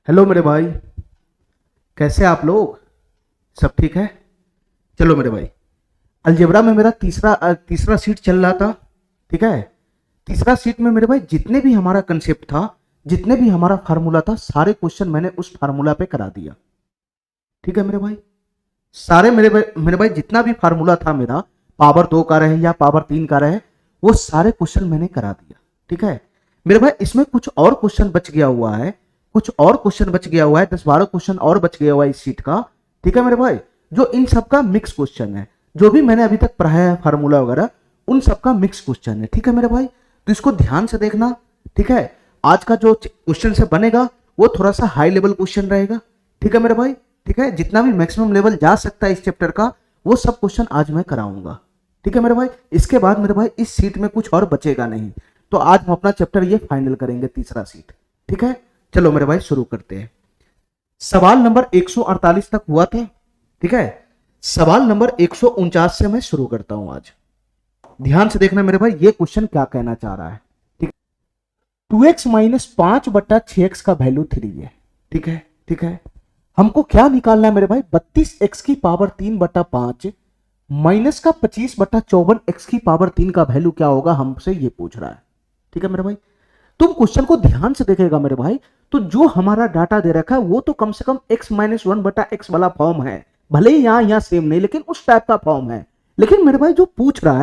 Hello मेरे भाई, कैसे आप लोग? सब ठीक है? चलो मेरे भाई, अलजेब्रा में मेरा तीसरा सीट चल रहा था। ठीक है। तीसरा सीट में मेरे भाई जितने भी हमारा कंसेप्ट था, जितने भी हमारा फार्मूला था, सारे क्वेश्चन मैंने उस फार्मूला पे करा दिया। ठीक है मेरे भाई, सारे मेरे भाई जितना भी फार्मूला था मेरा, पावर 2 का रहे या पावर 3 का रहे, वो सारे क्वेश्चन मैंने करा दिया। ठीक है मेरे भाई, इसमें कुछ और क्वेश्चन बच गया हुआ है, कुछ और क्वेश्चन बच गया हुआ है, 10-12 क्वेश्चन और बच गया हुआ है इस सीट का। ठीक है मेरे भाई, जो इन सबका मिक्स क्वेश्चन है, जो भी मैंने अभी तक पढ़ाया है फार्मूला वगैरह, उन सबका मिक्स क्वेश्चन है। ठीक है मेरे भाई, तो इसको ध्यान से देखना। ठीक है, आज का जो क्वेश्चन से बनेगा वो थोड़ा सा हाई लेवल क्वेश्चन रहेगा। ठीक है मेरे भाई, ठीक है, जितना भी मैक्सिमम लेवल जा सकता है इस चैप्टर का, वो सब क्वेश्चन आज मैं कराऊंगा। ठीक है मेरे भाई, इसके बाद मेरे भाई इस सीट में कुछ और बचेगा नहीं, तो आज हम अपना चैप्टर ये फाइनल करेंगे, तीसरा सीट। ठीक है, चलो मेरे भाई शुरू करते हैं। सवाल नंबर 148 तक हुआ था। ठीक है, सवाल नंबर 149 से मैं शुरू करता हूं आज। ध्यान से देखना मेरे भाई, ये क्वेश्चन क्या कहना चाह रहा है। ठीक, 2x माइनस 5/6x का वैल्यू 3 है। ठीक है, ठीक है, हमको क्या निकालना है मेरे भाई, 32x की पावर 3/5 माइनस का 25/54x की पावर 3 का वैल्यू क्या होगा, हमसे ये पूछ रहा है। ठीक है मेरे भाई, तुम क्वेश्चन को ध्यान से देखेगा मेरे भाई, तो जो हमारा डाटा दे रखा है वो तो कम से कम x-1/x वाला फॉर्म है, भले ही यहां सेम नहीं, लेकिन उस टाइप का फॉर्म है। लेकिन मेरे भाई जो पूछ रहा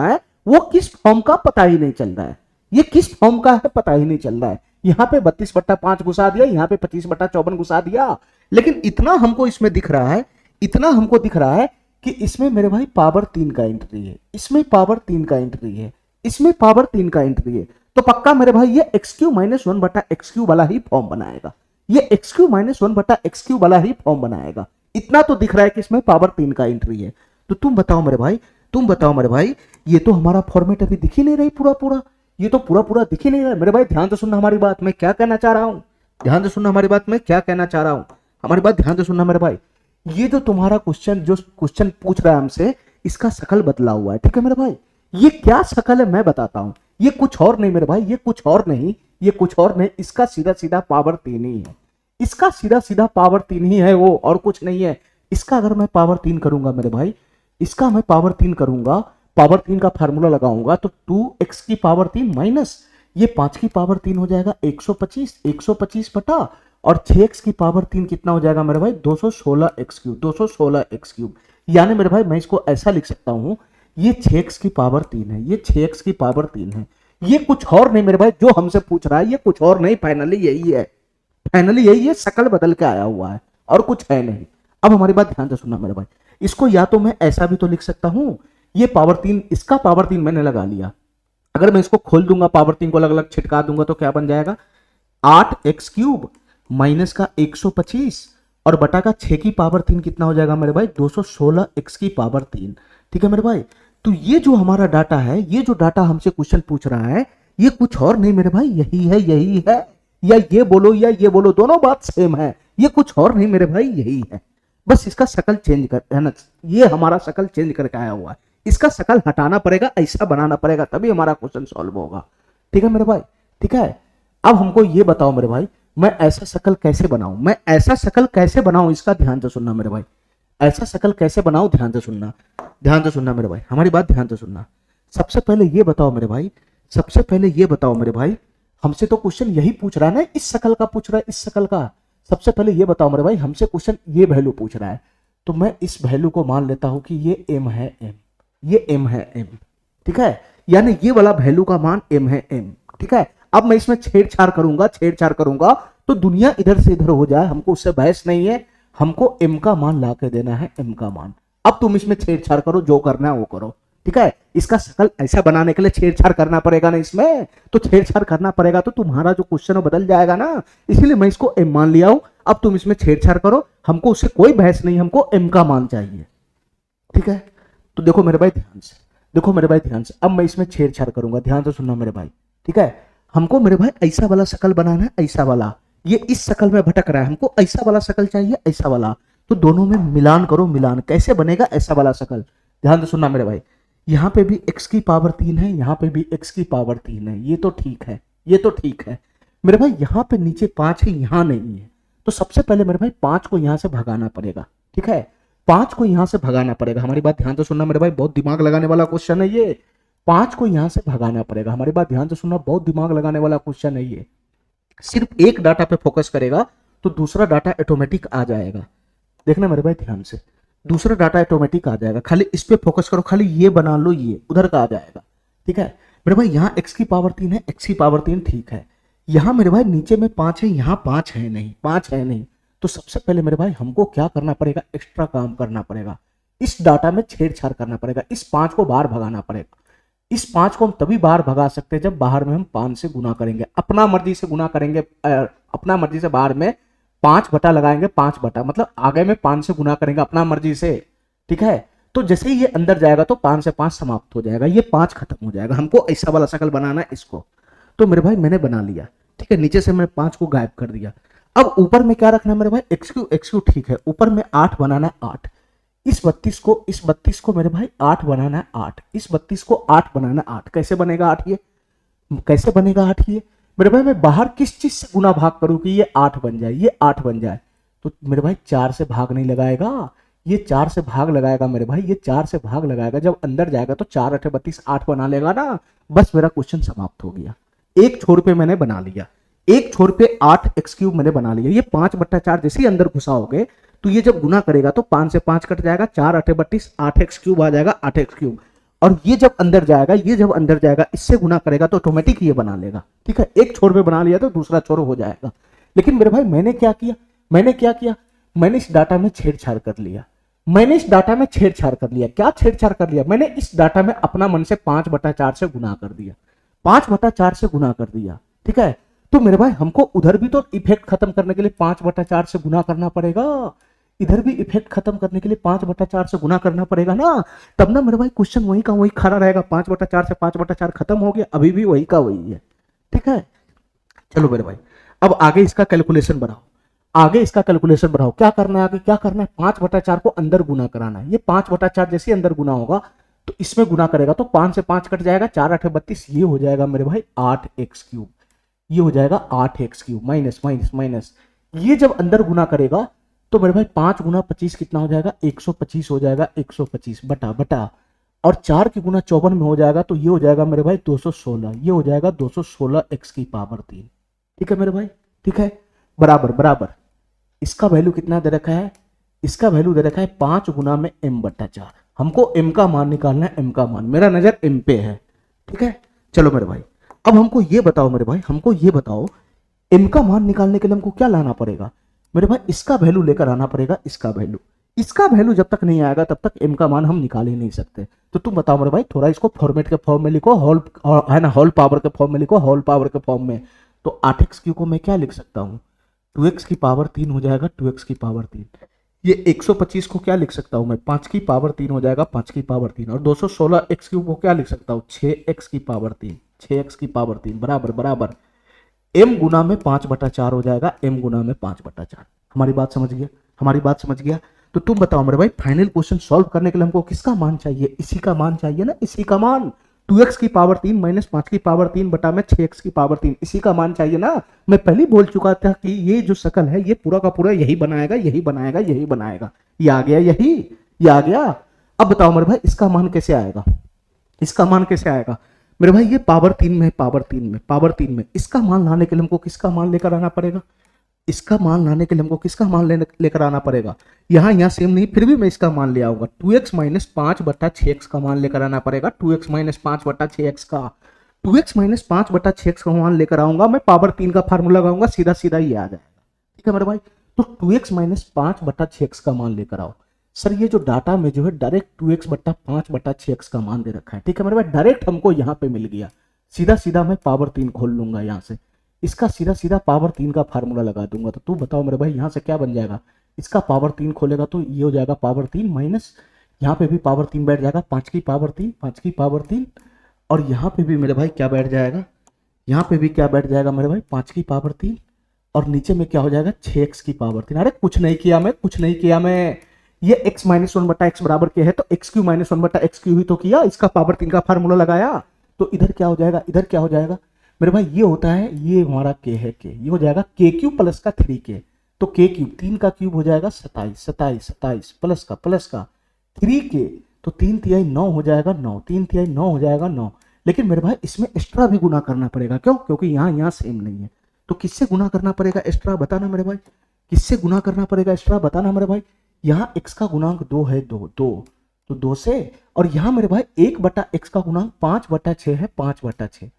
है वो किस फॉर्म का पता ही नहीं चल रहा है, ये किस फॉर्म का है पता ही नहीं चल रहा है। यहां पे 32/5 घुसा दिया, यहां पे 25/54 घुसा दिया, लेकिन इतना हमको इसमें दिख रहा है, इतना हमको दिख रहा है कि इसमें मेरे भाई पावर 3 का एंट्री है, इसमें पावर 3 का एंट्री है, इसमें पावर 3 का एंट्री है, तो पक्का मेरे भाई ये x³ वाला ही फॉर्म बनाएगा, ये x³ वाला ही फॉर्म बनाएगा। इतना तो दिख रहा है कि इसमें पावर 3 का एंट्री है। तो तुम बताओ मेरे भाई, ये तो हमारा फॉर्मेट अभी दिख ही नहीं रही पूरा पूरा, ये तो पूरा पूरा दिख ही नहीं रहा है। मेरे भाई ध्यान से सुनना हमारी बात, मैं क्या कहना चाह रहा हूं, ध्यान से सुनना हमारी बात, मैं क्या कहना चाह रहा हूं, हमारी बात ध्यान से सुनना मेरे भाई। ये जो तुम्हारा क्वेश्चन, जो क्वेश्चन पूछ रहा है हमसे, इसका शकल बदला हुआ है। ठीक है मेरे भाई, ये क्या शकल है मैं बताता हूं, ये कुछ और नहीं मेरे भाई, ये कुछ और नहीं, ये कुछ और नहीं, इसका सीधा सीधा पावर 3 ही है, इसका सीधा सीधा पावर 3 ही है वो, और कुछ नहीं है। इसका अगर मैं पावर 3 करूंगा मेरे भाई, इसका मैं पावर 3 करूंगा, पावर 3 का फार्मूला लगाऊंगा, तो 2x की पावर 3 माइनस ये 5 की पावर 3 हो जाएगा 125 बटा, और 6x की पावर 3 कितना हो जाएगा मेरे भाई, 216x³, यानी मेरे भाई मैं इसको ऐसा लिख सकता हूं, ये 6x की पावर 3 है, ये 6x की पावर 3 है, ये कुछ और नहीं मेरे भाई, जो हमसे पूछ रहा है ये कुछ और नहीं, फाइनली यही है, फाइनली यही है, शकल बदल के आया हुआ है और कुछ है नहीं। अब हमारी बात ध्यान से सुनना मेरे भाई, इसको या तो मैं ऐसा भी तो लिख सकता हूं, ये पावर 3, इसका पावर 3 मैंने लगा लिया, अगर मैं इसको खोल दूंगा, पावर 3 को अलग अलग छिटका दूंगा, तो क्या बन जाएगा, 8x³ माइनस का 125 और बटा का 6 की पावर 3 कितना हो जाएगा मेरे भाई, 216x की पावर 3। ठीक है मेरे भाई, तो ये जो हमारा डाटा है, ये जो डाटा हमसे क्वेश्चन पूछ रहा है, ये कुछ और नहीं मेरे भाई, यही है, यही है, या ये बोलो या ये बोलो, दोनों बात सेम है, ये कुछ और नहीं मेरे भाई, यही है, बस इसका शकल चेंज कर है ना, ये हमारा शकल चेंज करके आया हुआ है, इसका शकल हटाना पड़ेगा, ऐसा बनाना पड़ेगा, तभी हमारा क्वेश्चन सॉल्व होगा। ठीक है मेरे भाई, ठीक है, अब हमको ये बताओ मेरे भाई, मैं ऐसा शकल कैसे बनाऊं, मैं ऐसा शकल कैसे बनाऊं, इसका ध्यान से सुनना मेरे भाई, ऐसा शकल कैसे बनाऊं, ध्यान से सुनना, ध्यान से सुनना मेरे भाई, हमारी बात ध्यान से सुनना। सबसे पहले ये बताओ मेरे भाई, सबसे पहले ये बताओ मेरे भाई, हमसे तो क्वेश्चन यही पूछ रहा है ना, इस शकल का पूछ रहा है, इस शकल का। सबसे पहले ये बताओ मेरे भाई, हमसे क्वेश्चन ये वैल्यू पूछ रहा है, तो मैं इस वैल्यू को मान लेता हूं कि ये m है, m, ये m है, m। ठीक है, यानी ये वाला वैल्यू का मान m है, m। ठीक है, अब मैं इसमें छेड़छाड़ करूंगा तो दुनिया इधर से इधर हो जाए, हमको उससे बहस नहीं है, हमको m का मान ला के देना है, m का मान। अब तुम इसमें छेड़छाड़ करो, जो करना है वो करो। ठीक है, इसका शकल ऐसा बनाने के लिए छेड़छाड़ करना पड़ेगा ना, इसमें तो छेड़छाड़ करना पड़ेगा, तो तुम्हारा जो क्वेश्चन है बदल जाएगा ना, इसलिए मैं इसको m मान लिया हूं। अब तुम इसमें छेड़छाड़ करो, हमको उससे कोई बहस नहीं, हमको m का मान चाहिए। ठीक है, तो देखो मेरे भाई ध्यान से, देखो मेरे भाई ध्यान से, अब मैं इसमें छेड़छाड़ करूंगा, ध्यान से सुनना मेरे भाई। ठीक है, हमको मेरे भाई ऐसा वाला शकल बनाना है, ऐसा वाला, ये इस शकल में भटक रहा है, हमको ऐसा वाला शकल चाहिए, ऐसा वाला, तो दोनों में मिलान करो, मिलान कैसे बनेगा ऐसा वाला शकल, ध्यान से सुनना मेरे भाई। यहां पे भी x की पावर 3 है, यहां पे भी x की पावर 3 है, ये तो ठीक है, ये तो ठीक है, मेरे भाई यहाँ पे नीचे 5 है, यहाँ नहीं है, तो सबसे पहले मेरे भाई 5 को यहाँ से भगाना पड़ेगा। ठीक है, 5 को यहाँ से भगाना पड़ेगा। हमारी बात ध्यान से सुनना मेरे भाई, बहुत दिमाग लगाने वाला क्वेश्चन है ये। 5 को यहाँ से भगाना पड़ेगा। हमारी बात ध्यान से सुनना, बहुत दिमाग लगाने वाला क्वेश्चन है ये। सिर्फ एक डाटा पे फोकस करेगा तो दूसरा डाटा ऑटोमेटिक आ जाएगा। देखना मेरे भाई ध्यान से, दूसरा डाटा ऑटोमेटिक आ जाएगा। खाली इस पे फोकस करो, खाली ये बना लो, ये उधर का आ जाएगा। ठीक है मेरे भाई, यहाँ x की पावर 3 है, x की पावर 3 ठीक है। यहाँ मेरे भाई नीचे में 5 है, यहाँ 5 है नहीं, 5 है नहीं। तो सबसे पहले मेरे भाई हमको क्या करना पड़ेगा, एक्स्ट्रा काम करना पड़ेगा, इस डाटा में छेड़छाड़ करना पड़ेगा, इस 5 को बाहर भगाना पड़ेगा। इस 5 को हम तभी बाहर भगा सकते हैं जब बाहर में हम 5 से गुना करेंगे, अपना मर्जी से गुना करेंगे, अपना मर्जी से बाहर में 5 बटा लगाएंगे, 5 बटा मतलब आगे में 5 से गुना करेंगे अपना मर्जी से। ठीक है, तो जैसे ही ये अंदर जाएगा तो 5 से 5 समाप्त हो जाएगा, ये 5 खत्म हो जाएगा। हमको ऐसा वाला शक्ल बनाना है इसको। तो मेरे भाई मैंने बना लिया। ठीक है, नीचे से मैंने 5 को गायब कर दिया। अब ऊपर में क्या रखना है मेरे भाई, एक्स क्यू ठीक है, ऊपर में 8 बनाना है, 8। इस 32 को मेरे भाई 8 बनाना है, 8। इस 32 को 8 बनाना है, 8। कैसे बनेगा 8 ये, कैसे बनेगा 8 ये मेरे भाई, मैं बाहर किस चीज से गुना भाग करूं कि ये 8 बन जाए, ये 8 बन जाए। तो मेरे भाई 4 से भाग नहीं लगाएगा, ये 4 से भाग लगाएगा मेरे भाई, ये 4 से भाग लगाएगा। जब अंदर जाएगा तो 4 8 32, 8 बना लेगा ना। बस मेरा क्वेश्चन समाप्त हो गया। एक छोर पे मैंने बना लिया, एक छोर पे 8 एक्स क्यूब मैंने बना लिया। ये 5/4 जैसे ही अंदर घुसाओगे तो ये जब गुना करेगा तो 5 से 5 कट जाएगा, 4 8 32, 8 एक्स क्यूब आ जाएगा, 8 एक्स क्यूब। और ये जब अंदर जाएगा, ये जब अंदर जाएगा इससे गुना करेगा तो ऑटोमेटिक ये बना लेगा। ठीक है, एक छोर पे बना लिया तो दूसरा छोर हो जाएगा। लेकिन मेरे भाई मैंने क्या किया, मैंने इस डाटा में छेड़छाड़ कर लिया। क्या छेड़छाड़ कर लिया, मैंने इस डाटा में अपना मन से 5/4 से गुना कर दिया, 5/4 से गुना कर दिया। ठीक है, तो मेरे भाई हमको उधर भी तो इफेक्ट खत्म करने के लिए 5/4 से गुना करना पड़ेगा, इधर भी इफेक्ट खत्म करने के लिए 5/4 से गुना करना पड़ेगा ना। तब ना मेरे भाई क्वेश्चन वही का वही खड़ा रहेगा। 5/4 से 5/4 खत्म हो गया, अभी भी वही का वही है। ठीक है, चलो मेरे भाई अब आगे इसका कैलकुलेशन बढ़ाओ, क्या करना है आगे, क्या करना है, 5/4 को अंदर गुना कराना है। ये 5/4 जैसे अंदर गुना होगा तो इसमें गुना करेगा तो 5 से 5 कट जाएगा, 4 8 32, ये हो जाएगा मेरे भाई 8 एक्स क्यूब। ये हो जाएगा 8 x cube minus minus minus. ये जब अंदर गुना करेगा तो मेरे भाई 5 गुना 25 कितना हो जाएगा, 125 हो जाएगा, 125 बटा बटा, और 4 की गुना 54 में हो जाएगा तो ये हो जाएगा मेरे भाई 216। ये हो जाएगा 216 एक्स की पावर 3। ठीक है मेरे भाई, ठीक है, बराबर बराबर। इसका वैल्यू कितना दे रखा है, इसका वैल्यू दे रखा है 5 गुना में m/4। हमको m का मान निकालना है, m का मान, मेरा नजर m पे है। ठीक है, चलो मेरे भाई अब हमको ये बताओ मेरे भाई, हमको ये बताओ m का मान निकालने के लिए हमको क्या लाना पड़ेगा मेरे भाई, इसका वैल्यू लेकर आना पड़ेगा, इसका वैल्यू जब तक नहीं आएगा तब तक m का मान हम निकाल ही नहीं सकते। तो तुम बताओ मेरे भाई, थोड़ा इसको फॉर्मेट के फॉर्म में लिखो, होल है ना, होल पावर के फॉर्म में लिखो, होल पावर के फॉर्म में। तो 8x क्यू को मैं क्या लिख सकता हूँ, 2x की पावर 3 हो जाएगा, 2x की पावर 3। ये 125 को क्या लिख सकता हूँ मैं, 5 की पावर 3 हो जाएगा, 5 की पावर 3। और 216 एक्स क्यूब को क्या लिख सकता हूँ, 6x की पावर 3, 6x की पावर 3 बराबर बराबर। m गुना में 5/4 हो जाएगा, m गुना में 5/4। हमारी बात समझ गया। तो तुम बताओ मेरे भाई, फाइनल क्वेश्चन सॉल्व करने के लिए हमको किसका मान चाहिए, इसी का मान चाहिए ना, इसी का मान। 2x की पावर 3 माइनस 5 की पावर 3 बटा में 6x की पावर 3, इसी का मान चाहिए ना। मैं पहले बोल चुका था कि ये जो शकल है ये पूरा का पूरा यही बनाएगा। ये आ गया, ये आ गया। अब बताओ मेरे भाई इसका मान कैसे आएगा, मेरे भाई ये पावर 3 में, पावर 3 में इसका मान लाने के लिए हमको किसका मान लेकर आना पड़ेगा, लेकर आना पड़ेगा। यहाँ सेम नहीं, फिर भी मैं इसका मान ले आऊंगा, 2x माइनस 5/6x का मान लेकर आना पड़ेगा, 2x माइनस 5/6x का, 2x माइनस 5/6x का मान लेकर आऊंगा। मैं पावर 3 का फार्मूला लगाऊंगा, सीधा सीधा ये आ जाएगा। ठीक है मेरे भाई, तो 2x माइनस 5/6x का मान लेकर आओ। सर ये जो डाटा में जो है डायरेक्ट 2x/5/6x का मान दे रखा है। ठीक है मेरे भाई, डायरेक्ट हमको यहाँ पे मिल गया, सीधा सीधा मैं पावर 3 खोल लूंगा यहाँ से, इसका सीधा सीधा पावर 3 का फार्मूला लगा दूंगा। तो तू बताओ मेरे भाई यहाँ से क्या बन जाएगा, इसका पावर 3 खोलेगा तो ये हो जाएगा पावर 3 माइनस, यहाँ पे भी पावर 3 बैठ जाएगा, 5 की पावर 3, और यहाँ पे भी मेरे भाई क्या बैठ जाएगा, मेरे भाई 5 की पावर 3, और नीचे में क्या हो जाएगा 6x की पावर 3। अरे कुछ नहीं किया मैं, ये x माइनस 1/x बराबर क्या है, तो x cube minus 1/x cube ही तो किया, इसका पावर 3 का फार्मूला लगाया। तो इधर क्या हो जाएगा, मेरे भाई ये होता है, ये हमारा के है के, ये हो जाएगा के क्यूब प्लस का 3k, तो के क्यूब 3 का क्यूब हो जाएगा 27, 27 27 प्लस का 3k, तो 3 तिहाई 9 हो जाएगा 9, 3 तिहाई 9 हो जाएगा 9। लेकिन मेरे भाई इसमें एक्स्ट्रा भी गुना करना पड़ेगा, क्यों? क्योंकि यहाँ यहाँ सेम नहीं है। तो किससे गुना करना पड़ेगा एक्स्ट्रा, बताना मेरे भाई, किससे गुना करना पड़ेगा एक्स्ट्रा, बताना मेरे भाई। यहाँ x का गुणांक 2 है, 2 2, तो 2 से, और यहाँ मेरे भाई 1/x का गुणांक 5/6 है, 5/6,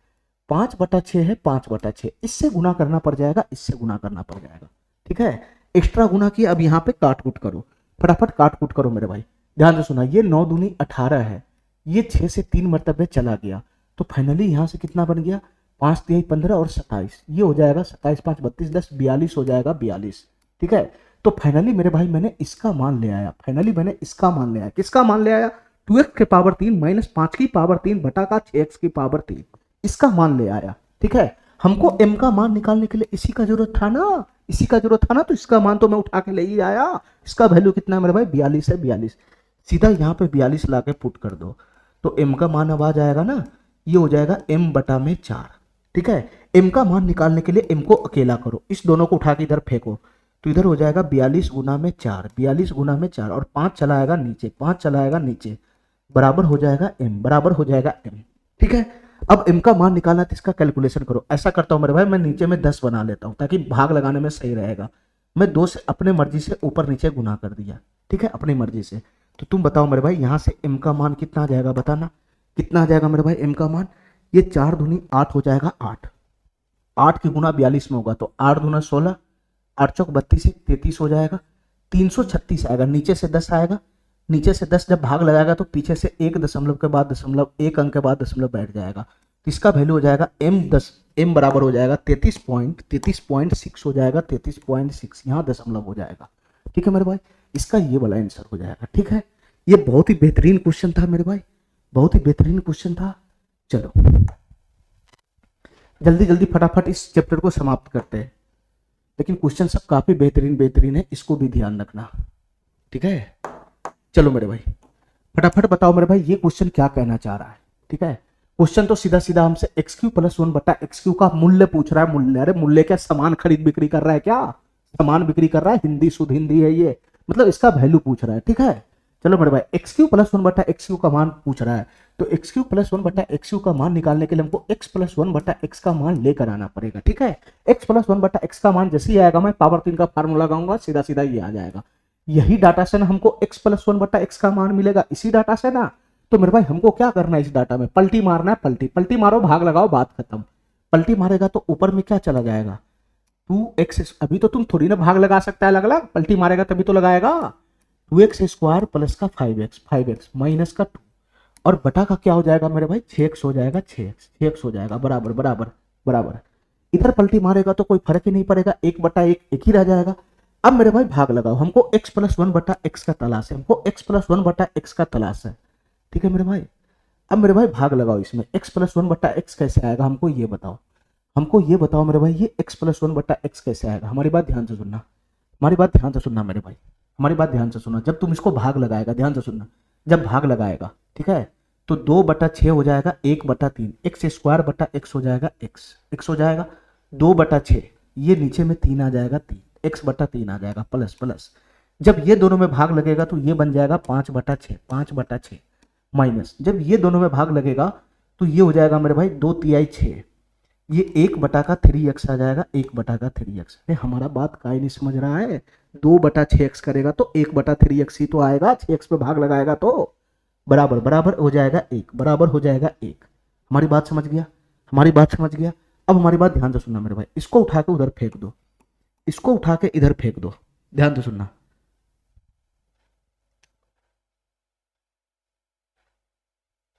5/6 है, 5/6, इससे गुना करना पड़ जाएगा, इससे गुना करना पड़ जाएगा, ठीक है। एक्स्ट्रा गुना किया, अब यहाँ पे काट कूट करो, फटाफट काट कूट करो मेरे भाई, ध्यान से सुना। ये 9 दूनी 18 है, ये 6 से 3 मरतबे चला गया, तो फाइनली यहाँ से कितना बन गया, 5 तिहाई 15 और 27, ये हो जाएगा 27 5 32 10 42 हो जाएगा 42, ठीक है। तो फाइनली मेरे भाई मैंने इसका मान ले आया, फाइनली मैंने इसका मान ले आया, किसका मान ले आया, 2x की पावर 3 माइनस 5 की पावर 3 बटा का 6x की पावर 3, इसका मान ले आया, ठीक है। हमको m का मान निकालने के लिए इसी का जरूरत था ना, इसी का जरूरत था ना, तो इसका मान तो मैं उठा के ले ही आया। इसका वैल्यू कितना है मेरे भाई, 42 है, 42, सीधा यहाँ पे 42 ला के पुट कर दो, तो m का मान अब आ जाएगा ना, ये हो जाएगा m/4, ठीक है। m का मान निकालने के लिए m को अकेला करो, इस दोनों को उठा के इधर फेंको, तो इधर हो जाएगा 42 गुना में 4, 42 गुना में 4, और 5 चला आएगा नीचे, 5 चला आएगा नीचे, बराबर हो जाएगा m, बराबर हो जाएगा m, ठीक है। अब m का मान निकालना तो इसका कैलकुलेशन करो। ऐसा करता हूं मेरे भाई, मैं नीचे में 10 बना लेता हूं ताकि भाग लगाने में सही रहेगा। मैं 2 से अपने मर्जी से ऊपर नीचे गुना कर दिया, ठीक है, अपनी मर्जी से। तो तुम बताओ मेरे भाई, यहाँ से m का मान कितना आ जाएगा, बताना कितना आ जाएगा मेरे भाई m का मान। ये 4 दूनी 8 हो जाएगा, 8, 8 की गुना 42 में होगा, तो 8 दूना 16, 8 चौक 32 से 33 हो जाएगा, 336 आएगा, नीचे से 10 आएगा, नीचे से 10 जब भाग लगाएगा तो पीछे से 1 दशमलव के बाद दशमलव, 1 अंक के बाद दशमलव बैठ जाएगा, तो इसका वैल्यू हो जाएगा m बराबर हो जाएगा 33.6 हो जाएगा, 33.6, यहाँ दशमलव हो जाएगा, ठीक है मेरे भाई। इसका ये वाला आंसर हो जाएगा, ठीक है। ये बहुत ही बेहतरीन क्वेश्चन था मेरे भाई, बहुत ही बेहतरीन क्वेश्चन था। चलो जल्दी जल्दी फटाफट इस चैप्टर को समाप्त करते हैं, लेकिन क्वेश्चन सब काफी बेहतरीन बेहतरीन है, इसको भी ध्यान रखना, ठीक है। चलो मेरे भाई फटाफट बताओ मेरे भाई, ये क्वेश्चन क्या कहना चाह रहा है, ठीक है। क्वेश्चन तो सीधा सीधा हमसे x³ + 1/x³ का मूल्य पूछ रहा है। मूल्य, अरे मूल्य क्या, सामान खरीद बिक्री कर रहा है क्या, सामान बिक्री कर रहा है, हिंदी शुद्ध हिंदी है ये, मतलब इसका वैल्यू पूछ रहा है, ठीक है। चलो मेरे भाई x³ + 1/x³ का मान पूछ रहा है, तो x³ + 1/x³ का मान निकालने के लिए हमको x + 1/x का मान लेकर आना पड़ेगा, ठीक है। x + 1/x का मान जैसे ही आएगा, मैं पावर 3 का फार्मूला लगाऊंगा, सीधा सीधा ये आ जाएगा। यही डाटा से ना हमको x + 1/x का मान मिलेगा, इसी डाटा से ना। तो मेरे भाई हमको क्या करना है, इस डाटा में पलटी मारना है, पलटी पलटी मारो, भाग लगाओ, बात खत्म। पलटी मारेगा तो ऊपर में क्या चला जाएगा, 2x, अभी तो तुम थोड़ी ना भाग लगा सकता है अलग अलग, पलटी मारेगा तभी तो लगाएगा। 2x² प्लस का 5x माइनस का 2, और बटा का क्या हो जाएगा मेरे भाई, 6x हो जाएगा, 6x हो जाएगा, बराबर बराबर बराबर। इधर पलटी मारेगा तो कोई फर्क ही नहीं पड़ेगा, 1/1 एक ही रह जाएगा। अब मेरे भाई भाग लगाओ, हमको x + 1/x का तलाश है, हमको x + 1/x का तलाश है, ठीक है मेरे भाई। अब मेरे भाई भाग लगाओ इसमें, x + 1/x कैसे आएगा, हमको ये बताओ, हमको ये बताओ मेरे भाई, ये x + 1/x कैसे आएगा। हमारी बात ध्यान से सुनना, हमारी बात ध्यान से सुनना मेरे भाई, हमारी बात ध्यान से सुनना। जब तुम इसको भाग लगाएगा, ध्यान से सुनना, जब भाग लगाएगा, ठीक है, तो 2/6 हो जाएगा 1/3, x² x हो जाएगा, x हो जाएगा 2/6, ये नीचे में 3 आ जाएगा, 3 x/3 आ जाएगा, प्लस प्लस। जब ये दोनों में भाग लगेगा तो ये बन जाएगा 5/6, 5/6 माइनस, जब ये दोनों में भाग लगेगा तो ये हो जाएगा मेरे भाई 2 तिहाई 6, ये 1/3x आ जाएगा, 1/3x। हमारा बात का ही नहीं समझ रहा है, 2/6x करेगा तो 1/3x ही तो आएगा, 6x पे भाग लगाएगा तो बराबर बराबर हो जाएगा 1, बराबर हो जाएगा 1। हमारी बात समझ गया, हमारी बात समझ गया। अब हमारी बात ध्यान से सुनना मेरे भाई, इसको उठा के उधर फेंक दो, इसको उठा के इधर फेंक दो, ध्यान से सुनना।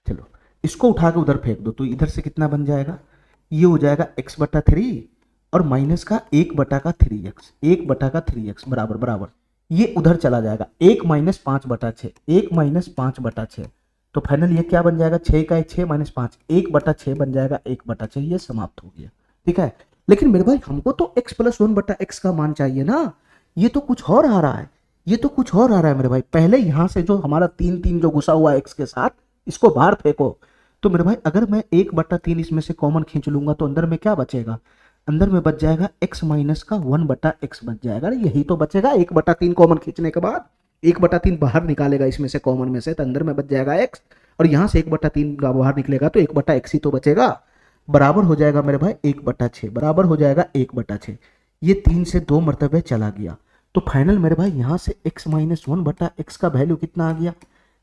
चलो इसको उठा के उधर फेंक दो, तो इधर से कितना बन जाएगा, ये हो जाएगा x/3 और माइनस का 1/3x, 1/3x बराबर बराबर, ये उधर चला जाएगा 1 - 5/6, 1 - 5/6, तो फाइनल ये क्या बन जाएगा, 6 का 6 - 5, 1/6 बन जाएगा, 1/6, ये समाप्त हो गया, ठीक है। लेकिन मेरे भाई हमको तो x + 1/x का मान चाहिए ना, ये तो कुछ और आ रहा है, ये तो कुछ और आ रहा है मेरे भाई। पहले यहां से जो हमारा 3 3 जो घुसा हुआ है x के साथ, इसको बाहर फेंको, तो मेरे भाई अगर मैं 1/3 इसमें से कॉमन खींच लूंगा तो अंदर में क्या बचेगा, अंदर में बच जाएगा x माइनस का 1/x बच जाएगा। यही तो बचेगा 1/3 कॉमन खींचने के बाद। 1/3 बाहर निकालेगा इसमें से कॉमन में से, तो अंदर में बच जाएगा x, और यहाँ से 1/3 का बाहर निकलेगा तो 1/x ही तो बचेगा। बराबर हो जाएगा मेरे भाई 1/6, बराबर हो जाएगा 1/6। ये 3 से 2 मरतबे चला गया, तो फाइनल मेरे भाई यहाँ से x माइनस 1/x का वैल्यू कितना आ गया,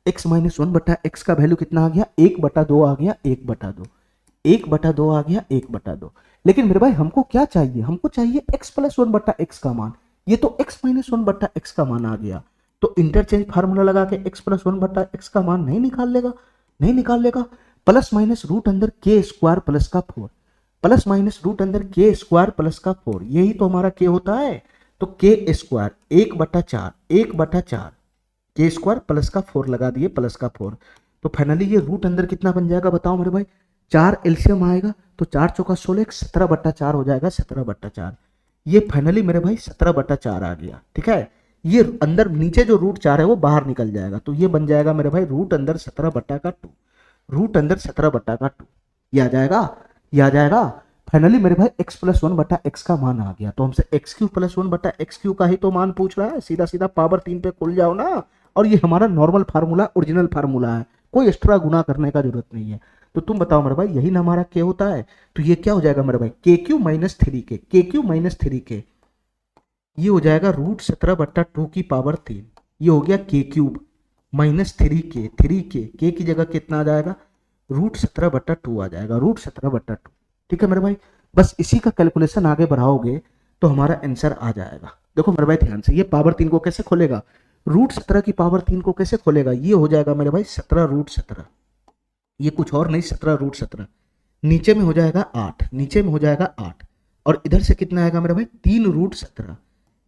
x माइनस 1/x का वैल्यू कितना आ गया, 1/2 आ गया, 1/2, 1/2 आ गया, 1/2। लेकिन मेरे भाई हमको क्या चाहिए, हमको चाहिए x प्लस 1/x का मान। ये तो x माइनस 1/x का मान आ गया, तो इंटरचेंज फार्मूला लगा के x प्लस 1/x का मान नहीं निकाल लेगा, नहीं निकाल लेगा। प्लस माइनस रूट अंदर के स्क्वायर प्लस का 4, प्लस माइनस रूट अंदर के स्क्वायर प्लस का 4, यही तो हमारा के होता है। तो के स्क्वायर 1/4, 1/4 के स्क्वायर प्लस का 4 लगा दिए, प्लस का 4। तो फाइनली ये रूट अंदर कितना बन जाएगा बताओ मेरे भाई, 4 एलसीएम आएगा तो 4 चौका 16, 17/4 हो जाएगा, 17/4। ये फाइनली मेरे भाई 17/4 आ गया, ठीक है। ये अंदर नीचे जो रूट 4 है वो बाहर निकल जाएगा, तो ये बन जाएगा मेरे भाई रूट अंदर 17/2, रूट अंदर 17/2, ये आ जाएगा, ये आ जाएगा। फाइनली मेरे भाई x प्लस 1/x का मान आ गया, तो हमसे x³ प्लस 1/x³ का ही तो मान पूछ रहा है। सीधा सीधा पावर 3 पे खुल जाओ ना, और ये हमारा नॉर्मल फार्मूला, ओरिजिनल फार्मूला है, कोई एक्स्ट्रा गुना करने का जरूरत नहीं है। तो तुम बताओ मेरे भाई, यही ना हमारा k होता है। तो ये क्या हो जाएगा मेरे भाई, k³ minus 3k, k³ minus 3k, ये हो जाएगा रूट 17/2 की पावर 3, ये हो गया k³ minus 3k, 3k, k की जगह कितना आ जाएगा, रूट 17/2 आ जाएगा, रूट 17/2। ठीक है मेरे भाई, बस इसी का कैलकुलेशन आगे बढ़ाओगे तो हमारा आंसर आ जाएगा। देखो मेरे भाई ध्यान से, ये पावर 3 को कैसे खोलेगा, रूट 17 की पावर 3 को कैसे खोलेगा, ये हो जाएगा मेरे भाई 17 रूट 17, ये कुछ और नहीं 17 रूट 17, नीचे में हो जाएगा 8, नीचे में हो जाएगा 8, और इधर से कितना आएगा मेरे भाई 3 रूट 17,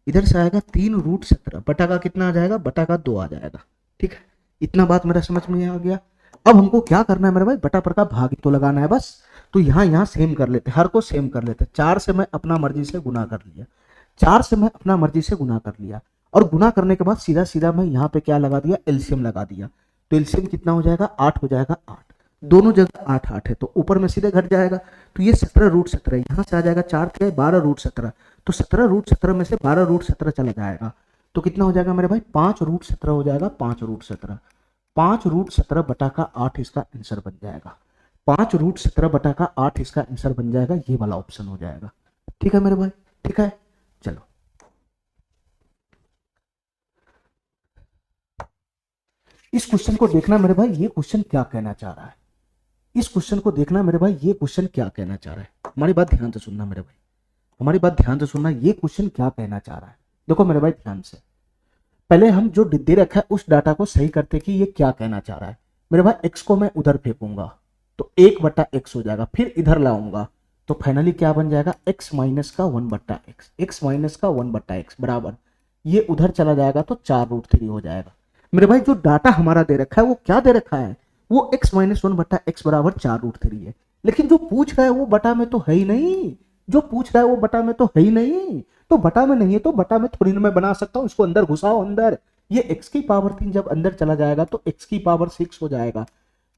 इधर से आएगा 3 रूट 17, बटा का कितना आ जाएगा, बटा का 2 आ जाएगा। ठीक है, इतना बात मेरा समझ में आ गया। अब हमको क्या करना है मेरे भाई, बटा पर का भाग तो लगाना है बस। तो यहाँ सेम कर लेते, हर को सेम कर लेते। 4 से मैं अपना मर्जी से गुना कर लिया, 4 से मैं अपना मर्जी से गुना कर लिया, और गुना करने के बाद सीधा सीधा मैं यहाँ पे क्या लगा दिया, एलसीएम लगा दिया। तो एलसीएम कितना हो जाएगा, 8 हो जाएगा, 8 दोनों जगह 8 8 है, तो ऊपर में सीधे घट जाएगा। तो ये 17 रूट 17, यहाँ से आ जाएगा 4 थे 12 रूट 17, तो 17 रूट 17 में से 12 रूट 17 चला जाएगा, तो कितना हो जाएगा मेरे भाई 5 रूट 17 हो जाएगा, 5 रूट 17, 5 रूट 17 बटा का 8 इसका आंसर बन जाएगा, 5 रूट 17 बटा का 8 इसका आंसर बन जाएगा, ये वाला ऑप्शन हो जाएगा। ठीक है मेरे भाई, ठीक है। चलो इस क्वेश्चन को देखना मेरे भाई, ये क्वेश्चन क्या कहना चाह रहा है, इस क्वेश्चन को देखना मेरे भाई, ये क्वेश्चन क्या कहना चाह रहा है। हमारी बात ध्यान से सुनना मेरे भाई, हमारी बात ध्यान से सुनना, ये क्वेश्चन क्या कहना चाह रहा है। देखो मेरे भाई ध्यान से, पहले हम जो दे रखा है उस डाटा को सही करते कि ये क्या कहना चाह रहा है। मेरे भाई x को मैं उधर फेंकूंगा तो 1/x हो जाएगा, फिर इधर लाऊंगा तो फाइनली क्या बन जाएगा, x माइनस का 1/x, x माइनस का 1/x बराबर, ये उधर चला जाएगा तो 4 रूट 3 हो जाएगा। मेरे भाई जो डाटा हमारा दे रखा है वो क्या दे रखा है, वो x माइनस 1/x बराबर 4 रूट 3 है, लेकिन जो पूछ रहा है वो बटा में तो है ही नहीं, जो पूछ रहा है वो बटा में तो है ही नहीं। तो बटा में नहीं है तो बटा में थोड़ी ना मैं बना सकता हूँ, इसको अंदर घुसाओ अंदर, ये x की पावर 3 जब अंदर चला जाएगा तो x की पावर 6 हो जाएगा,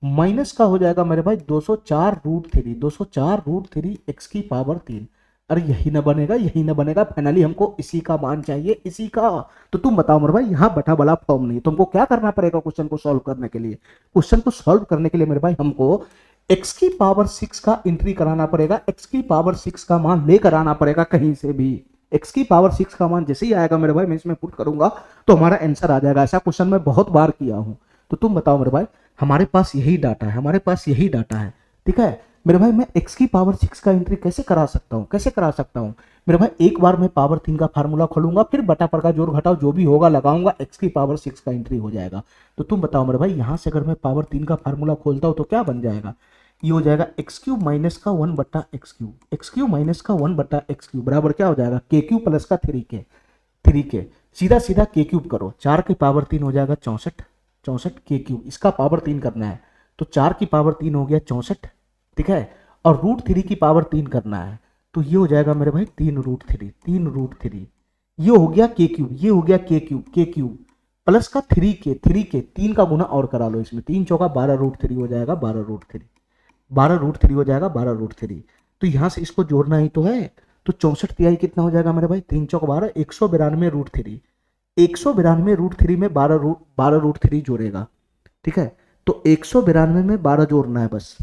माइनस का हो जाएगा मेरे भाई 204 रूट 3, 204 रूट 3 x की पावर 3। अरे यही ना बनेगा, यही ना बनेगा, फाइनली हमको इसी का मान चाहिए, इसी का। तो तुम बताओ मेरे भाई, यहाँ बटा वाला फॉर्म नहीं, तुमको क्या करना पड़ेगा क्वेश्चन को सॉल्व करने के लिए, क्वेश्चन को सॉल्व करने के लिए मेरे भाई हमको x की पावर 6 का एंट्री कराना पड़ेगा, x की पावर 6 का मान लेकर आना पड़ेगा कहीं से भी। x की पावर 6 का मान जैसे ही आएगा मेरे भाई मैं इसमें पुट करूंगा तो हमारा आंसर आ जाएगा। ऐसा क्वेश्चन मैं बहुत बार किया हूं। तो तुम बताओ मेरे भाई, हमारे पास यही डाटा है, हमारे पास यही डाटा है, ठीक है मेरे भाई। मैं x की पावर 6 का एंट्री कैसे करा सकता हूँ, कैसे करा सकता हूँ मेरे भाई, एक बार मैं पावर 3 का फार्मूला खोलूंगा, फिर बटा पर का जोड़ घटाव जो भी होगा लगाऊंगा, x की पावर 6 का एंट्री हो जाएगा। तो तुम बताओ मेरे भाई, यहां से अगर मैं पावर 3 का फार्मूला खोलता हूं तो क्या बन जाएगा, ये हो जाएगा x³ माइनस का 1/x³, x³ माइनस का 1/x³ बराबर क्या हो जाएगा, k³ प्लस का 3k, 3k सीधा सीधा k³ करो, 4 की पावर 3 हो जाएगा 64, 64 k³, इसका पावर 3 करना है तो 4 की पावर 3 हो गया 64, ठीक है, और रूट 3 की पावर 3 करना है तो ये हो जाएगा मेरे भाई 3 रूट 3, 3 रूट 3, ये हो गया k³, ये हो गया k³ प्लस का 3k, 3 का गुना और करा लो इसमें, 3 चौका 12 रूट 3 हो जाएगा, 12 रूट 3, 12√3 हो जाएगा, 12√3। तो यहाँ से इसको जोड़ना ही तो है। तो 64 कितना हो जाएगा मेरे भाई, 3 चौक 12, 192√3। 192√3 में 12√3 जोड़ेगा, ठीक है। तो 192 में 12 जोड़ना है बस।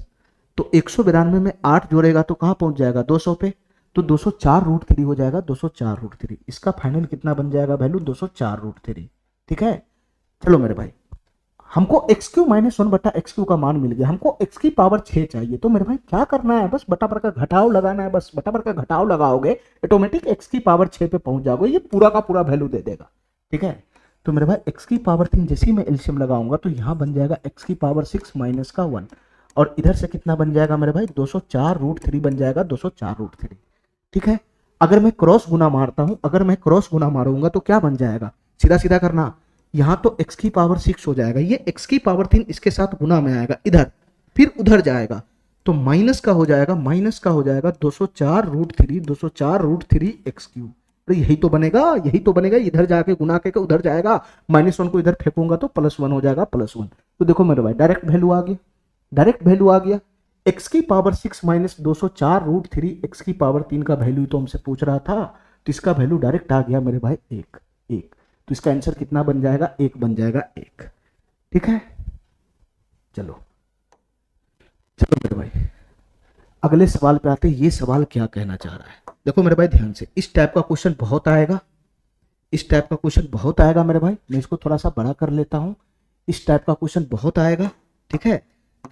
तो 192 में 8 जोड़ेगा तो कहाँ पहुंच जाएगा, 200 पे। तो 204√3 हो जाएगा, 204√3। इसका फाइनल कितना बन जाएगा वैल्यू, 204√3, ठीक है। चलो मेरे भाई, हमको एक्स क्यू माइनस 1/x³ का मान मिल गया, हमको x की पावर 6 चाहिए। तो मेरे भाई क्या करना है, बस बटा पर का घटाव लगाना है, बस बटा पर का घटाव लगाओगे ऑटोमेटिक x की पावर 6 पे पहुंच जाओगे, ये पूरा का पूरा वैल्यू दे देगा, ठीक है। तो मेरे भाई x की पावर 3 जैसे ही मैं एलसीएम लगाऊंगा तो यहाँ बन जाएगा x की पावर 6 माइनस का 1, और इधर से कितना बन जाएगा मेरे भाई, 204√3 बन जाएगा, 204√3, ठीक है। अगर मैं क्रॉस गुना मारता हूं, अगर मैं क्रॉस गुना मारूंगा तो क्या बन जाएगा, सीधा सीधा करना, यहाँ तो x की पावर 6 हो जाएगा, ये x की पावर 3 इसके साथ गुना में आएगा इधर, फिर उधर जाएगा तो माइनस का हो जाएगा, माइनस का हो जाएगा 204√3, 204√3 x³। तो यही तो बनेगा, यही तो बनेगा, इधर जाके गुना के उधर जाएगा, -1 को इधर फेंकूंगा तो +1 हो जाएगा, +1। तो देखो मेरे भाई डायरेक्ट वैल्यू आ गया, डायरेक्ट वैल्यू आ गया। x की पावर 6 माइनस 204√3 x की पावर 3 का वैल्यू तो हमसे पूछ रहा था, तो इसका वैल्यू डायरेक्ट आ गया मेरे भाई 1। तो इसका आंसर कितना बन जाएगा, 1 बन जाएगा, 1, ठीक है। चलो चलो मेरे भाई अगले सवाल पे आते हैं। ये सवाल क्या कहना चाह रहा है, देखो मेरे भाई ध्यान से, इस टाइप का क्वेश्चन बहुत आएगा, इस टाइप का क्वेश्चन बहुत आएगा मेरे भाई। मैं इसको थोड़ा सा बड़ा कर लेता हूं, इस टाइप का क्वेश्चन बहुत आएगा, ठीक है।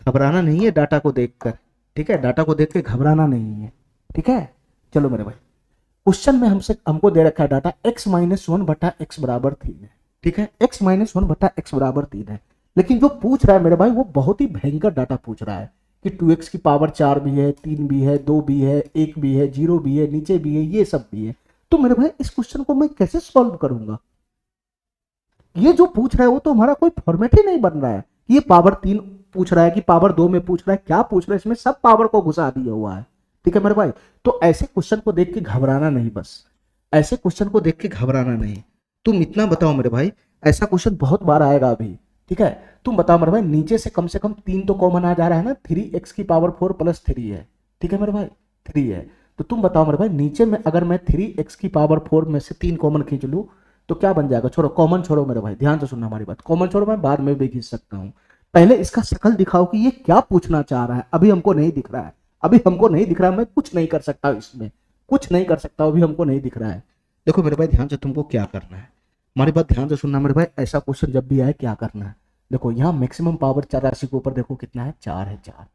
घबराना नहीं है डाटा को देखकर, ठीक है, डाटा को देख के घबराना नहीं है, ठीक है। चलो मेरे भाई, क्वेश्चन में हमको दे रखा है डाटा x-1/x बराबर 3 है, ठीक है, x-1/x बराबर 3 है। लेकिन जो पूछ रहा है मेरे भाई वो बहुत ही भयंकर डाटा पूछ रहा है कि 2x की पावर 4 भी है, 3 भी है, 2 भी है, 1 भी है, 0 भी है, नीचे भी है, ये सब भी है। तो मेरे भाई इस क्वेश्चन को मैं कैसे सॉल्व करूंगा, ये जो पूछ रहा है वो तो हमारा कोई फॉर्मेट ही नहीं बन रहा है। ये पावर 3 पूछ रहा है कि पावर 2 में पूछ रहा है, क्या पूछ रहा है, इसमें सब पावर को घुसा दिया हुआ है, ठीक है मेरे भाई। तो ऐसे क्वेश्चन को देख के घबराना नहीं, बस ऐसे क्वेश्चन को देख के घबराना नहीं। तुम इतना बताओ मेरे भाई, ऐसा क्वेश्चन बहुत बार आएगा अभी, ठीक है। तुम बताओ मेरे भाई, नीचे से कम 3 तो कॉमन आ जा रहा है ना, 3x की पावर 4 + 3 है, ठीक है मेरे भाई, 3 है। तो तुम बताओ मेरे भाई, नीचे में अगर मैं 3x की पावर 4 में से 3 कॉमन खींच लूं तो क्या बन जाएगा, छोड़ो कॉमन छोड़ो मेरे भाई, ध्यान से सुनना हमारी बात, कॉमन छोड़ो, मैं बाद में भी खींच सकता हूं। पहले इसका शकल दिखाओ कि ये क्या पूछना चाह रहा है, अभी हमको नहीं दिख रहा है, अभी हमको नहीं दिख रहा है, मैं कुछ नहीं कर सकता इसमें, कुछ नहीं कर सकता, अभी हमको नहीं दिख रहा है। देखो मेरे भाई ध्यान से तुमको क्या करना है, हमारी बात ध्यान से सुनना मेरे भाई। ऐसा क्वेश्चन जब भी आए क्या करना है, देखो यहाँ मैक्सिमम पावर 4 राशि के ऊपर देखो कितना है, 4 है, 4,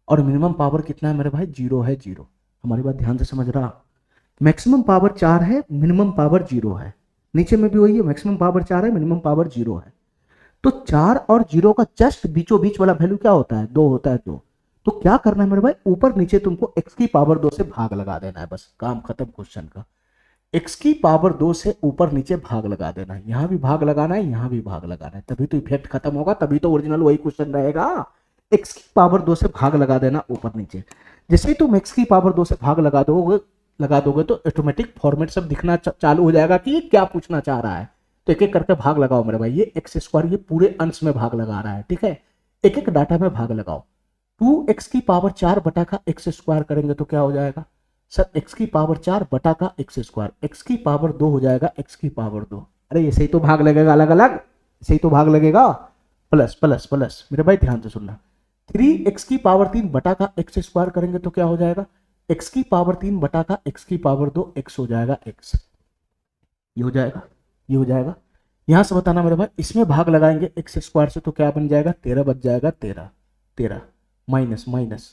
और मिनिमम पावर कितना है मेरे भाई, 0 है, 0। हमारी बात ध्यान से समझ रहा, मैक्सिमम पावर 4 है, मिनिमम पावर 0 है, नीचे में भी वही है, मैक्सिमम पावर 4 है, मिनिमम पावर 0 है। तो 4 और 0 का जस्ट बीचों बीच वाला वैल्यू क्या होता है, 2 होता है, 2। तो क्या करना है मेरे भाई, ऊपर नीचे तुमको x की पावर 2 से भाग लगा देना है, बस काम खत्म क्वेश्चन का। x की पावर 2 से ऊपर नीचे भाग लगा देना है, यहां भी भाग लगाना है, यहां भी भाग लगाना है, तभी तो इफेक्ट खत्म होगा, तभी तो ओरिजिनल वही क्वेश्चन रहेगा। x की पावर 2 से भाग लगा देना ऊपर नीचे, जैसे ही तुम x की पावर 2 से भाग लगा दोगे तो ऑटोमेटिक फॉर्मेट सब दिखना चालू हो जाएगा कि ये क्या पूछना चाह रहा है। तो एक एक करके भाग लगाओ मेरे भाई, ये x², ये पूरे अंश में भाग लगा रहा है, ठीक है, एक एक डाटा में भाग लगाओ। 2x की पावर 4 बटा का x² करेंगे तो क्या हो जाएगा सर, x की पावर 4 बटा का x², x की पावर 2 हो जाएगा x की पावर 2। अरे ऐसे ही तो भाग लगेगा अलग अलग, ऐसे ही तो भाग लगेगा, प्लस प्लस प्लस। मेरे भाई ध्यान से सुनना, 3x की पावर 3 बटा का x² करेंगे तो क्या हो जाएगा, x की पावर 3 बटा का x की पावर 2, x हो जाएगा x, ये हो जाएगा, ये हो जाएगा। यहां से बताना मेरे भाई, इसमें भाग लगाएंगे x² से तो क्या बन जाएगा, 13 बच जाएगा, 13, 13 माइनस माइनस,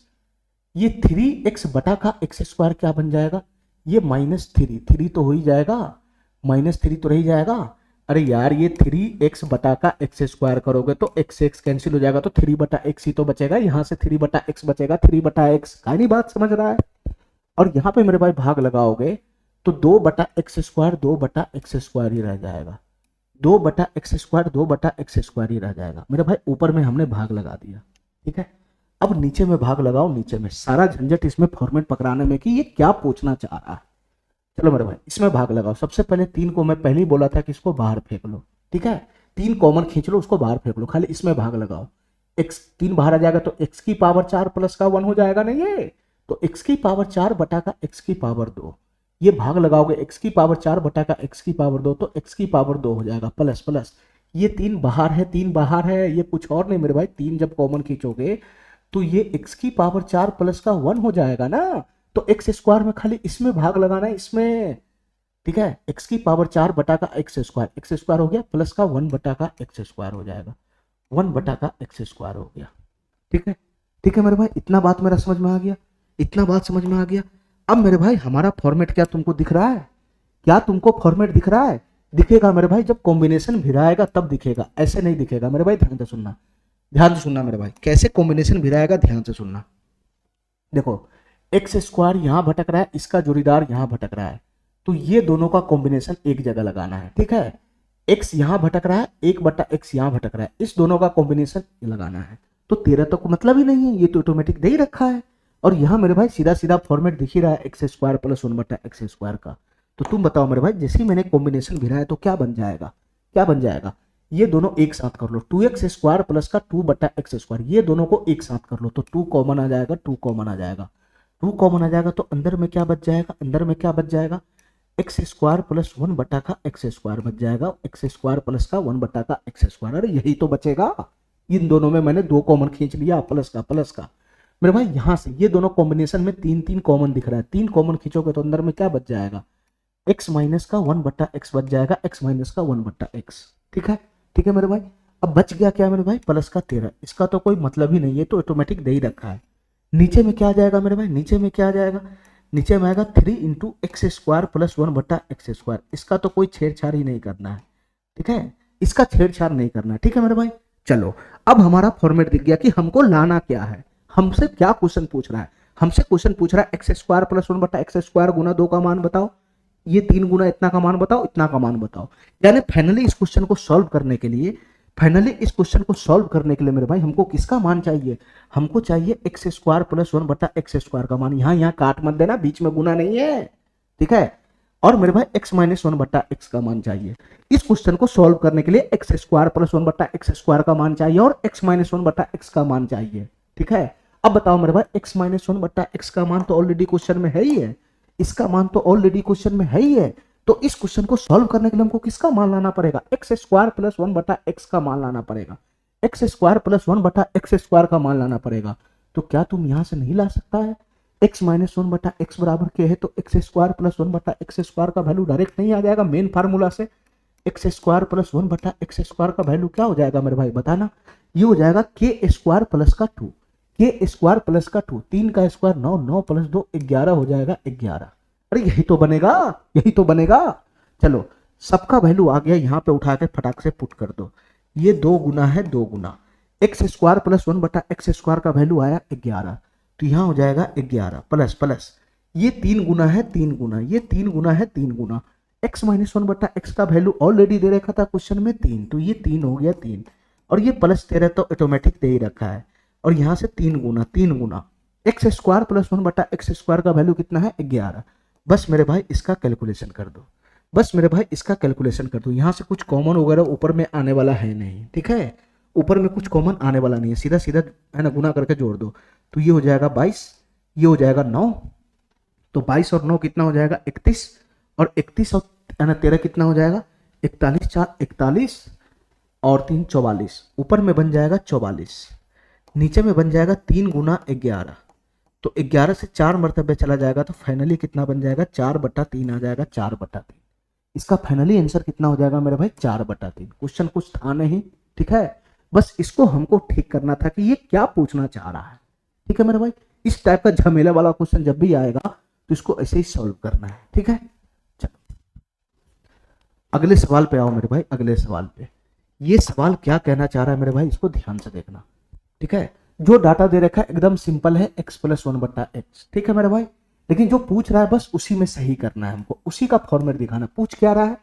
ये 3x बटा का x² क्या बन जाएगा, ये -3, 3 तो हो ही जाएगा, -3 तो रह ही जाएगा। अरे यार ये 3x बटा का x² करोगे तो x x कैंसिल हो जाएगा, तो 3 बटा x ही तो बचेगा, यहां से 3 बटा x बचेगा, 3 बटा x, कहीं नहीं बात समझ रहा है। और यहाँ पे मेरे भाई भाग लगाओगे तो 2 बटा x² 2 बटा x² ही रह जाएगा, 2 बटा x², 2 बटा x² ही रह जाएगा मेरे भाई। ऊपर में हमने भाग लगा दिया, ठीक है। अब नीचे में भाग लगाओ, नीचे में सारा झंझट इसमें फॉर्मेट पकड़ाने में कि ये क्या पूछना चाह रहा है। चलो मेरे भाई इसमें भाग लगाओ, सबसे पहले 3 को मैं पहले ही बोला था कि इसको बाहर फेंक लो, ठीक है, 3 कॉमन खींच लो, उसको बाहर फेंक लो, खाली इसमें भाग लगाओ। x 3 बाहर आ जाएगा तो x की पावर 4 प्लस का 1 हो जाएगा ना ये। तो x की पावर 4 बटा का x की पावर 2, ये भाग लगाओगे x की पावर 4 बटा का x की पावर 2, तो x की पावर 2 हो जाएगा प्लस प्लस, ये 3 बाहर है, 3 बाहर है, ये कुछ और नहीं मेरे भाई, 3 जब कॉमन खींचोगे तो ये x की पावर 4 प्लस का 1 हो जाएगा ना। तो x स्क्वायर में खाली इसमें भाग लगाना है, इसमें, ठीक है। x की पावर 4 बटा का x स्क्वायर हो गया, प्लस का 1 बटा का x स्क्वायर हो जाएगा, 1 बटा का x स्क्वायर हो गया, ठीक है। ठीक है मेरे भाई, इतना बात मेरा समझ में आ गया, इतना बात समझ में आ गया। अब मेरे भाई हमारा फॉर्मेट क्या तुमको दिख रहा है? क्या तुमको फॉर्मेट दिख रहा है? दिखेगा मेरे भाई जब कॉम्बिनेशन भिराएगा तब दिखेगा, ऐसे नहीं दिखेगा मेरे भाई। ध्यान से सुनना, ध्यान से सुनना मेरे भाई, कैसे कॉम्बिनेशन भिराएगा, ध्यान से सुनना। देखो एक्स स्क्वायर यहां भटक रहा है, इसका जोड़ीदार यहां भटक रहा है, तो ये दोनों का कॉम्बिनेशन एक जगह लगाना है, ठीक है। एक्स यहां भटक रहा है, 1 बटा एक्स यहां भटक रहा है, इस दोनों का कॉम्बिनेशन लगाना है। तो तेरा तो मतलब ही नहीं है, ये तो ऑटोमेटिक दे ही रखा है। और यहाँ मेरे भाई सीधा सीधा फॉर्मेट दिख ही रहा है एक्स स्क्वायर प्लस 1 बटा एक्स स्क्वायर का। तो तुम बताओ मेरे भाई, जैसे ही मैंने कॉम्बिनेशन भिड़ा है तो क्या बन जाएगा, क्या बन जाएगा? ये दोनों एक साथ कर लो, 2x स्क्वायर प्लस का 2 बटा एक्स स्क्वायर, ये दोनों को एक साथ कर लो तो 2 कॉमन आ जाएगा, 2 कॉमन आ जाएगा, 2 कॉमन आ जाएगा। तो अंदर में क्या बच जाएगा, अंदर में क्या बच जाएगा, एक्स स्क्वायर प्लस 1 बटा का एक्स स्क्वायर बच जाएगा, एक्स स्क्वायर प्लस का 1 बटा का एक्स स्क्वायर। अरे यही तो बचेगा, इन दोनों में मैंने 2 कॉमन खींच लिया, प्लस का प्लस का। मेरे भाई यहां से ये दोनों कॉम्बिनेशन में 3 कॉमन दिख रहा है, 3 कॉमन खींचोगे तो अंदर में क्या बच जाएगा, x माइनस का 1 बटा एक्स बच जाएगा, x माइनस का 1 बटा एक्स, ठीक है। ठीक है मेरे भाई, अब बच गया क्या मेरे भाई, प्लस का 13, इसका तो कोई मतलब ही नहीं है, तो ऑटोमेटिक दे ही रखा है। नीचे में क्या आ जाएगा मेरे भाई, नीचे में क्या आ जाएगा, नीचे में आएगा 3 इंटू एक्स स्क्वायर प्लस 1 बटा एक्स स्क्वायर, इसका तो कोई छेड़छाड़ ही नहीं करना है, ठीक है, इसका छेड़छाड़ नहीं करना है, ठीक है मेरे भाई। चलो अब हमारा फॉर्मेट दिख गया कि हमको लाना क्या है, हमसे क्या क्वेश्चन पूछ रहा है। हमसे क्वेश्चन पूछ रहा है एक्स स्क्वायर प्लस 1 बटा एक्स स्क्वायर गुना 2 का मान बताओ, ये 3 गुना इतना का मान बताओ, इतना का मान बताओ। यानी फाइनली इस क्वेश्चन को सॉल्व करने के लिए, फाइनली इस क्वेश्चन को सॉल्व करने के लिए मेरे भाई हमको किसका मान चाहिए, हमको चाहिए एक्स स्क्वायर प्लस 1 बटा एक्स स्क्वायर का मान। यहाँ काट मत देना, बीच में गुना नहीं है, ठीक है। और मेरे भाई x माइनस 1 बटा एक्स का मान चाहिए। इस क्वेश्चन को सॉल्व करने के लिए एक्स स्क्वायर प्लस 1 बटा एक्स स्क्वायर का मान चाहिए और x माइनस 1 बटा एक्स का मान चाहिए, ठीक है। अब बताओ मेरे भाई, x माइनस 1 बटा एक्स का मान तो ऑलरेडी क्वेश्चन में है ही है, इसका मान तो ऑलरेडी क्वेश्चन में है ही है। तो इस क्वेश्चन को सॉल्व करने के लिए हमको किसका मान लाना पड़ेगा, एक्स स्क्वायर प्लस 1 बटा एक्स का मान लाना पड़ेगा, एक्स स्क्वायर प्लस 1 बटा एक्स स्क्वायर का मान लाना पड़ेगा। तो क्या तुम यहां से नहीं ला सकता है, x माइनस 1 बटा एक्स बराबर क्या है, तो एक्स स्क्वायर प्लस 1 बटा एक्स स्क्वायर का वैल्यू डायरेक्ट नहीं आ जाएगा मेन फार्मूला से, एक्स स्क्वायर प्लस 1 बटा एक्स स्क्वायर का वैल्यू क्या हो जाएगा मेरे भाई बताना, ये हो जाएगा के स्क्वायर प्लस का 2, के स्क्वायर प्लस का 2, 3 का स्क्वायर 9, 9 प्लस 2 11 हो जाएगा 11। अरे यही तो बनेगा, यही तो बनेगा। चलो सबका वैल्यू आ गया, यहाँ पे उठा के फटाक से पुट कर दो, ये 2 गुना है 2 गुना, एक्स स्क्वायर प्लस 1 बटा एक्स स्क्वायर का वैल्यू आया 11, तो यहाँ हो जाएगा 11 प्लस प्लस, ये 3 गुना है 3 गुना, ये 3 गुना है 3 गुना, x माइनस 1 बटा एक्स का वैल्यू ऑलरेडी दे रखा था क्वेश्चन में 3, तो ये 3 हो गया 3, और ये प्लस 13 तो ऑटोमेटिक दे ही रखा है, और यहाँ से 3 गुना एक्स स्क्वायर प्लस 1 बटा एक्स स्क्वायर का वैल्यू कितना है 11। बस मेरे भाई इसका कैलकुलेशन कर दो, बस मेरे भाई इसका कैलकुलेशन कर दो। यहाँ से कुछ कॉमन वगैरह ऊपर में आने वाला है नहीं, ठीक है, ऊपर में कुछ कॉमन आने वाला नहीं है, सीधा सीधा है ना गुना करके जोड़ दो, तो ये हो जाएगा 22, ये हो जाएगा 9, तो 22 और 9 कितना हो जाएगा 31, और 31 और है ना 13 कितना हो जाएगा 41, 4 41 और 3 44, ऊपर में बन जाएगा 44, नीचे में बन जाएगा 3 गुना 11, तो 11 से 4 मरतबे चला जाएगा, तो फाइनली कितना बन जाएगा 4 बटा 3 आ जाएगा, 4 बटा 3। इसका फाइनली आंसर कितना हो जाएगा मेरे भाई 4 बटा 3। क्वेश्चन कुछ था नहीं, ठीक है, बस इसको हमको ठीक करना था कि ये क्या पूछना चाह रहा है, ठीक है मेरे भाई। इस टाइप का झमेला वाला क्वेश्चन जब भी आएगा तो इसको ऐसे ही सॉल्व करना है, ठीक है। चलो अगले सवाल पे आओ मेरे भाई, अगले सवाल पे। ये सवाल क्या कहना चाह रहा है मेरे भाई, इसको ध्यान से देखना, ठीक है। जो डाटा दे रखा है एकदम सिंपल है, x प्लस 1 बटा एक्स, ठीक है मेरे भाई, लेकिन जो पूछ रहा है बस उसी में सही करना है हमको, उसी का फॉर्मेट दिखाना। पूछ क्या रहा है,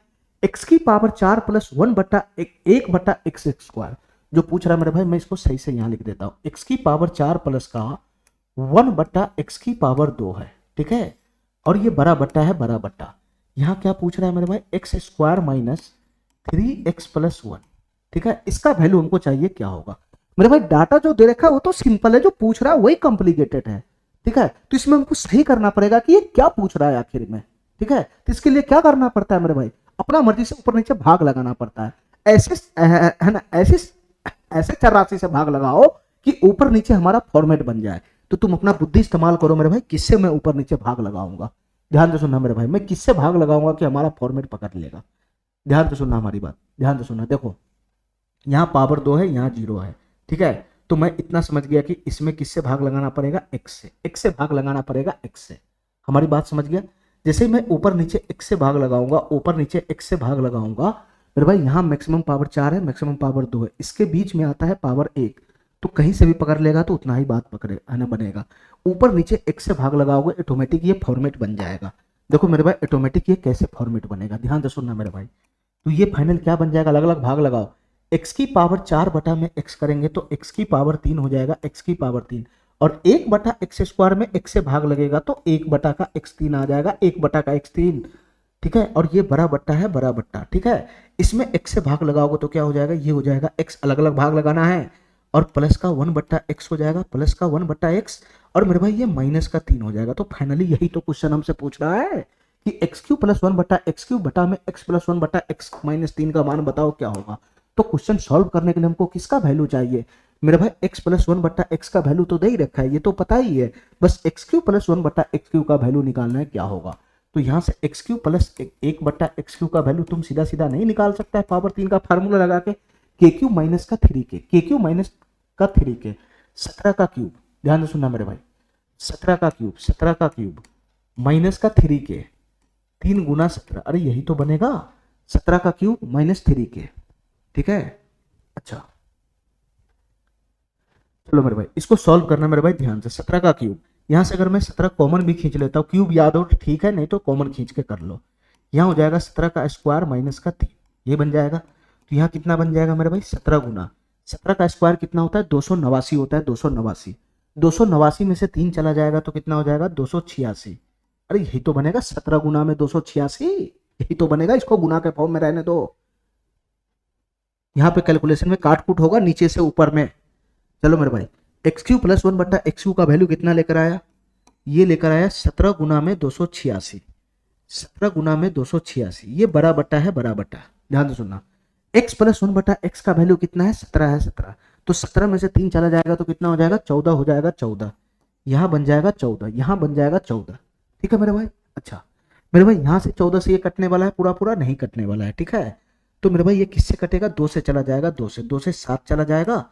x की पावर 4 प्लस 1 बटा 1 बटा एक्स स्क्वायर, जो पूछ रहा है मेरे भाई मैं इसको सही से यहां लिख देता हूं, x की पावर 4 प्लस का 1 बटा एक्स की पावर 2 है, ठीक है, और ये बड़ा बट्टा है बड़ा बट्टा। यहाँ क्या पूछ रहा है मेरे भाई, x square minus 3x plus 1, ठीक है, इसका वैल्यू हमको चाहिए क्या होगा। मेरे भाई डाटा जो दे रखा है वो तो सिंपल है, जो पूछ रहा है वही कॉम्प्लिकेटेड है। ठीक है, तो इसमें हमको सही करना पड़ेगा कि ये क्या पूछ रहा है आखिर में। ठीक है, तो इसके लिए क्या करना पड़ता है मेरे भाई, अपना मर्जी से ऊपर नीचे भाग लगाना पड़ता है। ऐसे है ना, ऐसे ऐसे चर राशि से भाग लगाओ कि ऊपर नीचे हमारा फॉर्मेट बन जाए। तो तुम अपना बुद्धि इस्तेमाल करो मेरे भाई, किससे मैं ऊपर नीचे भाग लगाऊंगा। ध्यान से सुनना मेरे भाई, मैं किससे भाग लगाऊंगा कि हमारा फॉर्मेट पकड़ लेगा। ध्यान से सुनना हमारी बात, ध्यान से सुनना। देखो यहाँ पावर 2 है, यहाँ 0 है। ठीक है, तो मैं इतना समझ गया कि इसमें किससे भाग लगाना पड़ेगा, x से। x से भाग लगाना पड़ेगा x से। हमारी बात समझ गया। जैसे ही मैं ऊपर नीचे x से भाग लगाऊंगा, ऊपर नीचे x से भाग लगाऊंगा मेरे भाई, यहाँ मैक्सिमम पावर 4 है, मैक्सिमम पावर 2 है, इसके बीच में आता है पावर 1। तो कहीं से भी पकड़ लेगा तो उतना ही बात पकड़े है ना बनेगा। ऊपर नीचे x से भाग लगाओगे ऑटोमेटिक ये फॉर्मेट बन जाएगा। देखो मेरे भाई ऑटोमेटिक ये कैसे फॉर्मेट बनेगा, ध्यान से सुनना मेरे भाई। तो ये फाइनल क्या बन जाएगा, अलग अलग भाग लगाओ। x की पावर 4 बटा में x करेंगे तो x की पावर 3 हो जाएगा, x की पावर 3। और 1 बटा एक्स स्क्वायर में x से भाग लगेगा तो 1 बटा का x3 आ जाएगा, 1 बटा का x3। ठीक है, और ये बड़ा बट्टा है, बड़ा बट्टा। ठीक है, इसमें x से भाग लगाओगे तो क्या हो जाएगा, ये हो जाएगा x, अलग अलग भाग लगाना है। और प्लस का 1 बट्टा x हो जाएगा, प्लस का 1 बट्टा x। और मेरे भाई ये माइनस का 3 हो जाएगा। तो फाइनली यही तो क्वेश्चन हमसे पूछ रहा है कि एक्स क्यू प्लस 1 बटा एक्स क्यू बटा में x प्लस 1 बटा एक्स माइनस 3 का मान बताओ क्या होगा। तो क्वेश्चन सॉल्व करने के लिए हमको किसका वैल्यू चाहिए मेरे भाई, x प्लस 1 बटा एक्स का वैल्यू तो दे ही रखा है, ये तो पता ही है। बस एक्स क्यू प्लस 1 बटा एक्स क्यू का वैल्यू निकालना है क्या होगा। तो यहाँ से एक्स क्यू प्लस 1 बटा एक्स क्यू का वैल्यू तुम सीधा सीधा नहीं निकाल सकता है, पावर 3 का फार्मूला लगा के क्यू माइनस का 3 के क्यू माइनस का 3 के 17 का क्यूब। ध्यान से सुनना मेरे भाई, 17 का क्यूब, 17 का क्यूब माइनस का 3 के 3 गुना 17, अरे यही तो बनेगा 17 का क्यूब माइनस 3 के। ठीक है, अच्छा चलो मेरे भाई इसको सॉल्व करना मेरे भाई ध्यान से। 17 का क्यूब, यहां से अगर मैं 17 कॉमन भी खींच लेता हूँ, क्यूब याद हो ठीक है, नहीं तो कॉमन खींच के कर लो। यहाँ हो जाएगा 17 का स्क्वायर माइनस का 3, ये बन जाएगा। तो यहाँ कितना बन जाएगा मेरे भाई, 17 गुना 17 का स्क्वायर कितना होता है, 289 होता है, 289। 289 में से 3 चला जाएगा तो कितना हो जाएगा, 286। अरे यही तो बनेगा 17 गुना में 286, यही तो बनेगा। इसको गुना के फॉर्म में रहने दो, यहाँ पे कैलकुलेशन में काट कूट होगा नीचे से ऊपर में। चलो मेरे भाई एक्स क्यू प्लस 1 बटा एक्स क्यू का वैल्यू कितना लेकर आया, ये लेकर आया 17 गुना में 286, 17 गुना में 286, ये बड़ा बट्टा है, बड़ा बट्टा। ध्यान से सुनना, x प्लस 1 बटा एक्स का वैल्यू कितना है, 17 है, 17। तो 17 में से 3 चला जाएगा तो कितना हो जाएगा, 14 हो जाएगा, 14। यहाँ बन जाएगा 14, यहाँ बन जाएगा 14। ठीक है मेरे भाई, अच्छा मेरे भाई यहाँ से 14 से ये कटने वाला है, पूरा पूरा नहीं कटने वाला है। ठीक है, तो मेरे भाई ये किससे कटेगा, 2 से चला जाएगा, 2 से 7 चला जाएगा,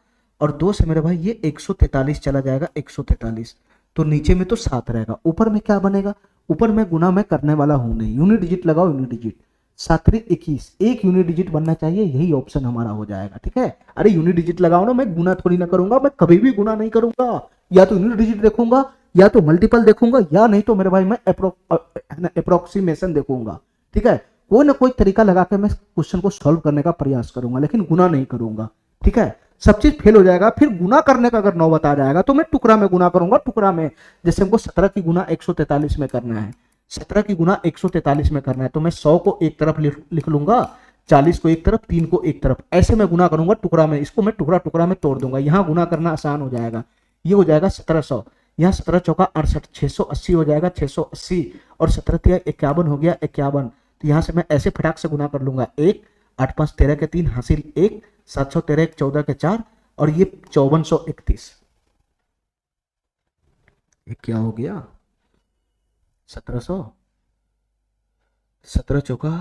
और 2 से मेरे भाई ये 143 चला जाएगा, 143। तो नीचे में तो 7 रहेगा, ऊपर में क्या बनेगा, ऊपर में गुना में करने वाला हूं नहीं, यूनिट डिजिट लगाओ, यूनिट डिजिट 7 21, एक यूनिट डिजिट बनना चाहिए, यही ऑप्शन हमारा हो जाएगा। ठीक है, अरे यूनिट डिजिट लगाओ ना, मैं गुना थोड़ी ना करूंगा, मैं कभी भी गुना नहीं करूंगा, या तो यूनिट डिजिट देखूंगा या तो मल्टीपल देखूंगा, या नहीं तो मेरे भाई मैं अप्रोक्सीमेशन देखूंगा। ठीक है, कोई ना कोई तरीका लगा के मैं क्वेश्चन को सॉल्व करने का प्रयास करूंगा, लेकिन गुना नहीं करूंगा। ठीक है, सब चीज फेल हो जाएगा। फिर गुना करने का अगर नौबत आ जाएगा तो मैं टुकड़ा में गुना करूंगा, टुकड़ा में। जैसे हमको 17 की गुना 143 में करना है, 17 की गुना 143 में करना है, तो मैं 100 को एक तरफ लिख लूंगा, 40 को एक तरफ, 3 को एक तरफ, ऐसे मैं गुना करूंगा टुकड़ा में। इसको मैं टुकड़ा टुकड़ा में तोड़ दूंगा, यहाँ गुना करना आसान हो जाएगा। ये हो जाएगा 1700, यहाँ 17 चौका 68, 680 हो जाएगा, 680। और 17 तिया 51 हो गया, 51। तो यहाँ से मैं ऐसे फटाक से गुना कर लूंगा, 1 8 5 13 के 3 हासिल 1, 713 1 14 के 4, और ये 5431। ये क्या हो गया, 1700, 17 चौका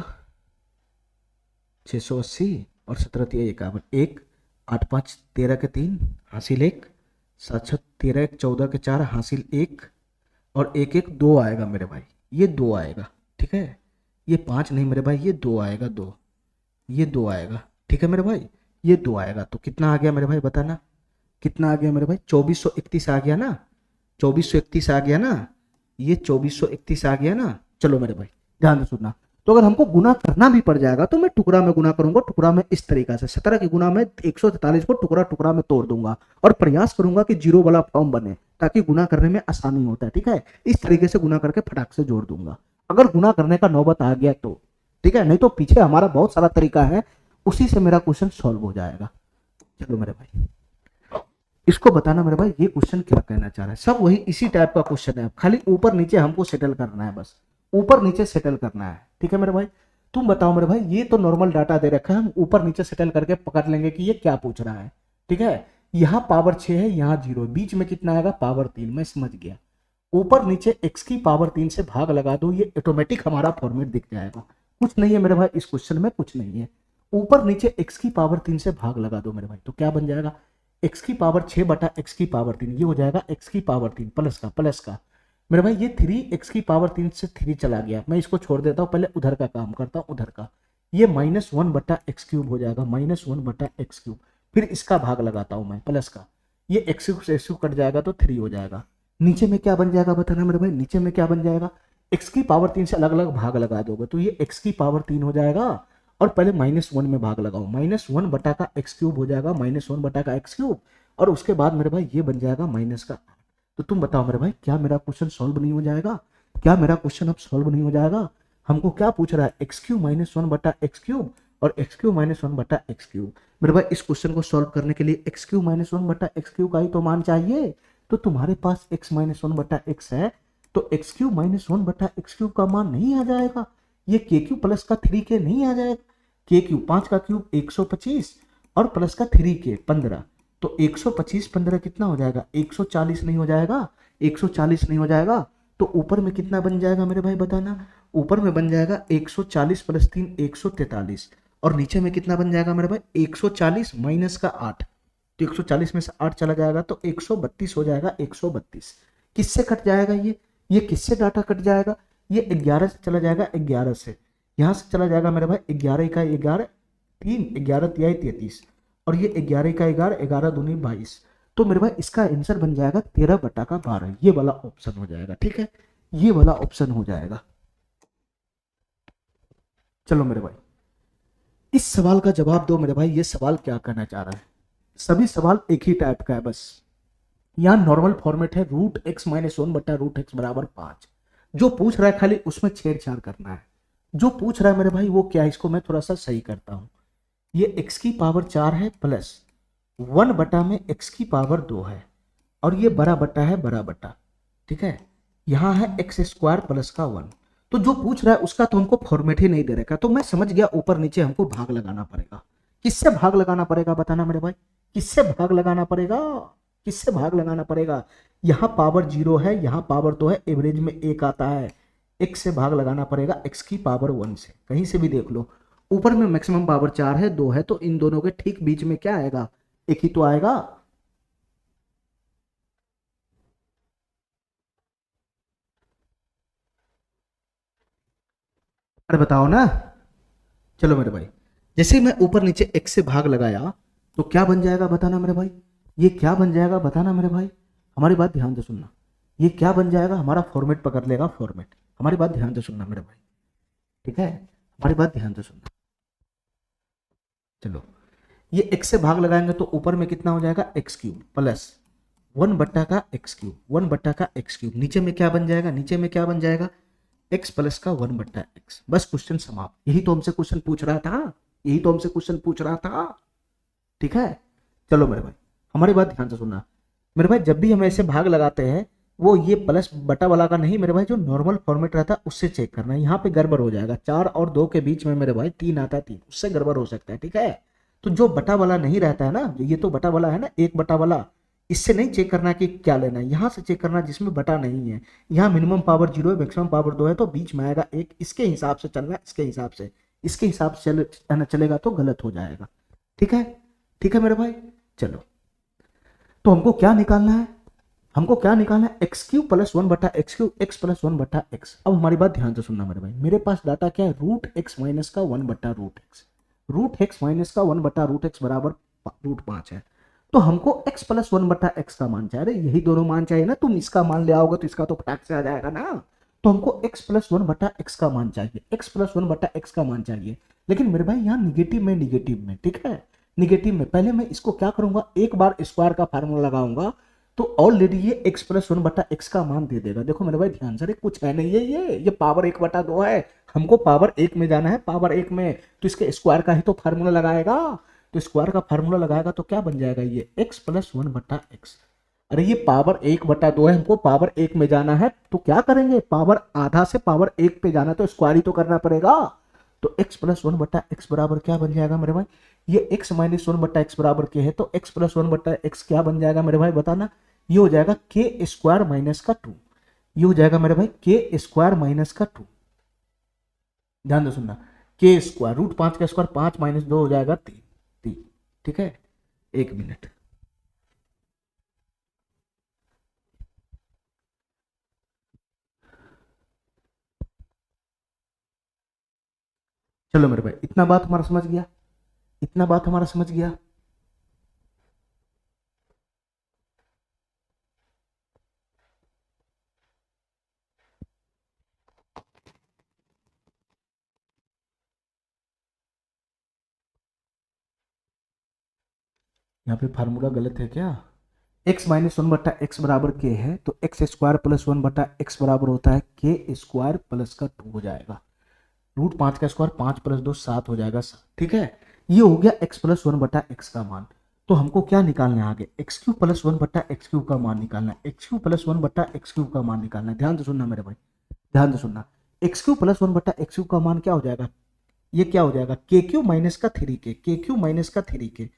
680 और 17 तिया 51, 1 8 5 13 के 3 हासिल 1, 7 13 1 14 के 4 हासिल 1, और 1 1 2 आएगा मेरे भाई, ये 2 आएगा। ठीक है, ये 5 नहीं मेरे भाई, ये 2 आएगा, 2, ये 2 आएगा। ठीक है मेरे भाई, ये 2 आएगा। तो कितना आ गया मेरे भाई, बताना कितना आ गया मेरे भाई, 2431 आ गया ना, 2431 आ गया ना, ये 2431 आ गया ना। चलो मेरे भाई ध्यान से सुनना, तो अगर हमको गुना करना भी पड़ जाएगा तो मैं टुकड़ा में गुना करूंगा, टुकड़ा में इस तरीका से 17 की गुना में 143 को टुकड़ा टुकड़ा में तोड़ दूंगा, और प्रयास करूंगा कि जीरो वाला फॉर्म बने, ताकि गुना करने में आसानी होता है। ठीक है, इस तरीके से गुना करके फटाक से जोड़ दूंगा, अगर गुना करने का नौबत आ गया तो। ठीक है, नहीं तो पीछे हमारा बहुत सारा तरीका है, उसी से मेरा क्वेश्चन सॉल्व हो जाएगा। चलो मेरे भाई, इसको बताना मेरे भाई ये क्वेश्चन क्या कहना चाह रहा है। सब वही इसी टाइप का क्वेश्चन है, खाली ऊपर नीचे हमको सेटल करना है, बस ऊपर नीचे सेटल करना है। ठीक है मेरे भाई, तुम बताओ मेरे भाई, ये तो नॉर्मल डाटा दे रखा है, हम ऊपर नीचे सेटल करके पकड़ लेंगे कि ये क्या पूछ रहा है। ठीक है, यहाँ पावर 6 है, यहाँ 0, बीच में कितना आएगा पावर 3, मैं समझ गया। ऊपर नीचे x की पावर 3 से भाग लगा दो, ये ऑटोमेटिक हमारा फॉर्मेट दिख जाएगा। कुछ नहीं है मेरे भाई, इस क्वेश्चन में कुछ नहीं है। ऊपर नीचे x की पावर 3 से भाग लगा दो मेरे भाई, तो क्या बन जाएगा, x की पावर 6 बटा x की पावर 3, ये हो जाएगा x की पावर 3 प्लस का मेरे भाई, ये 3 x की पावर 3 से 3 चला गया, मैं इसको छोड़ देता हूँ, पहले उधर का काम करता हूँ, उधर का। ये -1 बटा एक्स क्यूब हो जाएगा, -1 बटा एक्स क्यूब, फिर इसका भाग लगाता हूँ मैं प्लस का, ये एक्स क्यूब से एक्स क्यूब कट जाएगा तो 3 हो जाएगा। नीचे में क्या बन जाएगा बताना मेरे भाई, नीचे में क्या बन जाएगा, x की पावर 3 से अलग अलग भाग लगा दोगे तो ये x की पावर 3 हो जाएगा, और पहले -1 में भाग लगाओ, -1 बटा का एक्स क्यूब हो जाएगा, -1 बटा का एक्स क्यूब, और उसके बाद मेरे भाई ये बन जाएगा माइनस का। तो तुम बताओ मेरे भाई, क्या मेरा क्वेश्चन सॉल्व नहीं हो जाएगा, क्या मेरा क्वेश्चन अब सॉल्व नहीं हो जाएगा। हमको क्या पूछ रहा है, एक्स क्यूब -1 बटा एक्स क्यूब और एक्स क्यूब -1 बटा एक्स क्यूब। मेरे भाई इस क्वेश्चन को सॉल्व करने के लिए एक्स क्यूब -1 बटा एक्स क्यूब का ही तो मान चाहिए, तो तुम्हारे पास x -1 बटा एक्स है, तो एक्स क्यूब -1 बटा एक्स क्यूब का मान नहीं आ जाएगा, ये के क्यूब प्लस का 3k नहीं आ जाएगा, के क्यूब 5 का क्यूब 125 और प्लस का 3k 15, तो 125 15 कितना हो जाएगा, 140 नहीं हो जाएगा, 140 नहीं हो जाएगा, तो ऊपर में कितना बन जाएगा मेरे भाई बताना, ऊपर में बन जाएगा 140 प्लस 3 143, और नीचे में कितना बन जाएगा मेरे भाई 140 माइनस का 8, तो 140 में से 8 चला जाएगा तो 132 हो जाएगा, 132 किससे कट जाएगा, ये किससे डाटा कट जाएगा, ये 11 से चला जाएगा, 11 से यहाँ से चला जाएगा मेरे भाई 11 का 11 3 11 तिहाई 33, और ये 11 का 11 11 दूनी 22, तो मेरे भाई इसका आंसर बन जाएगा 13 बटा का 12, ये वाला ऑप्शन हो जाएगा। ठीक है, ये वाला ऑप्शन हो जाएगा। चलो मेरे भाई इस सवाल का जवाब दो मेरे भाई, ये सवाल क्या कहना चाह रहा है। सभी सवाल एक ही टाइप का है, बस यहाँ नॉर्मल फॉर्मेट है, √x-1 बटा √x बराबर 5, जो पूछ रहा है खाली उसमें छेड़छाड़ करना है। जो पूछ रहा है मेरे भाई वो क्या है, इसको मैं थोड़ा सा सही करता हूँ। ये x की पावर 4 है प्लस 1 बटा में x की पावर 2 है, और ये बड़ा बटा है बड़ा बटा। ठीक है, यहाँ है एक्स स्क्वायर प्लस का 1, तो जो पूछ रहा है उसका तो हमको फॉर्मेट ही नहीं दे रखा, तो मैं समझ गया ऊपर नीचे हमको भाग लगाना पड़ेगा। किससे भाग लगाना पड़ेगा बताना मेरे भाई, किससे भाग लगाना पड़ेगा, किससे भाग लगाना पड़ेगा। यहाँ पावर 0 है, यहाँ पावर 2 है, एवरेज में 1 आता है, x से भाग लगाना पड़ेगा x की पावर 1 से, कहीं से भी देख लो। ऊपर में मैक्सिमम पावर 4 है, 2 है, तो इन दोनों के ठीक बीच में क्या आएगा, एक ही तो आएगा। अरे बताओ ना, चलो मेरे भाई, जैसे मैं ऊपर नीचे x से भाग लगाया तो क्या बन जाएगा बताना मेरे भाई, ये क्या बन जाएगा बताना मेरे भाई, हमारी बात ध्यान से सुनना, ये क्या बन जाएगा, हमारा फॉर्मेट पकड़ लेगा, फॉर्मेट, हमारी बात ध्यान से सुनना मेरे भाई। ठीक है, हमारी बात ध्यान से सुनना। चलो ये x से भाग लगाएंगे तो ऊपर में कितना हो जाएगा, एक्स क्यूब प्लस 1 बट्टा का एक्स क्यूब, 1 बट्टा का एक्स क्यूब, नीचे में क्या बन जाएगा, नीचे में क्या बन जाएगा, x प्लस का 1 बट्टा एक्स। बस क्वेश्चन समाप्त, यही तो हमसे क्वेश्चन पूछ रहा था, यही तो हमसे क्वेश्चन पूछ रहा था। ठीक है, चलो मेरे भाई हमारी बात ध्यान से सुनना मेरे भाई, जब भी हम ऐसे भाग लगाते हैं वो ये प्लस बटा वाला का नहीं मेरे भाई, जो नॉर्मल फॉर्मेट रहता है उससे चेक करना है। यहाँ पे गड़बड़ हो जाएगा, 4 और 2 के बीच में मेरे भाई 3 आता है, 3 उससे गड़बड़ हो सकता है। ठीक है, तो जो बटा वाला नहीं रहता है ना, ये तो बटा वाला है ना, 1 बटा वाला, इससे नहीं चेक करना कि क्या लेना है, यहाँ से चेक करना जिसमें बटा नहीं है। यहाँ मिनिमम पावर 0 है, मैक्सिमम पावर 2 है, तो बीच में आएगा 1, इसके हिसाब से चलना है, इसके हिसाब से चलेगा तो गलत हो जाएगा। ठीक है, ठीक है मेरे भाई। चलो तो हमको क्या निकालना है, हमको क्या निकालना है, एक्स क्यूब प्लस 1 बटा एक्स क्यूब, एक्स प्लस 1 बटा एक्स। अब हमारी बात ध्यान से सुनना मेरे भाई, मेरे पास डाटा क्या है, √x माइनस का 1 बटा √x, √x माइनस का 1 बटा √x बराबर √5 है, तो हमको x प्लस 1 बटा एक्स का मान चाहिए। अरे यही दोनों मान चाहिए ना, तुम इसका मान ले आओगे तो इसका तो फटाक से आ जाएगा ना, तो हमको x प्लस 1 बटा एक्स का मान चाहिए, x प्लस 1 बटा एक्स का मान चाहिए। लेकिन मेरे भाई यहाँ निगेटिव में, ठीक है, निगेटिव में पहले मैं इसको क्या करूंगा, एक बार स्क्वायर का फार्मूला लगाऊंगा तो ऑलरेडी ये x प्लस 1 बटा एक्स का मान दे देगा। देखो मेरे भाई ध्यान से, कुछ है नहीं है, ये पावर 1 बटा 2 है, हमको पावर 1 में जाना है, पावर 1 में, तो इसके स्क्वायर का ही तो फार्मूला लगाएगा। तो स्क्वायर का फार्मूला लगाएगा तो क्या बन जाएगा, ये x प्लस 1/x। अरे ये पावर 1/2 है, हमको पावर 1 में जाना है, तो क्या करेंगे, पावर आधा से पावर 1 पे जाना, तो स्क्वायर ही तो करना पड़ेगा। तो x प्लस 1/x बराबर क्या बन जाएगा मेरे भाई, ये x माइनस 1/x बराबर के है, तो x प्लस 1/x क्या बन जाएगा मेरे भाई बताना, ये हो जाएगा के स्क्वायर माइनस का 2। ये हो जाएगा मेरे भाई के स्क्वायर माइनस का 2। ध्यान से सुनना, के स्क्वायर √5 का स्क्वायर 5 माइनस 2 हो जाएगा 3। ठीक है, 1 मिनट। चलो मेरे भाई, इतना बात हमारा समझ गया, इतना बात हमारा समझ गया। यहाँ पे फार्मूला गलत है क्या, x माइनस 1/x बराबर के है, तो एक्स स्क्वायर प्लस 1/x बराबर होता है के स्क्वायर प्लस का 2 हो जाएगा। √5 का स्क्वायर 5 प्लस 2 7 हो जाएगा 7। ठीक है, ये हो गया x प्लस 1/x का मान। तो हमको क्या निकालना है आगे, x Q plus 1/x Q का मान निकालना है, x Q plus 1/x Q का मान निकालना है। ध्यान से सुनना मेरे भाई, ध्यान से सुनना, x Q plus 1/x Q का मान क्या हो जाएगा, ये क्या हो जाएगा, के क्यू माइनस का 3k, के क्यू माइनस का 3k,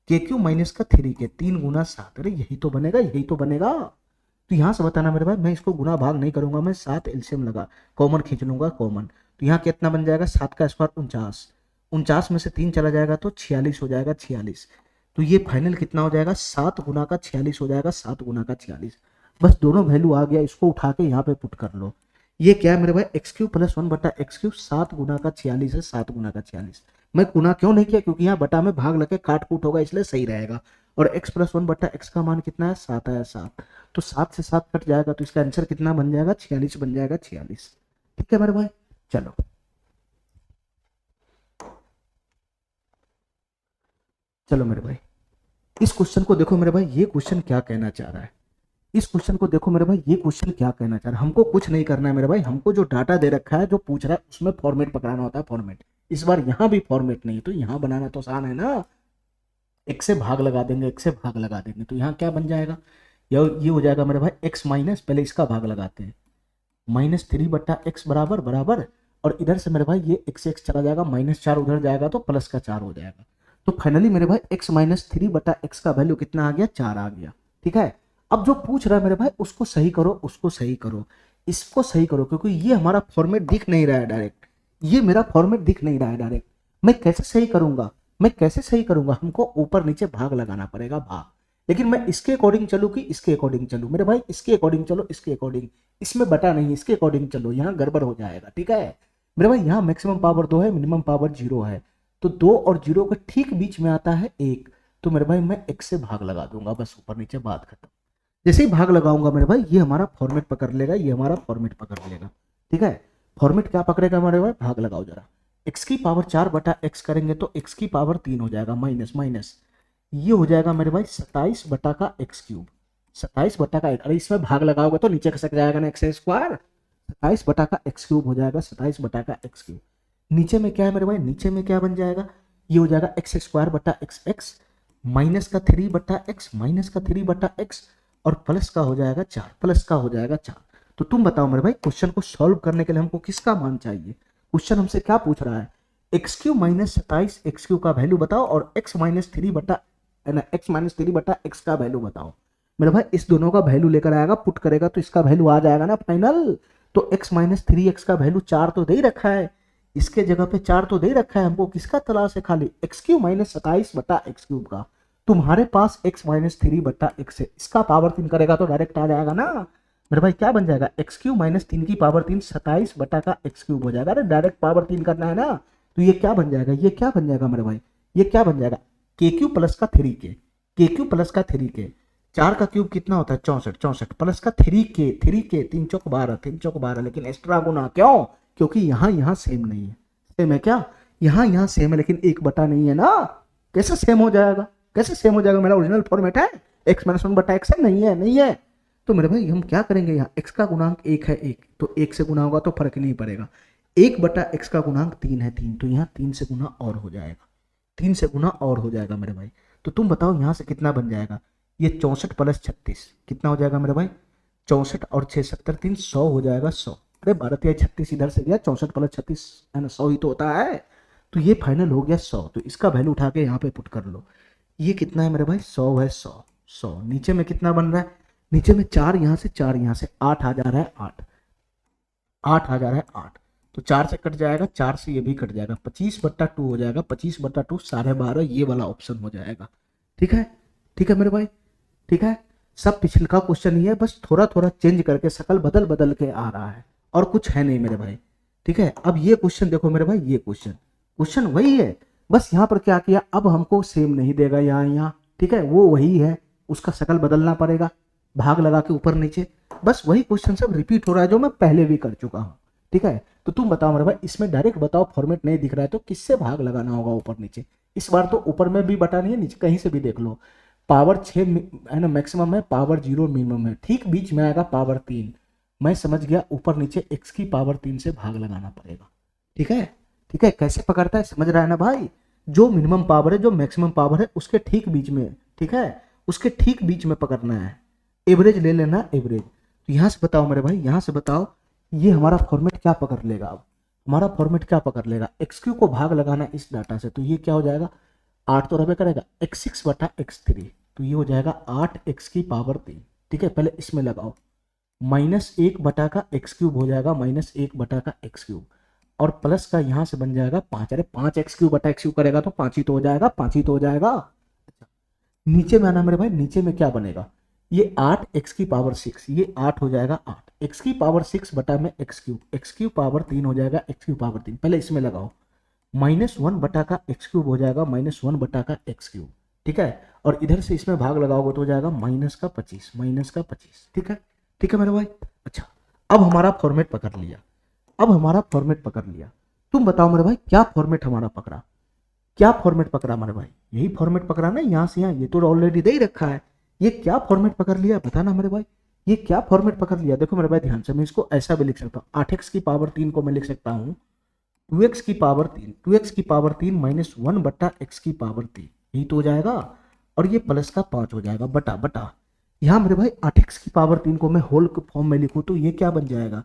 के क्यू माइनस का 3k, 3 × 7। अरे यही तो बनेगा, यही तो बनेगा। तो यहाँ से बताना मेरे भाई, मैं इसको गुना भाग नहीं करूंगा, मैं 7 एलसीएम लगा कॉमन खींच लूंगा कॉमन। तो यहाँ कितना बन जाएगा, 7 का स्क्वायर 49, 49 में से 3 चला जाएगा तो 46 हो जाएगा, 46। तो ये फाइनल कितना हो जाएगा, 7 गुना का 46 हो जाएगा, 7 गुना का 46। बस दोनों वैल्यू आ गया, इसको उठा के यहाँ पे पुट कर लो। ये क्या है मेरे भाई, x Q plus 1/x Q, 7 गुना का 46 है, 7 गुना का 46। मैं गुना क्यों नहीं किया, क्योंकि यहाँ बटा में भाग लगे काट कूट होगा, इसलिए सही रहेगा। और x प्लस 1/x का मान कितना है, 7 है, 7। तो 7 से 7 कट जाएगा, तो इसका आंसर कितना बन जाएगा, 46 बन जाएगा, 46। ठीक है मेरे भाई, चलो चलो मेरे भाई, इस क्वेश्चन को देखो मेरे भाई, ये क्वेश्चन क्या कहना चाह रहा है, इस क्वेश्चन को देखो मेरे भाई, ये क्वेश्चन क्या कहना चाह रहा है। हमको कुछ नहीं करना है मेरे भाई, हमको जो डाटा दे रखा है, जो पूछ रहा है, उसमें फॉर्मेट पकड़ाना होता है, फॉर्मेट। इस बार यहाँ भी फॉर्मेट नहीं, तो यहाँ बनाना तो आसान है ना, एक से भाग लगा देंगे, एक से भाग लगा देंगे, तो यहाँ क्या बन जाएगा, ये हो जाएगा मेरे भाई x माइनस, पहले इसका भाग लगाते हैं, -3/x बराबर बराबर, और इधर से मेरे भाई ये x से x चला जाएगा, -4 उधर जाएगा तो +4 हो जाएगा। तो फाइनली मेरे भाई x-3/x का वैल्यू कितना आ गया, 4 आ गया। ठीक है, अब जो पूछ रहा है मेरे भाई, उसको सही करो, उसको सही करो, इसको सही करो, क्योंकि ये हमारा फॉर्मेट दिख नहीं रहा है डायरेक्ट, ये मेरा फॉर्मेट दिख नहीं रहा है डायरेक्ट। मैं कैसे सही करूंगा, मैं कैसे सही करूंगा, हमको ऊपर नीचे भाग लगाना पड़ेगा, भाग। लेकिन मैं इसके अकॉर्डिंग चलूँ कि इसके अकॉर्डिंग चलूँ, मेरे भाई इसके अकॉर्डिंग चलो, इसके अकॉर्डिंग, इसमें बटा नहीं, इसके अकॉर्डिंग चलो, यहाँ गड़बड़ हो जाएगा। ठीक है मेरे भाई, यहाँ मैक्सिमम पावर 2 है, मिनिमम पावर 0 है, तो 2 और 0 के ठीक बीच में आता है 1। तो मेरे भाई मैं x से भाग लगा दूंगा, बस ऊपर नीचे बात खत्म। जैसे ही भाग लगाऊंगा मेरे भाई, ये हमारा फॉर्मेट पकड़ लेगा, ये हमारा फॉर्मेट पकड़ लेगा। ठीक है, फॉर्मेट क्या पकड़ेगा मेरे भाई, भाग लगाओ जरा, x की पावर 4/x करेंगे तो x की पावर 3 हो जाएगा, माइनस माइनस, ये हो जाएगा मेरे भाई 27/x³, 27/1। अरे इसमें भाग लगाओगे तो नीचे खसक जाएगा ना, x स्क्वायर, 27/x³ हो जाएगा, 27/x³। नीचे में क्या है मेरे भाई, नीचे में क्या बन जाएगा, ये हो जाएगा x² माइनस का 3/x, माइनस का 3/x, और प्लस का हो जाएगा 4, प्लस का हो जाएगा 4। तो तुम बताओ मेरे भाई, क्वेश्चन को सॉल्व करने के लिए हमको किसका मान चाहिए, क्वेश्चन हमसे क्या पूछ रहा है, x³ माइनस 27x³ का वैल्यू बताओ, और x माइनस 3/x का वैल्यू बताओ। मेरे भाई इस दोनों का वैल्यू लेकर आएगा, पुट करेगा तो इसका वैल्यू आ जाएगा ना फाइनल। तो x माइनस 3x का वैल्यू 4 तो दे ही रखा है, इसके जगह पे 4 तो दे रखा है, हमको किसका तलाश है, खाली x³ माइनस 27/x³ का। तुम्हारे पास x माइनस 3/x है, इसका पावर 3 करेगा तो डायरेक्ट आ जाएगा ना मेरे भाई, क्या बन जाएगा, x³ माइनस 3 की पावर 3, 27/x³ हो जाएगा। अरे डायरेक्ट पावर 3 करना है ना, तो ये क्या बन जाएगा, ये क्या बन जाएगा मेरे भाई, ये क्या बन जाएगा, KQ प्लस का 3K, KQ प्लस का 3K, 4 का क्यूब कितना होता है, 64, 64 प्लस का 3K, 3K 3 चौक 12, 3 चौक 12, लेकिन एक्स्ट्रा गुना क्यों, क्योंकि यहाँ सेम नहीं है, सेम है क्या, यहाँ सेम है, लेकिन 1/, नहीं है ना, कैसे सेम हो जाएगा, कैसे सेम हो जाएगा, मेरा ओरिजिनल फॉर्मेट है x माइनस 1/x है, नहीं है, नहीं है। तो मेरे भाई हम क्या करेंगे, यहाँ x का गुणांक 1 है, 1 तो 1 से गुना होगा तो फर्क नहीं पड़ेगा, 1/x का गुणांक 3 है, 3 तो यहाँ 3 से गुना और हो जाएगा, 3 से गुना और हो जाएगा मेरे भाई। तो तुम बताओ यहाँ से कितना बन जाएगा, ये 64 प्लस 36 कितना हो जाएगा मेरे भाई, 64 और 6 70 3 100 हो जाएगा 100। अरे 12×36 इधर से गया, 64 प्लस 36 है ना 100 ही तो होता है। तो ये फाइनल हो गया 100। तो इसका वैल्यू उठा के यहाँ पे पुट कर लो। ये कितना है मेरे भाई, 100 है 100। 100 नीचे में कितना बन रहा है, नीचे में 4 यहाँ से 4 यहाँ से 8 आ जा रहा है 8, 8 आ जा रहा है 8। तो 4 से कट जाएगा, 4 से ये भी कट जाएगा, 25/2 हो जाएगा, 25/2 12.5 ये वाला ऑप्शन हो जाएगा। ठीक है, ठीक है मेरे भाई, ठीक है। सब पिछले क्वेश्चन ही है, बस थोड़ा थोड़ा चेंज करके शकल बदल बदल के आ रहा है, और कुछ है नहीं मेरे भाई। ठीक है, अब ये क्वेश्चन देखो मेरे भाई, ये क्वेश्चन क्वेश्चन वही है, बस यहाँ पर क्या किया, अब हमको सेम नहीं देगा यहाँ यहाँ, ठीक है, वो वही है, उसका शकल बदलना पड़ेगा, भाग लगा के ऊपर नीचे, बस वही क्वेश्चन सब रिपीट हो रहा है जो मैं पहले भी कर चुका हूँ। ठीक है, तो तुम बताओ मेरे भाई, इसमें डायरेक्ट बताओ, फॉर्मेट नहीं दिख रहा है तो किससे भाग लगाना होगा ऊपर नीचे। इस बार तो ऊपर में भी बटा नहीं है, नीचे कहीं से भी देख लो। पावर 6 है ना मैक्सिमम है, पावर 0 मिनिमम है, ठीक बीच में आएगा पावर 3। मैं समझ गया, ऊपर नीचे x की पावर 3 से भाग लगाना पड़ेगा। ठीक है, ठीक है, कैसे पकड़ता है समझ रहा है ना भाई, जो मिनिमम पावर है जो मैक्सिमम पावर है उसके ठीक बीच में, ठीक है, उसके ठीक बीच में पकड़ना है, एवरेज ले लेना एवरेज। तो यहाँ से बताओ मेरे भाई, यहाँ से बताओ ये हमारा फॉर्मेट क्या पकड़ लेगा, अब हमारा फॉर्मेट क्या पकड़ लेगा, एक्स क्यू को भाग लगाना इस डाटा से, तो ये क्या हो जाएगा, 8 तो रबे करेगा, x6/x3, तो ये हो जाएगा 8x की पावर 3। ठीक है, पहले इसमें लगाओ, -1 बटा का x³ हो जाएगा, -1 बटा का x³, और प्लस का यहाँ से बन जाएगा 5। अरे 5x³ करेगा तो 5 ही तो हो जाएगा, 5 ही तो हो जाएगा। नीचे में आना मेरे भाई, नीचे में क्या बनेगा, ये 8x की पावर 6, ये 8 हो जाएगा 8, x की पावर 6 बटा में x³ पावर 3 हो जाएगा, x³ पावर 3, पहले इसमें लगाओ, -1 बटा का x³ हो जाएगा, -1 बटा का x³। ठीक है, और इधर से इसमें भाग लगाओगे तो हो जाएगा -25। ठीक है, ठीक है मेरे भाई। अच्छा, अब हमारा फॉर्मेट पकड़ लिया, अब हमारा फॉर्मेट पकड़ लिया, तुम बताओ मेरे भाई क्या फॉर्मेट हमारा पकड़ा, क्या फॉर्मेट पकड़ा मेरे भाई, यही फॉर्मेट पकड़ा ना, यहाँ से यहाँ, ये तो ऑलरेडी दे ही रखा है, ये क्या फॉर्मेट पकड़ लिया बताना मेरे भाई, ये क्या फॉर्मेट पकड़ लिया। देखो मेरे भाई ध्यान से, मैं इसको ऐसा भी लिख सकता हूँ, 8x की पावर 3 को मैं लिख सकता हूँ 2x की पावर 3, 2x की पावर 3 -1 बटा x की पावर 3, यही तो हो जाएगा, और ये प्लस का 5 हो जाएगा बटा बटा, यहाँ मेरे भाई 8x की पावर 3 को मैं होल के फॉर्म में लिखूँ तो ये क्या बन जाएगा,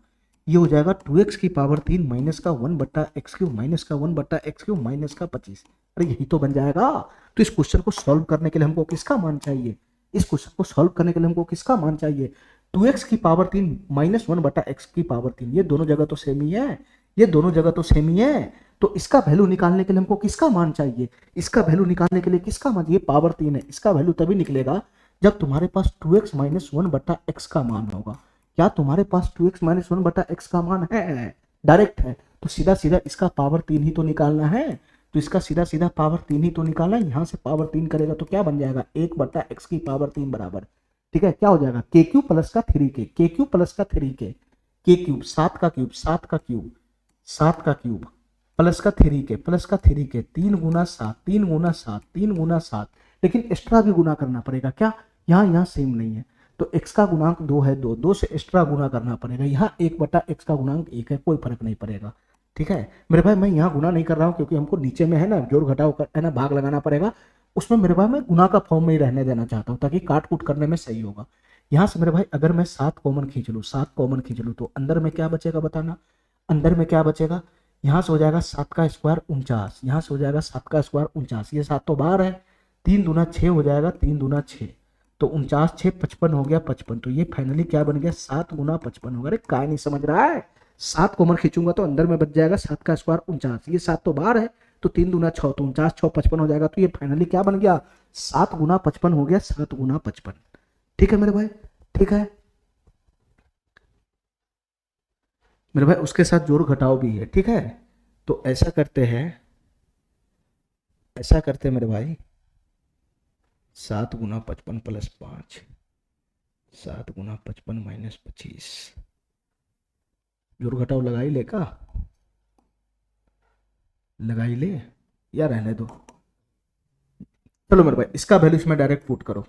ये हो जाएगा 2x की पावर 3 माइनस का 1 बटा x³ माइनस का 1 बटा x³ माइनस का 25। अरे यही तो बन जाएगा। तो इस क्वेश्चन को सॉल्व करने के लिए हमको किसका मान चाहिए, इस क्वेश्चन को सॉल्व करने के लिए हमको किसका मान चाहिए, 2x की पावर 3 -1 बटा x की पावर 3, ये दोनों जगह तो सेम ही है, ये दोनों जगह तो सेम ही है। तो इसका वैल्यू निकालने के लिए हमको किसका मान चाहिए, इसका वैल्यू निकालने के लिए किसका मान, ये पावर 3 है, इसका वैल्यू तभी निकलेगा जब तुम्हारे पास 2x - 1 बटा x का मान होगा। क्या तुम्हारे पास 2x - 1 बटा x का मान है, डायरेक्ट है, तो सीधा सीधा इसका पावर 3 ही तो निकालना है, तो इसका सीधा सीधा पावर 3 ही तो निकालना है, यहाँ से पावर 3 करेगा तो क्या बन जाएगा, 1 बटा x की पावर 3 बराबर, ठीक है, क्या हो जाएगा, k³ प्लस का 3k, k³ प्लस का 3k, k³ 7 का क्यूब, 7 का क्यूब, 7 का क्यूब प्लस का 3k, प्लस का 3k, 3 गुना 7, 3 गुना 7, 3 गुना 7, लेकिन एक्स्ट्रा भी गुना करना पड़ेगा, क्या यहाँ सेम नहीं है, तो x का गुणांक 2 है, 2 से एक्स्ट्रा गुना करना पड़ेगा, यहाँ 1 बटा x का गुणांक 1 है, कोई फर्क नहीं पड़ेगा। ठीक है मेरे भाई, मैं यहाँ गुना नहीं कर रहा हूँ क्योंकि हमको नीचे में है ना जोड़ घटाव है ना भाग लगाना पड़ेगा, उसमें मेरे भाई मैं गुना का फॉर्म में ही रहने देना चाहता हूँ ताकि काट कूट करने में सही होगा। यहाँ से मेरे भाई अगर मैं 7 कॉमन खींच लूँ, 7 कॉमन खींच लूँ तो अंदर में क्या बचेगा बताना, अंदर में क्या बचेगा, यहाँ से हो जाएगा 7 का स्क्वायर 49, यहाँ से हो जाएगा 7 का स्क्वायर 49, ये 7 तो बाहर है, 3 दूना 6 हो जाएगा, 3 दूना 6, तो 49 6 55 हो गया 55, तो ये फाइनली क्या बन गया 7 गुना 55 होगा। अरे काय नहीं समझ रहा है, 7 कॉमन खींचूंगा तो अंदर में बच जाएगा 7 का स्क्वायर 49, ये 7 तो बाहर है, तो 3 दूना 6, तो 49 6 55 हो जाएगा, तो ये फाइनली क्या बन गया 7 गुना 55 हो गया, 7 गुना 55। ठीक है मेरे भाई, ठीक है मेरे भाई, उसके साथ जोड़ घटाव भी है। ठीक है, तो ऐसा करते हैं, ऐसा करते हैं मेरे भाई, 7 गुना 55 प्लस 5, 7 गुना 55 माइनस 25, जोड़ घटाव लगा ही ले का, लगा ही ले या रहने दो, चलो मेरे भाई इसका वैल्यू इसमें डायरेक्ट पुट करो,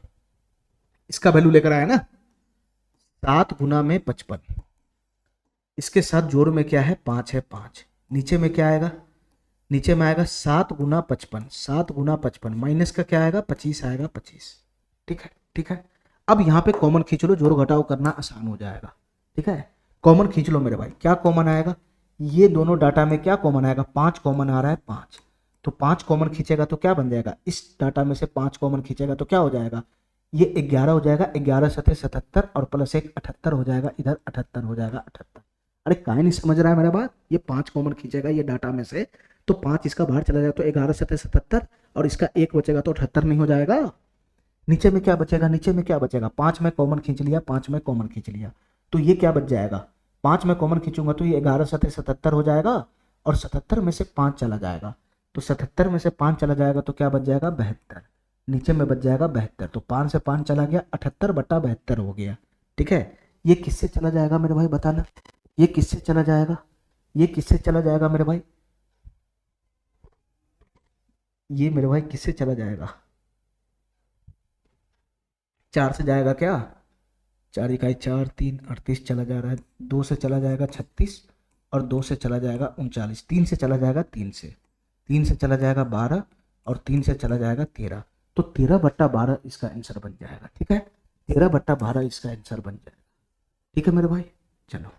इसका वैल्यू लेकर आया ना 7 गुना में 55, इसके साथ जोड़ में क्या है 5 है, 5 नीचे में क्या आएगा, नीचे में आएगा 7 गुना 55, 7 गुना 55 माइनस का क्या आएगा 25 आएगा 25। ठीक है, ठीक है। अब यहाँ पे कॉमन खींच लो, जोड़ घटाव करना आसान हो जाएगा। ठीक है, कॉमन खींच लो मेरे भाई, क्या कॉमन आएगा, ये दोनों डाटा में क्या कॉमन आएगा, 5 कॉमन आ रहा है 5, तो 5 कॉमन खींचेगा तो क्या बन जाएगा, इस डाटा में से 5 कॉमन खींचेगा तो क्या हो जाएगा, ये 11 हो जाएगा, 11 सतह 77 और प्लस 1 78 हो जाएगा, इधर 78 हो जाएगा 78। अरे काहे नहीं समझ रहा है मेरा बात, ये 5 कॉमन खींचेगा ये डाटा में से, तो 5 इसका बाहर चला जाएगा तो 11 सतह 77 और इसका 1 बचेगा तो 78 नहीं हो जाएगा। नीचे में क्या बचेगा, नीचे में क्या बचेगा, 5 में कॉमन खींच लिया, 5 में कॉमन खींच लिया, तो ये क्या बच जाएगा, 5 में कॉमन खींचूंगा तो ये 11 सतह 77 हो जाएगा और 77 में से 5 चला जाएगा, तो 77 में से 5 चला जाएगा तो क्या बच जाएगा 72, नीचे में बच जाएगा 72, तो 5 से 5 चला गया, 78/72 हो गया। ठीक है, ये किससे चला जाएगा मेरे भाई बताना, ये किससे चला जाएगा, ये किससे चला जाएगा मेरे भाई, ये मेरे भाई किससे चला जाएगा, 4 से जाएगा क्या, 4 इकाई 4 3 38 चला जा रहा है, 2 से चला जाएगा 36 और 2 से चला जाएगा 39, 3 से चला जाएगा 3 से चला जाएगा 12 और 3 से चला जाएगा 13, तो 13/12 इसका आंसर बन जाएगा। ठीक है, 13/12 इसका आंसर बन जाएगा। ठीक है मेरे भाई, चलो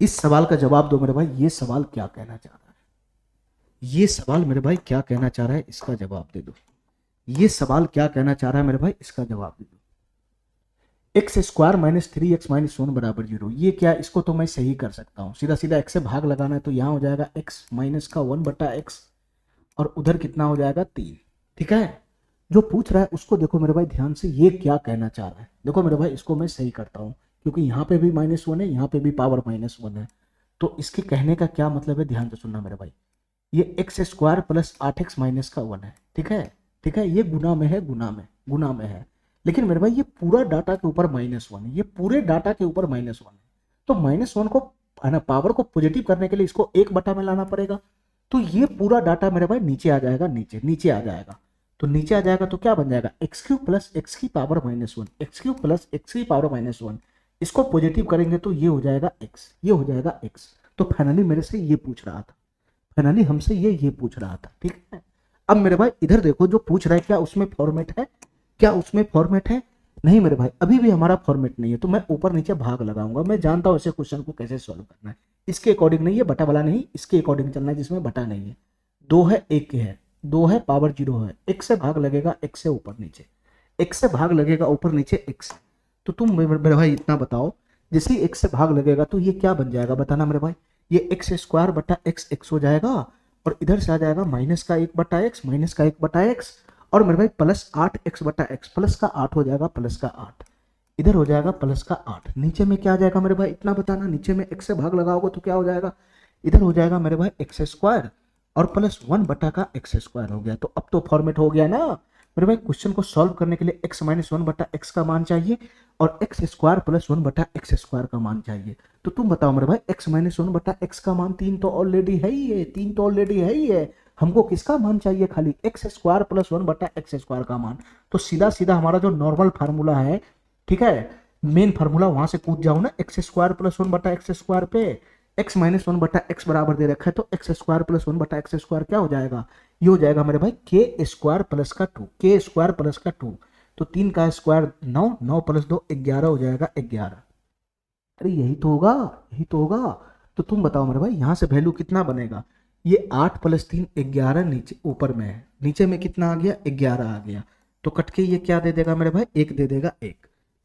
इस सवाल का जवाब दो मेरे भाई, ये सवाल क्या कहना चाह रहा है, ये सवाल मेरे भाई क्या कहना चाह रहा है, इसका जवाब दे दो, ये सवाल क्या कहना चाह रहा है मेरे भाई, इसका जवाब दे दो। x² - 3x - 1 = 0, ये क्या, इसको तो मैं सही कर सकता हूँ, सीधा सीधा x से भाग लगाना है तो यहाँ हो जाएगा x माइनस का 1/x और उधर कितना हो जाएगा 3। ठीक है, जो पूछ रहा है उसको देखो मेरे भाई ध्यान से, ये क्या कहना चाह रहा है, देखो मेरे भाई इसको मैं सही करता हूँ क्योंकि यहाँ पे भी -1 है, यहाँ पे भी पावर -1 है, तो इसके कहने का क्या मतलब है, ध्यान से सुनना मेरे भाई, ये x² + 8x - 1 है। ठीक है, ठीक है, ये गुना में है, गुना में है, लेकिन मेरे भाई ये पूरा डाटा के ऊपर -1 है, ये पूरे डाटा के ऊपर -1 है, तो -1 को है ना पावर को पॉजिटिव करने के लिए इसको 1 में लाना पड़ेगा, तो ये पूरा डाटा मेरे भाई नीचे आ जाएगा, नीचे आ जाएगा, तो नीचे आ जाएगा तो क्या बन जाएगा x³ + x की पावर -1, x³ + x की पावर -1, इसको पॉजिटिव करेंगे तो ये हो जाएगा x, ये हो जाएगा x, तो फाइनली मेरे से ये पूछ रहा था, फाइनली हमसे ये पूछ रहा था। ठीक है, अब मेरे भाई इधर देखो जो पूछ रहा है क्या उसमें फॉर्मेट है, क्या उसमें फॉर्मेट है, नहीं मेरे भाई अभी भी हमारा फॉर्मेट नहीं है, तो मैं ऊपर नीचे भाग लगाऊंगा, मैं जानता हूं ऐसे क्वेश्चन को कैसे सॉल्व करना है, इसके अकॉर्डिंग नहीं है, बटा वाला नहीं, इसके अकॉर्डिंग चलना है जिसमें बटा नहीं है, 2 है 1 है, 2 है पावर 0 है, एक से भाग लगेगा एक से ऊपर नीचे, एक से भाग लगेगा ऊपर नीचे एक से, तो तुम मेरे भाई इतना बताओ, जैसे ही एक से भाग लगेगा तो ये क्या बन जाएगा बताना मेरे भाई, ये x² बटा x हो जाएगा और इधर से आ जाएगा माइनस का 1/x और मेरे भाई प्लस 8x/x, प्लस का 8 हो जाएगा, प्लस का 8 इधर हो जाएगा, प्लस का 8 नीचे में क्या आ जाएगा मेरे भाई इतना बताना, नीचे में x से भाग लगाओगे तो क्या हो जाएगा, इधर हो जाएगा मेरे भाई x² और प्लस 1/x² हो गया, तो अब तो फॉर्मेट हो गया ना मेरे भाई। क्वेश्चन को सॉल्व करने के लिए x - 1/x का मान चाहिए और x² + 1/x² का मान चाहिए, तो तुम बताओ मेरे भाई x - 1/x का मान 3 तो ऑलरेडी है ही है, 3 तो ऑलरेडी है ही है, हमको किसका मान चाहिए खाली x² + 1/x² का मान, तो सीधा सीधा हमारा जो नॉर्मल फार्मूला है, ठीक है, मेन फार्मूला वहां से कूद जाओ ना, x² + 1/x² पे, x - 1/x बराबर दे रखा है तो x² + 1/x² क्या हो जाएगा, ये हो जाएगा मेरे भाई k² प्लस का 2, k² प्लस का 2, तो 3 का स्क्वायर 9, 9 + 2 11 हो जाएगा 11। अरे यही तो होगा, यही तो होगा, तो तुम बताओ मेरे भाई यहाँ से वैल्यू कितना बनेगा, ये 8 + 3 11 नीचे ऊपर में है, नीचे में कितना आ गया 11 आ गया, तो कट के ये क्या दे देगा मेरे भाई 1 दे देगा, 1,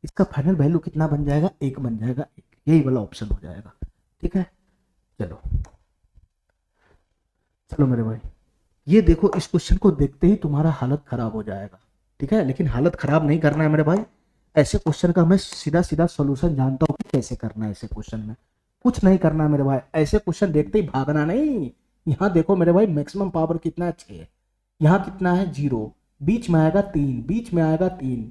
इसका फाइनल वैल्यू कितना बन जाएगा 1 बन जाएगा, 1 यही वाला ऑप्शन हो जाएगा। ठीक है, चलो चलो मेरे भाई ये देखो, इस क्वेश्चन को देखते ही तुम्हारा हालत खराब हो जाएगा। ठीक है, लेकिन हालत खराब नहीं करना है मेरे भाई, ऐसे क्वेश्चन का मैं सीधा सीधा सॉल्यूशन जानता हूँ कि कैसे करना है, ऐसे क्वेश्चन में कुछ नहीं करना है मेरे भाई, ऐसे क्वेश्चन देखते ही भागना नहीं। यहाँ देखो मेरे भाई मैक्सिमम पावर कितना है 6, यहाँ कितना है 0, बीच में आएगा 3, बीच में आएगा 3,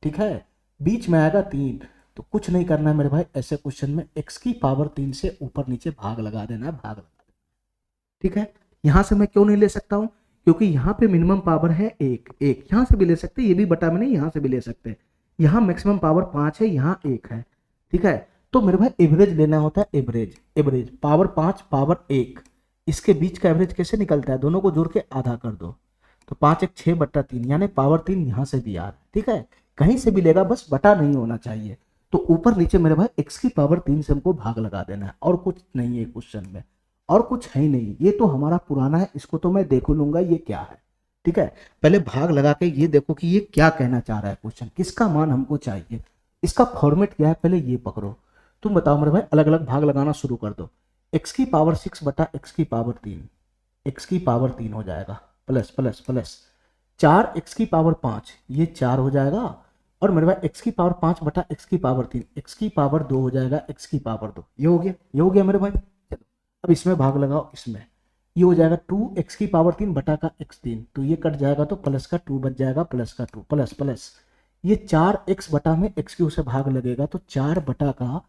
ठीक है, बीच में आएगा 3, तो कुछ नहीं करना है मेरे भाई, ऐसे क्वेश्चन में x की पावर 3 से ऊपर नीचे भाग लगा देना है, भाग लगा देना। ठीक है, यहां से मैं क्यों नहीं ले सकता हूं, क्योंकि यहाँ पे मिनिमम पावर है 1, यहां से भी ले सकते, ये भी बटा में नहीं, यहां से भी ले सकते, यहाँ मैक्सिमम पावर 5 है, यहाँ 1 है। ठीक है, तो मेरे भाई एवरेज लेना होता है, एवरेज एवरेज पावर 5 पावर 1, इसके बीच का एवरेज कैसे निकलता है, दोनों को जोड़ के आधा कर दो, तो 5 1 6/3, यानी पावर 3 यहाँ से भी आ रहा है, ठीक है, कहीं से भी लेगा, बस बटा नहीं होना चाहिए। तो ऊपर नीचे मेरे भाई x की पावर 3 से हमको भाग लगा देना है, और कुछ नहीं है क्वेश्चन में, और कुछ है ही नहीं। ये तो हमारा पुराना है, इसको तो मैं देख लूंगा ये क्या है, ठीक है। पहले भाग लगा के ये देखो कि ये क्या कहना चाह रहा है क्वेश्चन, किसका मान हमको चाहिए, इसका फॉर्मेट क्या है, पहले ये पकड़ो। तुम बताओ मेरे भाई, अलग अलग भाग लगाना शुरू कर दो। x की पावर 6 बटा x की पावर 3, x की पावर 3 हो जाएगा, प्लस प्लस प्लस 4 x की पावर 5, ये 4 हो जाएगा, और मेरे भाई x की पावर 5 बटा x की पावर 3, x की पावर 2 हो जाएगा, x की पावर 2, ये हो गया, ये हो गया मेरे भाई। चलो अब इसमें भाग लगाओ, इसमें ये हो जाएगा 2x की पावर 3 बटा का x3, तो ये कट जाएगा, तो प्लस का 2 बच जाएगा, प्लस का 2 प्लस प्लस ये 4x बटा में x3 से भाग लगेगा, तो 4 बटा का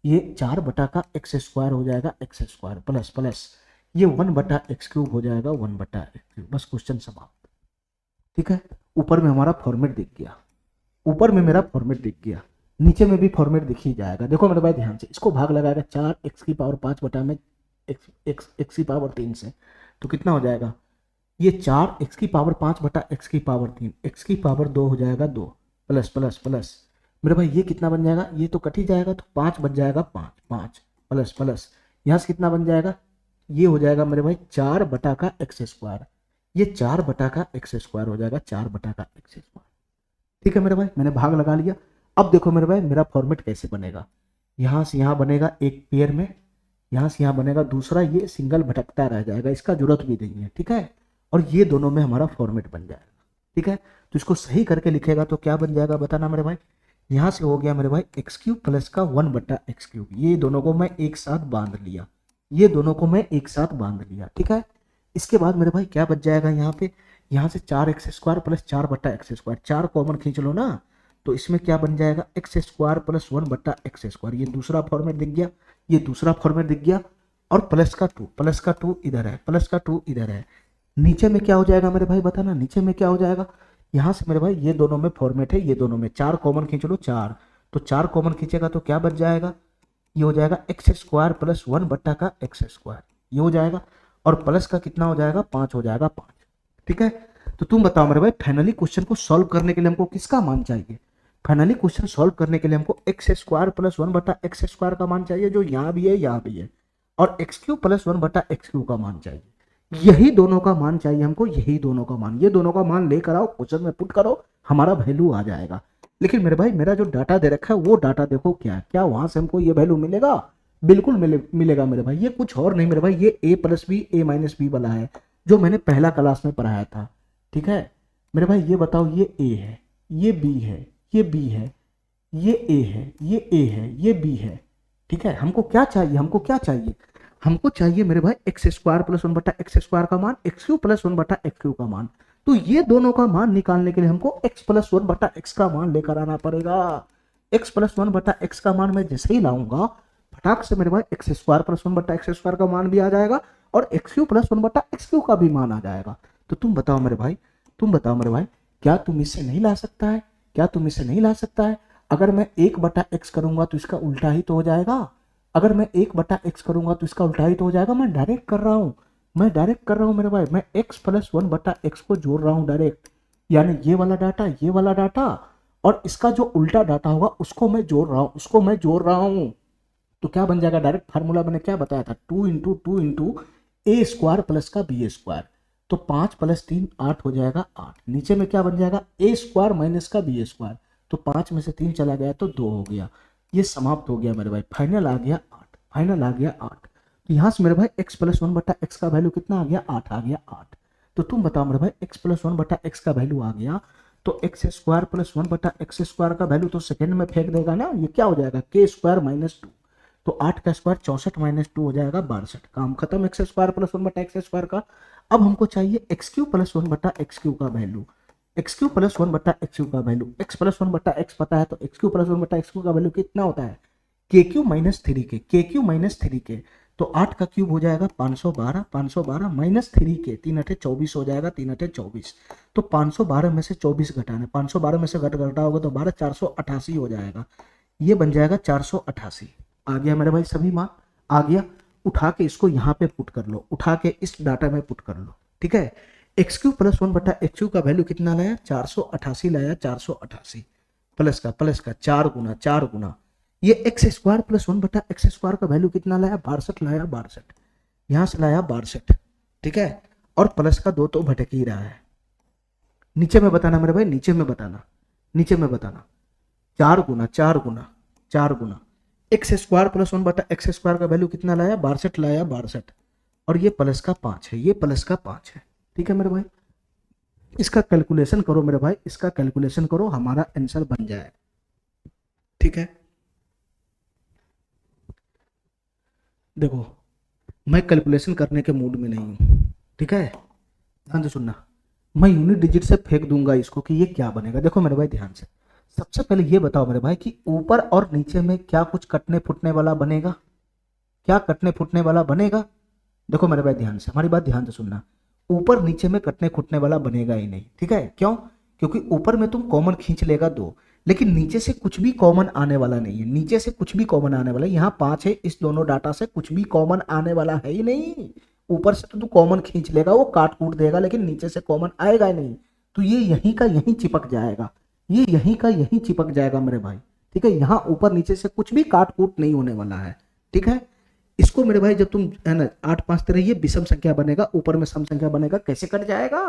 ये 4 बटा का x² हो जाएगा, x² प्लस प्लस ये 1 बटा x³ हो जाएगा, 1 बटा x³, बस क्वेश्चन समाप्त, ठीक है। ऊपर में हमारा फॉर्मेट दिख गया, ऊपर में मेरा फॉर्मेट दिख गया, नीचे में भी फॉर्मेट दिख ही जाएगा। देखो मेरे भाई ध्यान से, इसको भाग लगाएगा 4x की पावर 5 बटा में x की पावर 3 से, तो कितना हो जाएगा, ये 4x की पावर 5 बटा x की पावर 3, x की पावर 2 हो जाएगा 2, प्लस प्लस प्लस मेरे भाई ये कितना बन जाएगा, ये तो कट ही जाएगा, तो 5 बन जाएगा, 5 5 प्लस प्लस यहाँ से कितना बन जाएगा, ये हो जाएगा मेरे भाई 4 बटा का x², ये 4 बटा का x² हो जाएगा, 4 बटा का x², ठीक है मेरे भाई, मैंने भाग लगा लिया। अब देखो मेरे भाई मेरा फॉर्मेट कैसे बनेगा, यहाँ से यहाँ बनेगा एक पेयर में, यहाँ से यहाँ बनेगा दूसरा, ये सिंगल भटकता रह जाएगा, इसका जरूरत भी नहीं है, ठीक है, और ये दोनों में हमारा फॉर्मेट बन जाएगा, ठीक है। तो इसको सही करके लिखेगा तो क्या बन जाएगा बताना मेरे भाई, यहाँ से हो गया मेरे भाई x³ प्लस का 1 बटा x³, ये दोनों को मैं एक साथ बांध लिया, ये दोनों को मैं एक साथ बांध लिया, ठीक है। इसके बाद मेरे भाई क्या बच जाएगा यहाँ पे, यहाँ से 4x² प्लस 4 बटा x², 4 कॉमन खींच लो ना, तो इसमें क्या बन जाएगा, x² प्लस 1 बटा x², ये दूसरा फॉर्मेट दिख गया, ये दूसरा फॉर्मेट दिख गया, और प्लस का 2 इधर है, प्लस का 2 इधर है। नीचे में क्या हो जाएगा मेरे भाई बताना, नीचे में क्या हो जाएगा, यहाँ से मेरे भाई ये दोनों में फॉर्मेट है, ये दोनों में 4 कॉमन खींच लो, 4, तो 4 कॉमन खींचेगा तो क्या बच जाएगा, ये हो जाएगा x² प्लस 1 बटा का x², ये हो जाएगा, और प्लस का कितना हो जाएगा, 5 हो जाएगा, 5, ठीक है। तो तुम बताओ मेरे भाई, फाइनली क्वेश्चन को सॉल्व करने के लिए हमको किसका मान चाहिए, फाइनली क्वेश्चन सॉल्व करने के लिए हमको x² प्लस 1 बटा x² का मान चाहिए, जो यहाँ भी है यहाँ भी है, और x³ प्लस 1 बटा x³ का मान चाहिए, यही दोनों का मान चाहिए हमको, यही दोनों का मान, ये दोनों का मान लेकर आओ, क्वेश्चन में पुट करो, हमारा वैल्यू आ जाएगा। लेकिन मेरे भाई मेरा जो डाटा दे रखा है वो डाटा देखो क्या है, क्या वहां से हमको ये वैल्यू मिलेगा, बिल्कुल मिलेगा मेरे भाई, ये कुछ और नहीं मेरे भाई, ये a plus B a minus B वाला है, जो मैंने पहला क्लास में पढ़ाया था, ठीक है। मेरे भाई ये बताओ, ये a है, ये b है, ये b है, ये a है, ये a है, ये b है, ठीक है। हमको क्या चाहिए, हमको क्या चाहिए, हमको चाहिए मेरे भाई x² प्लस 1 बटा x² का मान, x³ प्लस 1 बटा x³ का मान। तो ये दोनों का मान निकालने के लिए हमको x प्लस 1 बटा x का मान लेकर आना पड़ेगा। x प्लस 1 बटा x का मान मैं जैसे ही लाऊंगा, फटाक से मेरे भाई x² प्लस 1 बटा x² का मान भी आ जाएगा, और x³ प्लस 1 बटा x³ का भी मान आ जाएगा। तो तुम बताओ मेरे भाई, तुम बताओ मेरे भाई, क्या तुम इससे नहीं ला सकता है, क्या तुम इससे नहीं ला सकता है। अगर मैं 1 बटा x करूंगा तो इसका उल्टा ही तो हो जाएगा, अगर मैं 1 बटा x करूंगा तो इसका उल्टा ही तो हो जाएगा। मैं डायरेक्ट कर रहा हूँ, मैं डायरेक्ट कर रहा हूँ मेरे भाई, मैं x प्लस 1 बटा x को जोड़ रहा हूँ डायरेक्ट, यानी ये वाला डाटा, ये वाला डाटा, और इसका जो उल्टा डाटा होगा उसको मैं जोड़ रहा हूँ, उसको मैं जोड़ रहा हूँ। तो क्या बन जाएगा, डायरेक्ट फार्मूला मैंने क्या बताया था, 2 इंटू 2 इंटू a² प्लस का b², तो 5 प्लस 3 8 हो जाएगा 8। नीचे में क्या बन जाएगा, a² माइनस का b², तो 5 में से 3 चला गया तो 2 हो गया। ये समाप्त हो गया मेरे भाई, फाइनल आ गया 8, फाइनल आ गया 8। तो यहाँ से मेरे भाई x प्लस 1 बटा x का वैल्यू कितना आ गया, 8 आ गया 8। तो तुम बताओ मेरे भाई, x प्लस 1 बटा x का वैल्यू आ गया, तो x² प्लस 1 बटा x² का वैल्यू तो सेकंड में फेंक देगा ना, ये क्या हो जाएगा, k² माइनस 2, तो 8 का स्क्वायर 64 माइनस 2 हो जाएगा 62। काम खत्म x² प्लस 1 बटा x² का। अब हमको चाहिए x³ प्लस 1 बटा x³ का वैल्यू, x³ प्लस 1 बटा x³ का वैल्यू, x प्लस 1 बटा x पता है, तो x³ प्लस 1 बटा x³ का वैल्यू कितना होता है, kq माइनस 3 के, kq माइनस 3 के, तो 8 का क्यूब हो जाएगा 512, 512 माइनस 3 के, 3 8 24 हो जाएगा, 3 8 24, तो 512 में से 24 घटाना, 512 में से घटा होगा तो 12 488 हो जाएगा, ये बन जाएगा 488, आ गया मेरे भाई, सभी मान आ गया। उठा के इसको यहाँ पे पुट कर लो, उठा के इस डाटा में पुट कर लो, ठीक है। एक्स क्यू प्लस 1/x³ का वैल्यू कितना लाया, 488 लाया, 488 प्लस का 4 गुना ये x² प्लस 1/x² का वैल्यू कितना लाया, 62 लाया, 62 यहां से लाया 62, ठीक है। और प्लस का 2 तो भटक ही रहा है। नीचे में बताना मेरे भाई, नीचे में बताना, 4 गुना x² प्लस 1/x² का वैल्यू कितना लाया, 62 लाया, 62 और ये प्लस का 5 है, ये प्लस का 5 है, ठीक है मेरे भाई। इसका कैलकुलेशन करो मेरे भाई, इसका कैलकुलेशन करो, हमारा आंसर बन जाए, ठीक है। देखो मैं कैलकुलेशन करने के मूड में नहीं हूं, ठीक है, ध्यान से सुनना। मैं यूनिट डिजिट से फेंक दूंगा इसको कि ये क्या बनेगा। देखो मेरे भाई ध्यान से, सबसे पहले ये बताओ मेरे भाई कि ऊपर और नीचे में क्या कुछ कटने फुटने वाला बनेगा, क्या कटने फुटने वाला बनेगा। देखो मेरे भाई ध्यान से, हमारी बात ध्यान से सुनना, ऊपर नीचे में कटने फुटने वाला बनेगा ही नहीं, ठीक है। क्यों? क्योंकि ऊपर में तुम कॉमन खींच लेगा 2, लेकिन नीचे से कुछ भी कॉमन आने वाला नहीं है, नीचे से कुछ भी कॉमन आने वाला है। यहाँ 5 है, इस दोनों डाटा से कुछ भी कॉमन आने वाला है ही नहीं। ऊपर से तो तू कॉमन खींच लेगा, वो काट कूट देगा, लेकिन नीचे से कॉमन आएगा ही नहीं। तो ये यहीं का यहीं चिपक जाएगा, ये यहीं का यहीं चिपक जाएगा मेरे भाई, ठीक है। यहाँ ऊपर नीचे से कुछ भी काट कूट नहीं होने वाला है, ठीक है। इसको मेरे भाई जब तुम है ना 8 5 तरह ये विषम संख्या बनेगा, ऊपर में सम संख्या बनेगा, कैसे कट जाएगा,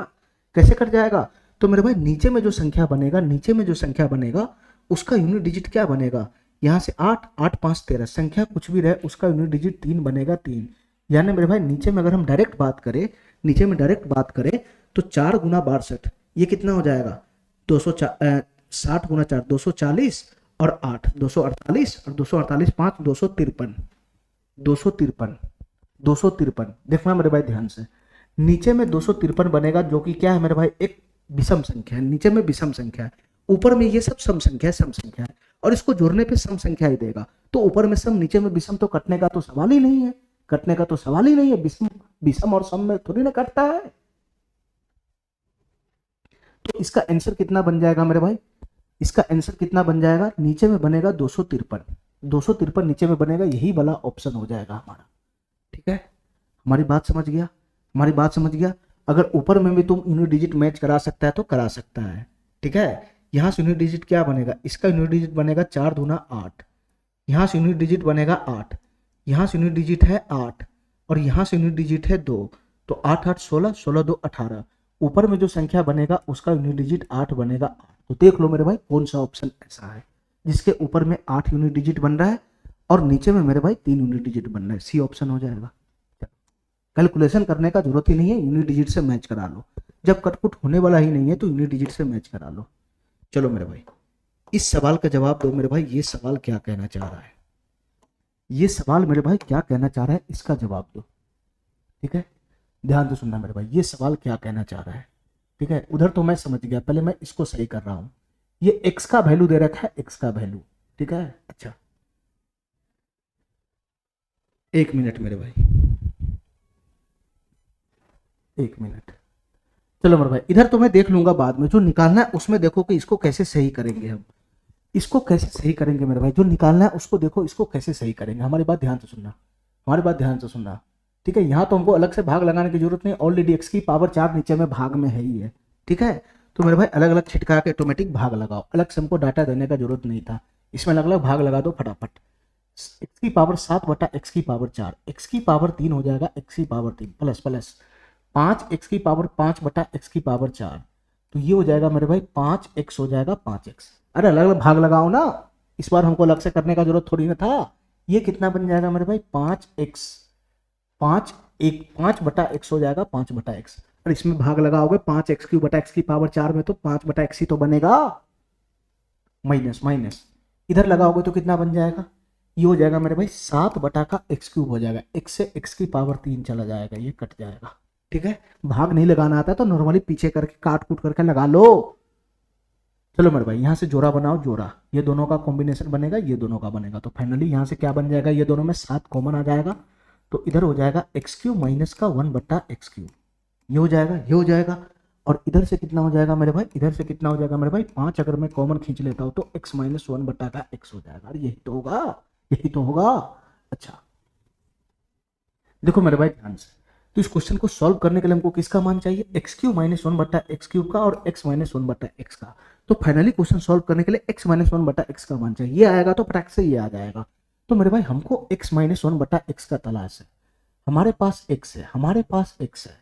कैसे कट जाएगा। तो मेरे भाई नीचे में जो संख्या बनेगा, नीचे में जो संख्या बनेगा उसका यूनिट डिजिट क्या बनेगा, यहाँ से 8 8 5 13 संख्या कुछ भी रहे उसका यूनिट डिजिट 3 बनेगा, 3। यानी मेरे भाई नीचे में अगर हम डायरेक्ट बात करें, नीचे में डायरेक्ट बात करें तो 4 गुना 62 ये कितना हो जाएगा, 60 गुना 4 240 और 8 248 और 248 5 253 253 253। देखना मेरे भाई ध्यान से, नीचे में 253 बनेगा जो कि क्या है मेरे भाई, एक विषम संख्या है। नीचे में विषम संख्या है, ऊपर में ये सब सम संख्या है, सम संख्या है, और इसको जोड़ने पे सम संख्या ही देगा। तो ऊपर में सम नीचे में विषम, तो कटने का तो सवाल ही नहीं है, कटने का तो सवाल ही नहीं है। विषम विषम और सम में थोड़ी ना कटता है। तो इसका आंसर कितना बन जाएगा मेरे भाई, इसका आंसर कितना बन जाएगा, नीचे में बनेगा 253 253 नीचे में बनेगा, यही वाला ऑप्शन हो जाएगा हमारा, ठीक है। हमारी बात समझ गया, हमारी बात समझ गया। अगर ऊपर में भी तुम यूनिट डिजिट मैच करा सकता है तो करा सकता है, ठीक है। यहाँ से यूनिट डिजिट क्या बनेगा, इसका यूनिट डिजिट बनेगा 4 दूना 8, यहाँ से यूनिट डिजिट बनेगा 8, यहाँ से यूनिट डिजिट है 8 और यहाँ से यूनिट डिजिट है 2, तो 8 8 16 16 2 18। ऊपर में जो संख्या बनेगा उसका यूनिट डिजिट 8 बनेगा 8। तो देख लो मेरे भाई कौन सा ऑप्शन ऐसा है जिसके ऊपर में 8 यूनिट डिजिट बन रहा है और नीचे में मेरे भाई 3 यूनिट डिजिट बन रहा है, सी ऑप्शन हो जाएगा। कैलकुलेशन करने का जरूरत ही नहीं है, यूनिट डिजिट से मैच करा लो। जब कटपुट होने वाला ही नहीं है तो यूनिट डिजिट से मैच करा लो। चलो मेरे भाई इस सवाल का जवाब दो मेरे भाई, ये सवाल क्या कहना चाह रहा है, ये सवाल मेरे भाई क्या कहना चाह रहा है, इसका जवाब दो, ठीक है। ध्यान से सुनना मेरे भाई, ये सवाल क्या कहना चाह रहा है, ठीक है। उधर तो मैं समझ गया, पहले मैं इसको सही कर रहा हूं। ये x का वैल्यू दे रखा है, x का वैल्यू, ठीक है। अच्छा 1 मिनट मेरे भाई, 1 मिनट। चलो मेरे भाई इधर तो मैं देख लूंगा बाद में, जो निकालना है उसमें देखो कि इसको कैसे सही करेंगे हम, इसको कैसे सही करेंगे मेरे भाई। जो निकालना है उसको देखो, इसको कैसे सही करेंगे। हमारी बात ध्यान से सुनना, हमारी बात ध्यान से सुनना, ठीक है। यहाँ तो हमको अलग से भाग लगाने की जरूरत नहीं, ऑलरेडी x की पावर 4 नीचे में भाग में है ही है, ठीक है। तो मेरे भाई अलग अलग छिटका के ऑटोमेटिक भाग लगाओ, अलग से हमको डाटा देने का जरूरत नहीं था, इसमें अलग अलग भाग लगा दो फटाफट। x की पावर 7 बटा x की पावर 4, x की पावर 3 हो जाएगा, x की पावर 3 प्लस प्लस 5 x की पावर 5 बटा x की पावर 4, तो ये हो जाएगा मेरे भाई 5x हो जाएगा 5x। अरे अलग अलग भाग लगाओ ना, इस बार हमको अलग से करने का जरूरत थोड़ी ना था। ये कितना बन जाएगा मेरे भाई 5x, 5 बटा x हो जाएगा 5 बटा x, और इसमें भाग लगाओगे 5x³ बटा x की पावर 4 में तो 5 बटा x ही तो बनेगा, माइनस माइनस इधर लगाओगे तो कितना बन जाएगा, ये हो जाएगा मेरे भाई 7 बटा का x³ हो जाएगा, x से x की पावर 3 चला जाएगा, ये कट जाएगा, ठीक है। भाग नहीं लगाना आता तो नॉर्मली पीछे करके काट कूट करके लगा लो। चलो मेरे भाई यहाँ से जोड़ा बनाओ, जोड़ा, ये दोनों का कॉम्बिनेशन बनेगा, ये दोनों का बनेगा, तो फाइनली यहाँ से क्या बन जाएगा, ये दोनों में 7 कॉमन आ जाएगा, तो इधर हो जाएगा x³ माइनस का 1 बटा x³, ये हो जाएगा, ये हो जाएगा। और इधर से कितना हो जाएगा मेरे भाई, इधर से कितना हो जाएगा मेरे भाई 5 अगर मैं कॉमन खींच लेता हूँ तो x माइनस 1 बटा का x हो जाएगा, अरे यही तो होगा, यही तो होगा। अच्छा देखो मेरे भाई ध्यान से, तो इस क्वेश्चन को सॉल्व करने के लिए हमको किसका मान चाहिए, एक्स क्यू माइनस वन बटा एक्स क्यूब का और एक्स माइनस वन बटा एक्स का। तो फाइनली क्वेश्चन सॉल्व करने के लिए एक्स माइनस वन बटा एक्स का मान चाहिए, ये आएगा तो फटाक से ये आ जाएगा। तो मेरे भाई हमको एक्स माइनस वन बटा एक्स का तलाश है, हमारे पास एक्स है, हमारे पास एक्स है।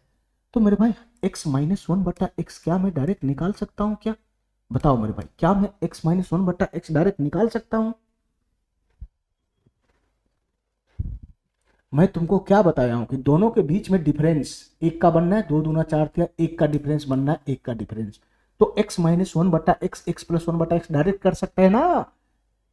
तो मेरे भाई एक्स माइनस वन बटा एक्स क्या मैं डायरेक्ट निकाल सकता हूँ क्या? बताओ मेरे भाई, क्या मैं एक्स माइनस वन बटा एक्स डायरेक्ट निकाल सकता हूँ? मैं तुमको क्या बताया हूं कि दोनों के बीच में डिफरेंस एक का बनना है, दो दूना चार थिया, एक का डिफरेंस बनना है, एक का डिफरेंस। तो एक्स माइनस वन बटा एक्स, एक्स प्लस वन बटा एक्स डायरेक्ट कर सकते हैं ना।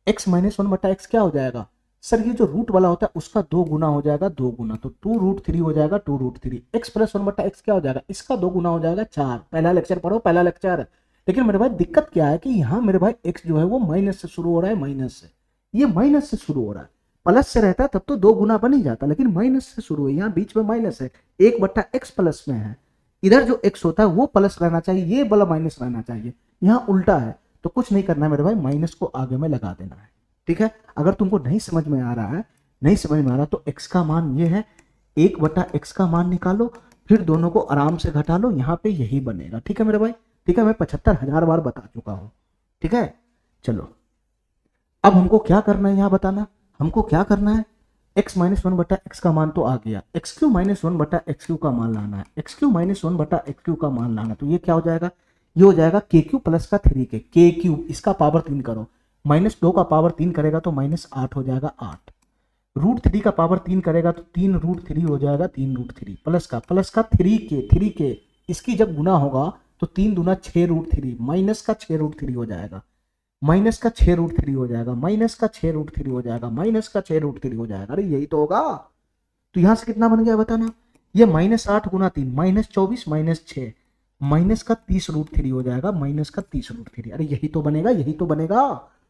एक्स माइनस वन बटा एक्स क्या हो जाएगा सर, ये जो रूट वाला होता है उसका दो गुना हो जाएगा, दो गुना, तो टू रूट थ्री हो जाएगा, two root three. X plus one बटा एक्स क्या हो जाएगा, इसका दो गुना हो जाएगा चार। पहला लेक्चर पढ़ो, पहला लेक्चर। लेकिन मेरे भाई दिक्कत क्या है कि यहाँ मेरे भाई एक्स जो है वो माइनस से शुरू हो रहा है, माइनस से, ये माइनस से शुरू हो रहा है। प्लस से रहता तब तो दो गुना बन ही जाता, लेकिन माइनस से शुरू है, यहाँ बीच में माइनस है, एक बट्टा एक्स प्लस में है। इधर जो एक्स होता है वो प्लस रहना चाहिए, ये वाला माइनस रहना चाहिए, यहाँ उल्टा है। तो कुछ नहीं करना है मेरे भाई, माइनस को आगे में लगा देना है। ठीक है, अगर तुमको नहीं समझ में आ रहा है, नहीं समझ में आ रहा, तो एक्स का मान ये है, एक बटा एक्स का मान निकालो, फिर दोनों को आराम से घटा लो, यहाँ पे यही बनेगा। ठीक है मेरे भाई, ठीक है, मैं 75,000 बार बता चुका हूं। ठीक है, चलो अब हमको क्या करना है, यहाँ बताना हमको क्या करना है। एक्स माइनस वन बटा एक्स का मान तो आ गया, एक्स क्यू माइनस वन बटा एक्स क्यू का मान लाना है, एक्स क्यू माइनस वन बटा एक्स क्यू का मान लाना। तो ये क्या हो जाएगा, ये हो जाएगा के क्यू प्लस का थ्री के क्यू, इसका पावर तीन करो, माइनस दो का पावर तीन करेगा तो माइनस आठ हो जाएगा, आठ। रूट थ्री का पावर तीन करेगा तो तीन रूट थ्री हो जाएगा, तीन रूट थ्री, प्लस का थ्री के इसकी जब गुना होगा तो तीन दूना छह रूट थ्री, माइनस का छह रूट थ्री हो जाएगा, माइनस का छह रूट थ्री हो जाएगा, माइनस का छह रूट थ्री हो जाएगा, माइनस का छह रूट थ्री हो जाएगा। अरे यही तो होगा। तो यहां से कितना बन गया बताना, ये माइनस आठ गुना तीन, माइनस चौबीस, माइनस छह, माइनस का तीस रूट थ्री हो जाएगा, माइनस का तीस रूट थ्री। अरे यही तो बनेगा, यही तो बनेगा।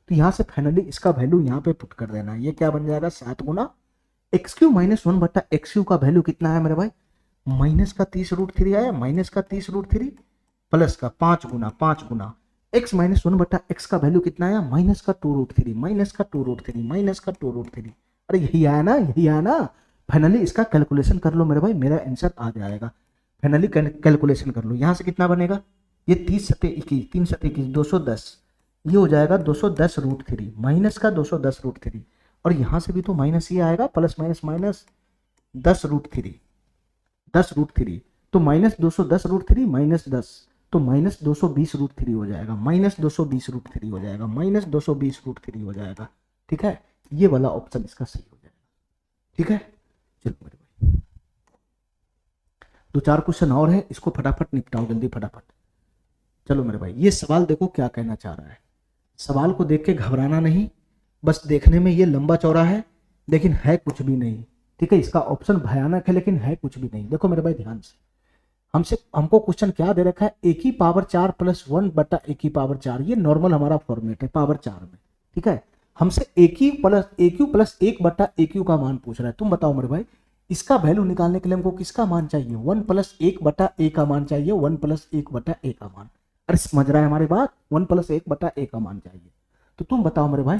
तो यहां से फाइनली इसका वैल्यू यहाँ पे पुट कर देना है, ये क्या बन जाएगा, सात गुना एक्स क्यू माइनस वन बटा एक्स क्यू का वैल्यू कितना है मेरे भाई, माइनस का तीस रूट थ्री आया, माइनस का तीस रूट थ्री प्लस का पांच गुना एक्स माइनस वन बटा एक्स का वैल्यू कितना आया, माइनस का टू रूट थ्री, माइनस का टू रूट थ्री, माइनस का टू रूट थ्री। अरे यही आया ना, यही आया ना। फाइनली इसका कैलकुलेशन कर लो मेरे भाई, मेरा आंसर आ जाएगा। फाइनली कैलकुलेशन कर लो, यहां से कितना बनेगा, ये तीस सत्ते इक्कीस, तीन सत्ते इक्कीस, 210, ये हो जाएगा 210 रूट थ्री, माइनस का 210 रूट थ्री, और यहां से भी तो माइनस ही आएगा, plus minus minus 10 root three, 10 root three, तो माइनस 210 रूट थ्री माइनस 10, तो माइनस 220 रूट थ्री हो जाएगा, माइनस 220 रूट थ्री हो जाएगा, माइनस 220 रूट थ्री हो जाएगा। ठीक है, ये वाला ऑप्शन इसका सही हो जाएगा। ठीक है, चलो मेरे भाई दो चार क्वेश्चन और है, इसको फटाफट निपटाओ, जल्दी फटाफट। चलो मेरे भाई, ये सवाल देखो क्या कहना चाह रहा है। सवाल को देख के घबराना नहीं, बस देखने में ये लंबा चौड़ा है लेकिन है कुछ भी नहीं। ठीक है, इसका ऑप्शन भयानक है लेकिन है कुछ भी नहीं। देखो मेरे भाई ध्यान से, हमको क्वेश्चन क्या दे रखा है, ए की पावर चार प्लस वन बटा ए की पावर चार, ये नॉर्मल हमारा फॉर्मेट है पावर चार में। ठीक है, हमसे ए क्यू प्लस एक बटा ए क्यू का मान पूछ रहा है। तुम बताओ मेरे भाई, इसका वैल्यू निकालने के लिए हमको किसका मान चाहिए, वन प्लस एक बटा ए का मान चाहिए, वन प्लस एक बटा ए का मान। अरे समझ रहा है हमारी बात, वन प्लस एक बटा ए का मान चाहिए। तो तुम बताओ मेरे भाई,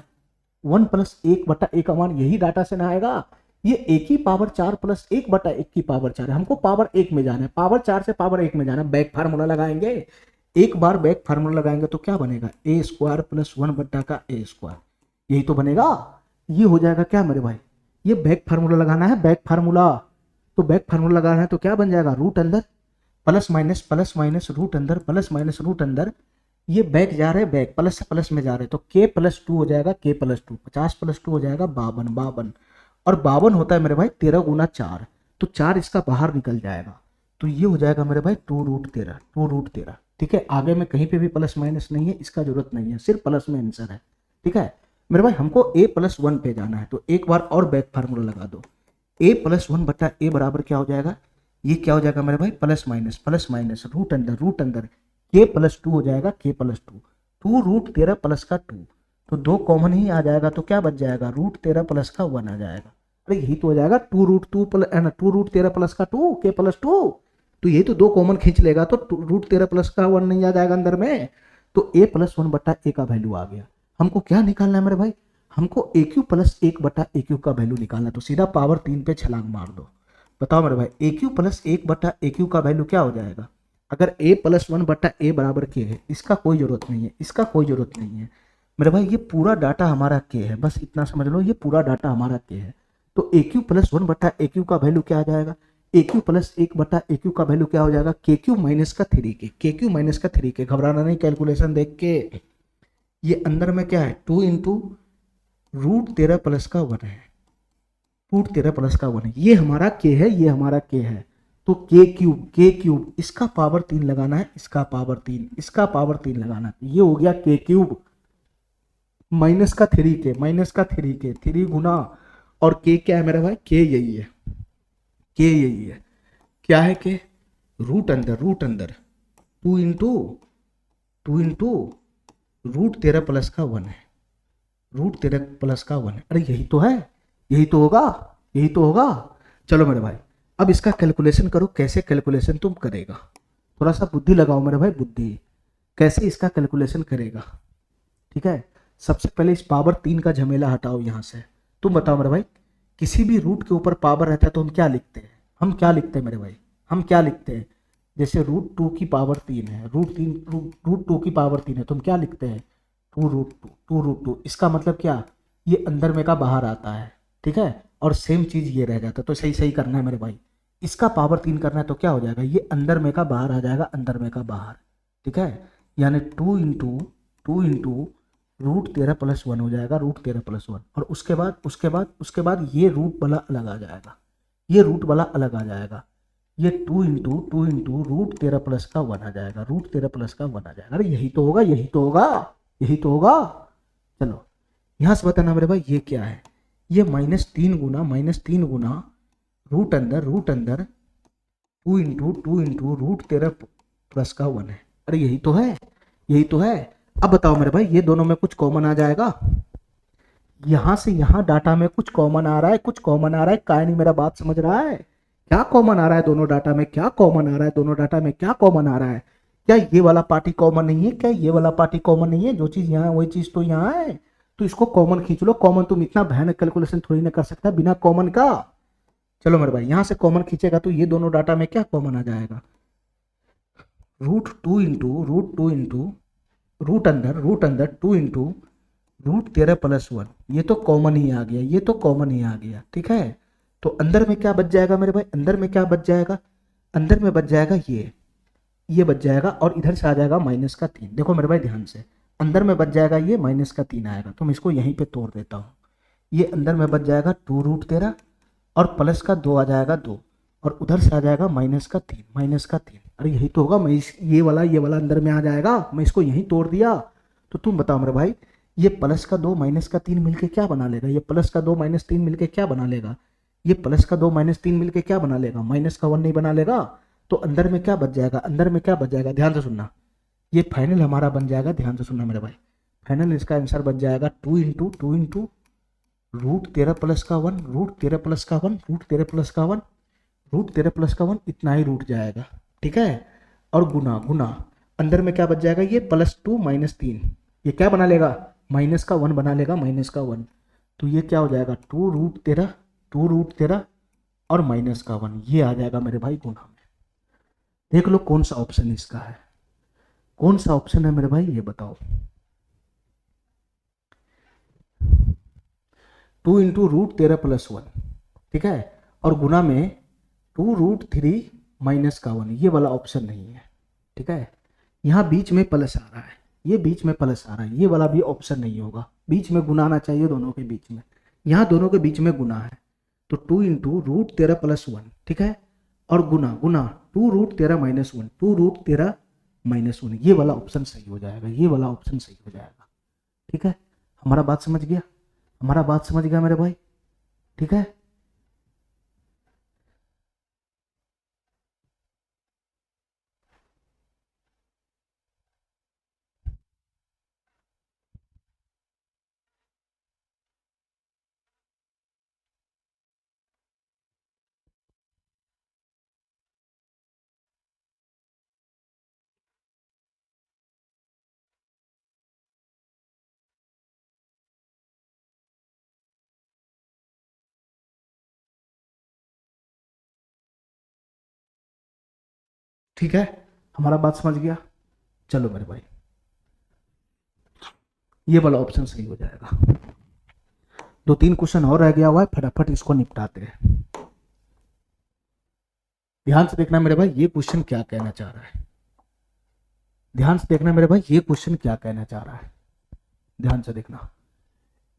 वन प्लस एक बटा ए का मान यही डाटा से ना आएगा, ये ए की पावर चार प्लस एक बटा एक की पावर चार है, हमको पावर एक में जाना है, पावर चार से पावर एक में जाना है। बैक फार्मूला लगाएंगे, एक बार बैक फार्मूला लगाएंगे तो क्या बनेगा, ए स्क्वायर प्लस वन बट्टा का ए स्क्वायर, यही तो बनेगा। ये हो जाएगा क्या मेरे भाई, ये बैक फार्मूला लगाना है, बैक फार्मूला। तो बैक फार्मूला लगाना है तो क्या बन जाएगा, रूट अंदर प्लस माइनस रूट अंदर प्लस माइनस रूट अंदर, ये बैक जा रहे हैं, बैक प्लस से प्लस में जा रहे हैं, तो के प्लस टू हो जाएगा, के प्लस टू 50 प्लस टू हो जाएगा 52, 52, और 52 होता है मेरे भाई 13 गुना चार, तो चार इसका बाहर निकल जाएगा, तो ये हो जाएगा मेरे भाई टू रूट तेरह। ठीक है, आगे में कहीं पे भी प्लस माइनस नहीं है, इसका जरूरत नहीं है, सिर्फ प्लस में आंसर है। ठीक है मेरे भाई, हमको ए प्लस वन पे जाना है, तो एक बार और बैक फार्मूला लगा दो, ए प्लस वन बटा ए बराबर क्या हो जाएगा, ये क्या हो जाएगा मेरे भाई, प्लस माइनस रूट अंदर के प्लस टू हो जाएगा, के प्लस टू, टू रूट तेरह प्लस का टू, तो दो कॉमन ही आ जाएगा, तो क्या बच जाएगा, रूट तेरह प्लस का वन आ जाएगा। अरे यही तो हो जाएगा, टू रूट तेरह प्लस का टू, के प्लस टू, तो यही तो दो कॉमन खींच लेगा, तो रूट तेरह प्लस का वन नहीं आ जाएगा अंदर में, तो ए प्लस वन बटा ए का वैल्यू आ गया। हमको क्या निकालना है मेरे भाई, हमको ए क्यू प्लस 1/a क्यू का वैल्यू निकालना है, तो सीधा पावर 3 पे छलांग मार दो। बताओ मेरे भाई, ए क्यू प्लस 1/a क्यू का वैल्यू क्या हो जाएगा? अगर a प्लस 1/a बराबर के है, इसका कोई जरूरत नहीं है, इसका कोई जरूरत नहीं है मेरे भाई, ये पूरा डाटा हमारा के है, बस इतना समझ लो, ये पूरा डाटा हमारा के है। तो ए क्यू प्लस 1/a क्यू का वैल्यू क्या आ जाएगा? ए क्यू प्लस 1/a क्यू का वैल्यू क्या हो जाएगा? के क्यू माइनस का 3 के, के क्यू माइनस का 3 के, घबराना नहीं, कैलकुलेशन देख के। ये अंदर में क्या है? 2 × √13 + 1 है, √13 + 1 है, ये हमारा के है, ये हमारा के है। तो के क्यूब इसका पावर 3 लगाना है, इसका पावर 3, इसका पावर 3 लगाना है, ये हो गया के क्यूब माइनस का 3 के, माइनस का 3 के, 3 गुना, और के क्या है मेरा भाई? के यही है, के यही है, क्या है के? रूट अंदर 2 × √13 + 1 है, √13 + 1 है, अरे यही तो है, यही तो होगा, यही तो होगा। चलो मेरे भाई, अब इसका कैलकुलेशन करो, कैसे कैलकुलेशन तुम करेगा? थोड़ा सा बुद्धि लगाओ मेरे भाई, बुद्धि, कैसे इसका कैलकुलेशन करेगा? ठीक है, सबसे पहले इस पावर 3 का झमेला हटाओ यहाँ से। तुम बताओ मेरे भाई, किसी भी रूट के ऊपर पावर रहता है तो हम क्या लिखते हैं? हम क्या लिखते हैं मेरे भाई? हम क्या लिखते हैं? जैसे √2 की पावर 3 है, √2 की पावर 3 है, तो हम क्या लिखते हैं? 2√2, इसका मतलब क्या? ये अंदर में का बाहर आता है, ठीक है, और सेम चीज ये रह जाता है, तो सही सही करना है मेरे भाई। इसका पावर 3 करना है तो क्या हो जाएगा? ये अंदर में का बाहर आ जाएगा, अंदर में का बाहर, ठीक है, यानी 2 × √13 + 1 हो जाएगा, √13 + 1, और उसके बाद ये रूट वाला अलग आ जाएगा, ये रूट वाला अलग आ जाएगा, ये 2 × √13 + 1 आ जाएगा, √13 + 1 आ जाएगा। अरे यही तो होगा, यही तो होगा, यही तो होगा। चलो यहां से बताना मेरे भाई, ये क्या है? ये -3 गुना रूट अंदर 2 × √13 + 1 है। अरे यही तो है, यही तो है। अब बताओ मेरे भाई, ये दोनों में कुछ कॉमन आ जाएगा? यहां से यहां डाटा में कुछ कॉमन आ रहा है, कुछ कॉमन आ रहा है, काय नहीं मेरा बात समझ रहा है? क्या कॉमन आ रहा है दोनों डाटा में? क्या कॉमन आ रहा है दोनों डाटा में? क्या कॉमन आ रहा है? क्या ये वाला पार्टी कॉमन नहीं है? क्या ये वाला पार्टी कॉमन नहीं है? जो चीज यहाँ है वही चीज तो यहाँ है, तो इसको कॉमन खींच लो। कॉमन तुम इतना भयानक कैलकुलेशन थोड़ी ना कर सकता बिना कॉमन का। चलो मेरे भाई, यहां से कॉमन खींचेगा तो ये दोनों डाटा में क्या कॉमन आ जाएगा? रूट टू इंटू रूट अंदर 2 × √13 + 1, ये तो कॉमन ही आ गया, ये तो कॉमन ही आ गया, ठीक है। तो अंदर में क्या बच जाएगा मेरे भाई? अंदर में क्या बच जाएगा? अंदर में बच जाएगा ये बच जाएगा, और इधर से आ जाएगा -3। देखो मेरे भाई ध्यान से, अंदर में बच जाएगा, ये -3 आएगा, तो मैं इसको यहीं पे तोड़ देता हूँ। ये अंदर में बच जाएगा 2 √13, और प्लस का 2 आ जाएगा 2, और उधर से आ जाएगा -3, -3। अरे यही तो होगा, मैं ये वाला अंदर में आ जाएगा, मैं इसको यहीं तोड़ दिया। तो तुम बताओ मेरे भाई, ये +2 -3 मिलके क्या बना लेगा? ये +2 -3 मिलके क्या बना लेगा? ये +2 -3 मिलके क्या बना लेगा? -1 नहीं बना लेगा? तो अंदर में क्या बच जाएगा? अंदर में क्या बच जाएगा? ध्यान से सुनना, ये फाइनल हमारा बन जाएगा, ध्यान से सुनना मेरे भाई। फाइनल इसका आंसर बन जाएगा 2 × 2 × √13 + 1, √13 + 1, √13 + 1, √13 + 1, इतना ही रूट जाएगा, ठीक है। और गुना गुना, अंदर में क्या बच जाएगा? ये +2 -3, ये क्या बना लेगा? -1 बना लेगा, -1। तो ये क्या हो जाएगा? 2 √13 और -1, ये आ जाएगा मेरे भाई गुना में। देख लो कौन सा ऑप्शन इसका है, कौन सा ऑप्शन है मेरे भाई, ये बताओ। 2 × √13 + 1, ठीक है, और गुना में 2 √3 -1, ये वाला ऑप्शन नहीं है, ठीक है। यहाँ बीच में प्लस आ रहा है, ये बीच में प्लस आ रहा है, ये वाला भी ऑप्शन नहीं होगा। बीच में गुना आना चाहिए दोनों के बीच में, यहाँ दोनों के बीच में गुना है। तो 2 × √13 + 1, ठीक है, और गुना गुना 2 √13 - 1, 2 √13 - 1, ये वाला ऑप्शन सही हो जाएगा, ये वाला ऑप्शन सही हो जाएगा, ठीक है। हमारा बात समझ गया, हमारा बात समझ गया मेरे भाई, ठीक है। ठीक है, हमारा बात समझ गया। चलो मेरे भाई, ये वाला ऑप्शन सही हो जाएगा। 2-3 क्वेश्चन और रह गया हुआ है, फटाफट इसको निपटाते हैं। ध्यान से देखना मेरे भाई, ये क्वेश्चन क्या कहना चाह रहा है। ध्यान से देखना मेरे भाई, ये क्वेश्चन क्या कहना चाह रहा है। ध्यान से देखना,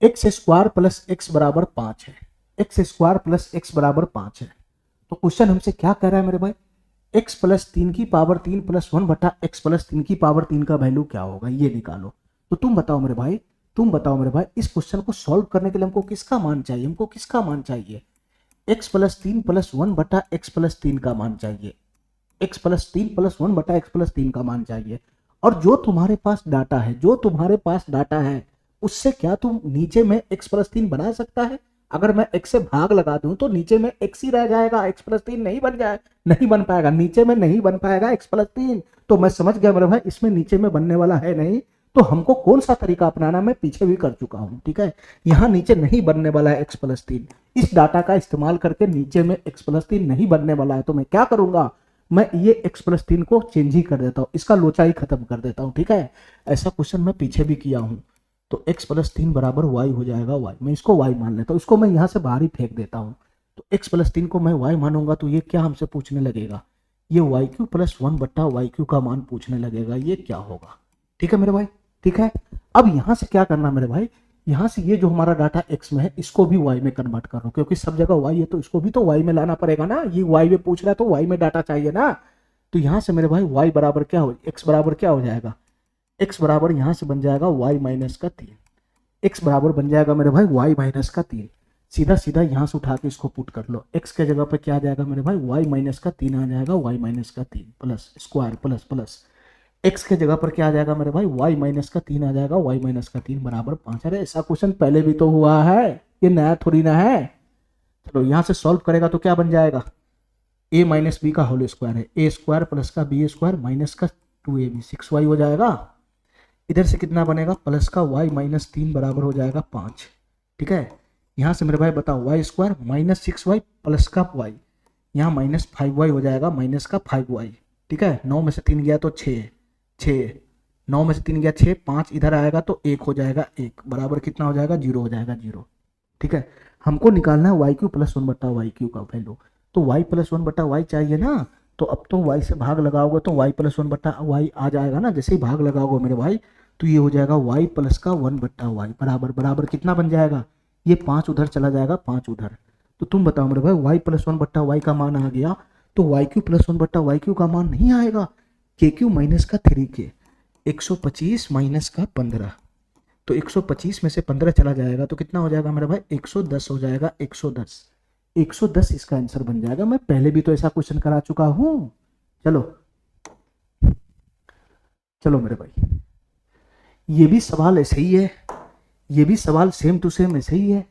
एक्स स्क्वायर प्लस एक्स बराबर 5 है। एक्स स्क्वायर प्लस एक्स बराबर 5 है। तो क्वेश्चन हमसे क्या कह रहा है मेरे भाई, x प्लस 3 की पावर 3 प्लस 1 बटा एक्स प्लस 3 की पावर 3 का वैल्यू क्या होगा, ये निकालो। तो तुम बताओ मेरे भाई, तुम बताओ मेरे भाई, इस क्वेश्चन को सॉल्व करने के लिए हमको किसका मान चाहिए, हमको किसका मान चाहिए, x प्लस 3 प्लस 1 बटा एक्स प्लस 3 का मान चाहिए। x प्लस 3 प्लस 1 बटा एक्स प्लस 3 का मान चाहिए। और जो तुम्हारे पास डाटा है, जो तुम्हारे पास डाटा है, उससे क्या तुम नीचे में x प्लस 3 बना सकता है। अगर मैं x से भाग लगा दूं तो नीचे में x ही रह जाएगा, x प्लस 3 नहीं बन जाए, नहीं बन पाएगा, नीचे में नहीं बन पाएगा x प्लस 3। तो मैं समझ गया मेरे भाई, इसमें नीचे में बनने वाला है नहीं। तो हमको कौन सा तरीका अपनाना, मैं पीछे भी कर चुका हूं, ठीक है। यहाँ नीचे नहीं बनने वाला है x प्लस 3, इस डाटा का इस्तेमाल करके नीचे में x प्लस 3 नहीं बनने वाला है। तो मैं क्या करूंगा, मैं ये x प्लस 3 को चेंज ही कर देता हूँ, इसका लोचा ही खत्म कर देता हूँ, ठीक है। ऐसा क्वेश्चन मैं पीछे भी किया हूँ। तो x प्लस 3 बराबर y हो जाएगा y, मैं इसको y मान लेता हूँ, इसको मैं यहाँ से बाहर ही फेंक देता हूँ। तो x प्लस 3 को मैं y मानूंगा तो ये क्या हमसे पूछने लगेगा, ये वाई क्यू प्लस 1 बट्टा वाई क्यू का मान पूछने लगेगा, ये क्या होगा। ठीक है मेरे भाई, ठीक है। अब यहाँ से क्या करना मेरे भाई, यहाँ से ये जो हमारा डाटा x में है इसको भी y में कन्वर्ट कर रहा हूँ, क्योंकि सब जगह y है तो इसको भी तो y में लाना पड़ेगा ना, ये y में पूछ रहा है तो y में डाटा चाहिए ना। तो यहाँ से मेरे भाई y बराबर क्या हो, x बराबर क्या हो जाएगा, x बराबर यहाँ से बन जाएगा y माइनस का 3, x बराबर बन जाएगा मेरे भाई y माइनस का 3। सीधा सीधा यहाँ से उठा के इसको पुट कर लो, x के जगह पे क्या आ जाएगा मेरे भाई, y माइनस का 3 आ जाएगा, y माइनस का 3 plus square plus plus x के जगह पर क्या आ जाएगा मेरे भाई, y माइनस का 3 आ जाएगा, y माइनस का 3 बराबर 5। अरे ऐसा क्वेश्चन पहले भी तो हुआ है, ये नया थोड़ी ना है। चलो यहाँ से सॉल्व करेगा तो क्या बन जाएगा, a माइनस बी का होल स्क्वायर है, a स्क्वायर प्लस का बी स्क्वायर माइनस का 2ab 6y हो जाएगा। इधर से कितना बनेगा, प्लस का y माइनस 3 बराबर हो जाएगा 5। ठीक है, यहाँ से मेरे भाई बताओ y square minus 6y plus का y, यहाँ माइनस 5y हो जाएगा, माइनस का 5y। ठीक है, 9 में से 3 गया तो 6, 9 में से 3 गया 6, 5 इधर आएगा तो 1 हो जाएगा, 1 बराबर कितना हो जाएगा, 0 हो जाएगा, 0। ठीक है, हमको निकालना है वाई क्यू प्लस 1 बट्टा वाई क्यू का वैल्यू। तो y प्लस 1 बट्टा वाई चाहिए ना, तो अब तो y से भाग लगाओगे तो y प्लस 1 बट्टा वाई आ जाएगा ना, जैसे ही भाग लगाओगे मेरे भाई तो ये हो जाएगा y प्लस का 1 बट्टा वाई बराबर बराबर कितना बन जाएगा, ये 5 उधर चला जाएगा, 5 उधर। तो तुम बताओ मेरे भाई y प्लस 1 बट्टा वाई का मान आ गया, तो वाई क्यू प्लस 1 बट्टा वाई क्यू का मान नहीं आएगा, के क्यू माइनस का 3k, 125 माइनस का 15, तो 125 में से 15 चला जाएगा तो कितना हो जाएगा मेरा भाई, 110 हो जाएगा, 110, 110 इसका आंसर बन जाएगा। मैं पहले भी तो ऐसा क्वेश्चन करा चुका हूं। चलो चलो मेरे भाई, ये भी सवाल ऐसे ही है, ये भी सवाल सेम टू सेम ऐसे ही है।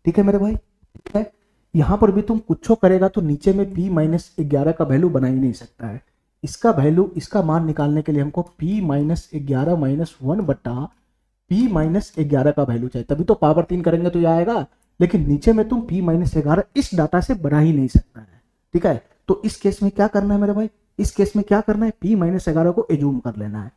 ठीक है मेरे भाई, ठीक है। यहां पर भी तुम कुछ करेगा तो नीचे में p माइनस 11 का वैल्यू बना ही नहीं सकता है, इसका वैल्यू, इसका मान निकालने के लिए हमको p माइनस 11 माइनस 1 बट्टा p माइनस 11 का वैल्यू चाहिए, तभी तो पावर 3 करेंगे तो ये आएगा। लेकिन नीचे में तुम p माइनस 11 इस डाटा से बना ही नहीं सकता है। ठीक है, तो इस केस में क्या करना है मेरे भाई, इस केस में क्या करना है, p माइनस 11 को एज्यूम कर लेना है,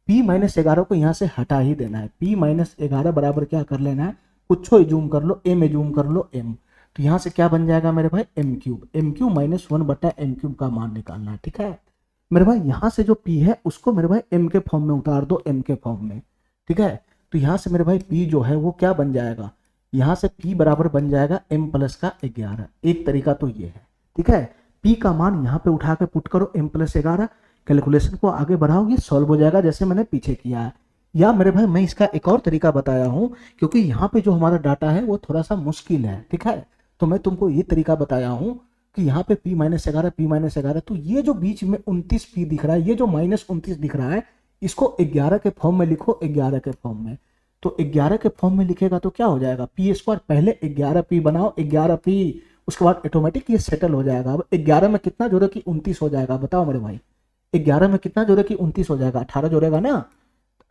p माइनस 11 को यहाँ से हटा ही देना है, p माइनस 11 बराबर क्या कर लेना है, कुछ एज्यूम कर लो, m एज्यूम कर लो, m। तो यहाँ से क्या बन जाएगा मेरे भाई, m क्यूब माइनस 1 बटा m क्यूब का मान निकालना है। ठीक है मेरे भाई, यहाँ से जो p है उसको मेरे भाई m के फॉर्म में उतार दो, m के फॉर्म में। ठीक है, तो यहाँ से मेरे भाई p जो है वो क्या बन जाएगा, यहाँ से p बराबर बन जाएगा m प्लस का 11। एक तरीका तो ये है। ठीक है, p का मान यहाँ पे उठा के पुट करो, m प्लस 11, कैलकुलेशन को आगे बढ़ाओ, ये सॉल्व हो जाएगा जैसे मैंने पीछे किया है। या मेरे भाई मैं इसका एक और तरीका बताया हूँ, क्योंकि यहाँ पे जो हमारा डाटा है वो थोड़ा सा मुश्किल है। ठीक है, तो मैं तुमको ये तरीका बताया हूँ कि यहाँ पे p माइनस 11, p माइनस 11, तो ये जो बीच में 29p दिख रहा है, ये जो माइनस 29 दिख रहा है, इसको 11 के फॉर्म में लिखो, 11 के फॉर्म में। तो 11 के फॉर्म में लिखेगा तो क्या हो जाएगा, p स्क्वायर, पहले 11p बनाओ, 11p, उसके बाद ऑटोमेटिक ये सेटल हो जाएगा। अब 11 में कितना जोड़े कि 29 हो जाएगा, बताओ मेरे भाई, 11 में कितना जोड़े कि 29 हो जाएगा, 18 जोड़ेगा ना,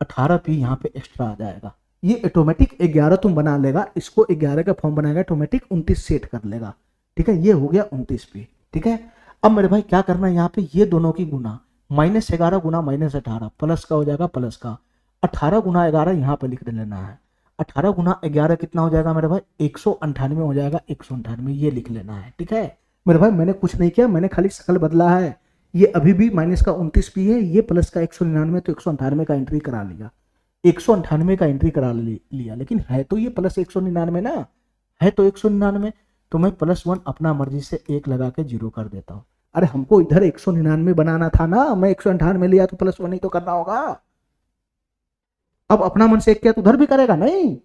18p यहाँ पे एक्स्ट्रा आ जाएगा, ये ऑटोमेटिक 11 तुम बना लेगा, इसको 11 का फॉर्म बनाएगा, ऑटोमेटिक 29 सेट कर लेगा। ठीक है, ये हो गया 29p। ठीक है, अब मेरे भाई क्या करना है, यहाँ पे ये दोनों की गुना, -11 गुना -18 प्लस का हो जाएगा प्लस का, 18 गुना 11 यहाँ पे लिख लेना है, 18 गुना 11 कितना हो जाएगा मेरे भाई 198 हो जाएगा, 198 ये लिख लेना है। ठीक है मेरे भाई, मैंने कुछ नहीं किया, मैंने खाली शकल बदला है। ये अभी भी माइनस का 29 पी है, ये प्लस का 199, तो 198 का एंट्री करा लिया, 198 का एंट्री करा लिया, लेकिन है तो ये प्लस 199 ना, है तो 199, तो मैं +1 अपना मर्जी से 1 लगा के 0 कर देता हूँ। अरे हमको इधर 199 बनाना था ना, मैं 198 लिया तो +1 ही तो करना होगा। अब अपना मन से 1 किया तो उधर भी करेगा नहीं,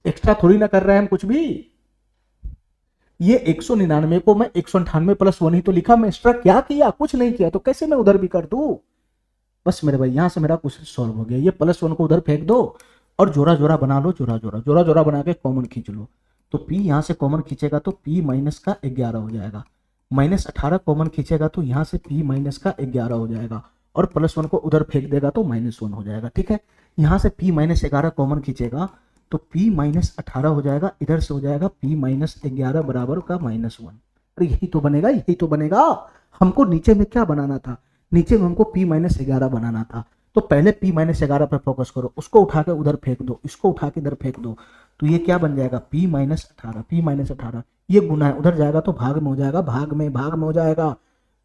एक्स्ट्रा थोड़ी ना कर रहे हैं हम कुछ भी। ये 199 को मैं 198 +1 ही तो लिखा, मैं एक्स्ट्रा क्या किया, कुछ नहीं किया, तो कैसे मैं उधर भी कर दूं। बस मेरे भाई यहां से मेरा क्वेश्चन सॉल्व हो गया। ये +1 को उधर फेंक दो और जोड़ा जोड़ा बना लो, जोड़ा जोड़ा बना के कॉमन खींच लो, तो P यहाँ से कॉमन खींचेगा तो P माइनस का 11 हो जाएगा, -18 कॉमन खींचेगा तो यहाँ से P माइनस का 11 हो जाएगा, और +1 को उधर फेंक देगा तो -1 हो जाएगा। ठीक है, यहाँ से P माइनस 11 कॉमन खींचेगा तो P -18 हो जाएगा, इधर से हो जाएगा P -11 बराबर का -1। अरे यही तो बनेगा, यही तो बनेगा। हमको नीचे में क्या बनाना था, नीचे में हमको P -11 बनाना था, तो पहले P -11 पर फोकस करो, उसको उठा के उधर फेंक दो, इसको उठा के इधर फेंक दो, तो ये क्या बन जाएगा P -18, ये गुना है, उधर जाएगा तो भाग में हो जाएगा, भाग में हो जाएगा,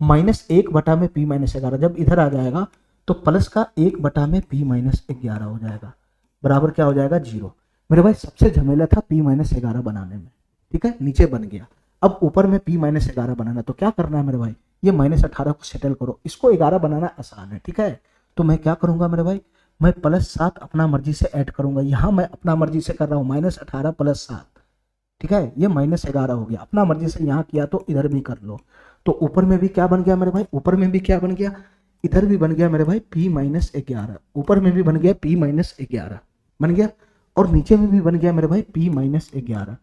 -1 बटा में P -11, जब इधर आ जाएगा तो प्लस का 1 बटा में P -11 हो जाएगा, बराबर क्या हो जाएगा 0। मेरे भाई सबसे झमेला था P -11 बनाने में। ठीक है, नीचे बन गया, अब ऊपर में P -11 बनाना, तो क्या करना है मेरे भाई, ये -18 को सेटल करो, इसको 11 बनाना आसान है। ठीक है, तो मैं क्या करूंगा मेरे भाई, मैं +7 अपना मर्जी से ऐड करूंगा, यहां मैं अपना मर्जी से कर रहा हूं, -18 + 7। ठीक है, ये -11 हो गया, अपना मर्जी से यहाँ किया तो इधर भी कर लो, तो ऊपर में भी क्या बन गया मेरे भाई, ऊपर में भी क्या बन गया, इधर भी बन गया मेरे भाई P -11, ऊपर में भी बन गया P -11 बन गया, और नीचे में भी बन गया मेरे भाई P -11,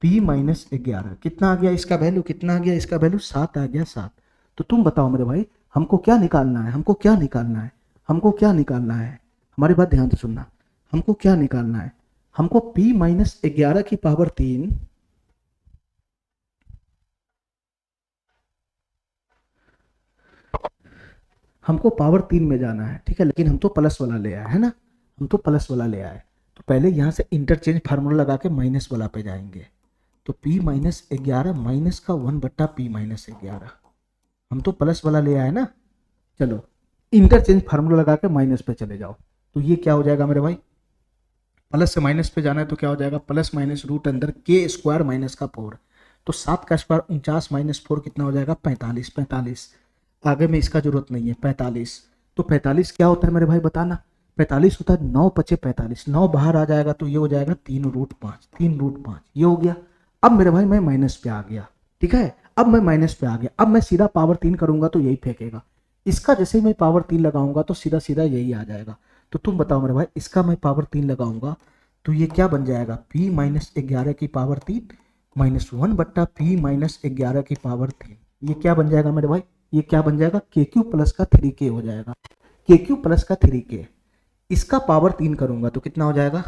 P -11 कितना आ गया, इसका वैल्यू कितना आ गया, इसका वैल्यू 7 आ गया, 7। तो तुम बताओ मेरे भाई, हमको क्या निकालना है, हमको क्या निकालना है, हमको क्या निकालना है, हमारी बात ध्यान से सुनना, हमको क्या निकालना है, हमको P -11 की पावर 3 हमको पावर 3 में जाना है। ठीक है, लेकिन हम तो प्लस वाला ले आए है ना, हम तो प्लस वाला ले आए, तो पहले यहाँ से इंटरचेंज फार्मूला लगा के माइनस वाला पे जाएंगे, तो P -11 माइनस का 1 बट्टा P -11, हम तो प्लस वाला ले आए ना, चलो इंटरचेंज फार्मूला लगा के माइनस पे चले जाओ, तो ये क्या हो जाएगा मेरे भाई, प्लस से माइनस पे जाना है तो क्या हो जाएगा, प्लस माइनस रूट अंदर k² माइनस का 4, तो 7 का स्क्वायर 49 -4 कितना हो जाएगा 45, 45 आगे में इसका जरूरत नहीं है, 45, तो 45 क्या होता है मेरे भाई बताना, 45 होता है 9 × 45, 9 बाहर आ जाएगा तो ये हो जाएगा 3√5, 3√5 ये हो गया। अब मेरे भाई मैं माइनस पे आ गया, ठीक है, अब मैं माइनस पे आ गया, अब मैं सीधा पावर 3 करूंगा तो यही फेंकेगा, इसका जैसे ही मैं पावर 3 लगाऊंगा तो सीधा सीधा यही आ जाएगा। तो तुम बताओ मेरे भाई, इसका मैं पावर 3 लगाऊंगा तो ये क्या बन जाएगा, P -11 की पावर 3 -1 बट्टा P -11 की पावर 3, ये क्या बन जाएगा मेरे भाई, ये क्या बन जाएगा KQ प्लस का 3K हो जाएगा, KQ प्लस का 3K। इसका पावर 3 करूंगा तो कितना हो जाएगा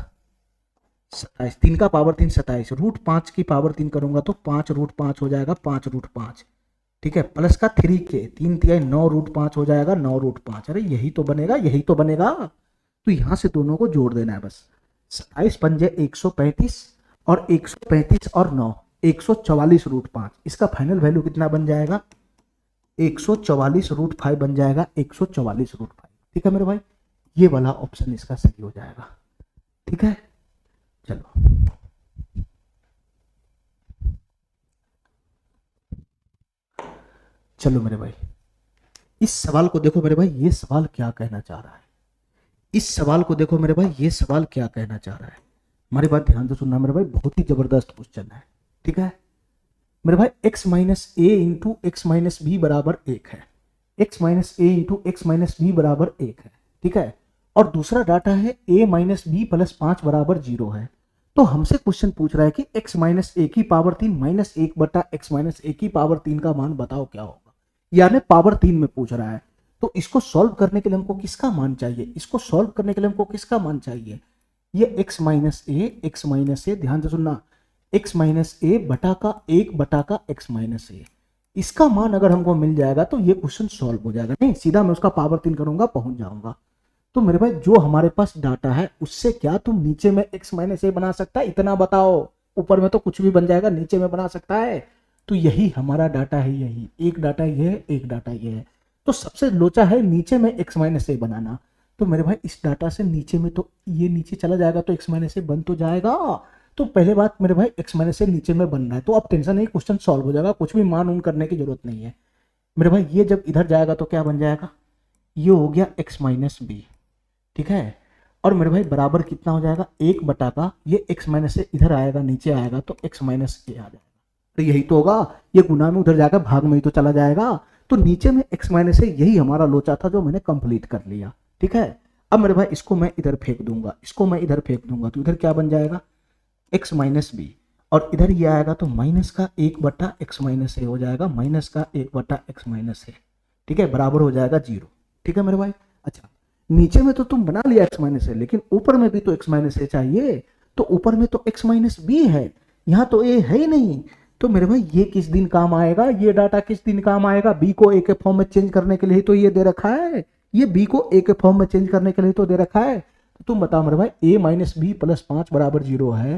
27, 3 का पावर 3 27, √5 की पावर 3 करूंगा तो 5√5 हो जाएगा, 5√5, ठीक है, प्लस का 3K, 3 तिहाई 9√5 हो जाएगा, 9√5। अरे यही तो बनेगा, यही तो बनेगा, तो यहां से दोनों को जोड़ देना है बस, 27 पंजे 135 और 135 और 9 144√5, इसका फाइनल वैल्यू कितना बन जाएगा 144√5 बन जाएगा, 144√5। ठीक है मेरे भाई, ये वाला ऑप्शन इसका सही हो जाएगा। ठीक है, चलो चलो मेरे भाई, इस सवाल को देखो मेरे भाई, ये सवाल क्या कहना चाह रहा है, इस सवाल को देखो मेरे भाई, ये सवाल क्या कहना चाह रहा है, हमारी बात ध्यान से सुनना मेरे भाई, बहुत ही जबरदस्त क्वेश्चन है। ठीक है मेरे भाई, x - a into x minus B बराबर 1 है, x - a into x minus B बराबर 1 है। ठीक है, और दूसरा डाटा है a - b + 5 बराबर 0 है। तो हमसे क्वेश्चन पूछ रहा है कि x - a की पावर 3 -1 बटा x - a की पावर 3 का मान बताओ क्या होगा, यानी पावर 3 में पूछ रहा है। तो इसको सॉल्व करने के लिए हमको किसका मान चाहिए, इसको सॉल्व करने के लिए हमको किसका मान चाहिए, ये x - a ध्यान से सुनना, x - a बटा का 1 बटा का x - a, इसका मान अगर हमको मिल जाएगा तो ये क्वेश्चन सॉल्व हो जाएगा। नहीं, सीधा मैं उसका पावर 3 करूंगा, पहुंच जाऊंगा। तो मेरे भाई जो हमारे पास डाटा है उससे क्या तुम नीचे में x माइनस ए बना सकता है? इतना बताओ। ऊपर में तो कुछ भी बन जाएगा, नीचे में बना सकता है? तो यही हमारा डाटा है, यही एक डाटा ये है, एक डाटा ये है। तो सबसे लोचा है नीचे में x माइनस ए बनाना। तो मेरे भाई इस डाटा से नीचे में तो ये नीचे चला जाएगा तो x माइनस ए बन तो जाएगा। तो पहले बात मेरे भाई x माइनस ए नीचे में बन रहा है, तो अब टेंशन नहीं, क्वेश्चन सॉल्व हो जाएगा, कुछ भी मान उन करने की जरूरत नहीं है मेरे भाई। ये जब इधर जाएगा तो क्या बन जाएगा? ये हो गया x माइनस बी, ठीक है। और मेरे भाई बराबर कितना हो जाएगा? 1 बटा का ये x माइनस से इधर आएगा, नीचे आएगा तो x माइनस ए आ जाएगा। तो यही तो होगा, ये गुना में उधर जाकर भाग में ही तो चला जाएगा। तो नीचे में x माइनस ए, यही हमारा लोचा था जो मैंने कंप्लीट कर लिया, ठीक है। अब मेरे भाई इसको मैं इधर फेंक दूंगा, इसको मैं इधर फेंक दूंगा, तो इधर क्या बन जाएगा? x माइनस बी, और इधर ये आएगा तो माइनस का 1 बटा x माइनस ए हो जाएगा, माइनस का 1 बटा x माइनस ए, ठीक है, बराबर हो जाएगा 0, ठीक है मेरे भाई। अच्छा, नीचे में तो तुम बना लिया x माइनस ए, लेकिन ऊपर में भी तो x माइनस ए चाहिए। तो ऊपर में तो x माइनस बी है, यहाँ तो a है ही नहीं। तो मेरे भाई ये किस दिन काम आएगा? ये डाटा किस दिन काम आएगा? b को a के फॉर्म में चेंज करने के लिए तो ये दे रखा है, ये b को a के फॉर्म में चेंज करने के लिए तो दे रखा है। तो तुम बताओ मेरे भाई a माइनस बी प्लस 5 बराबर 0 है,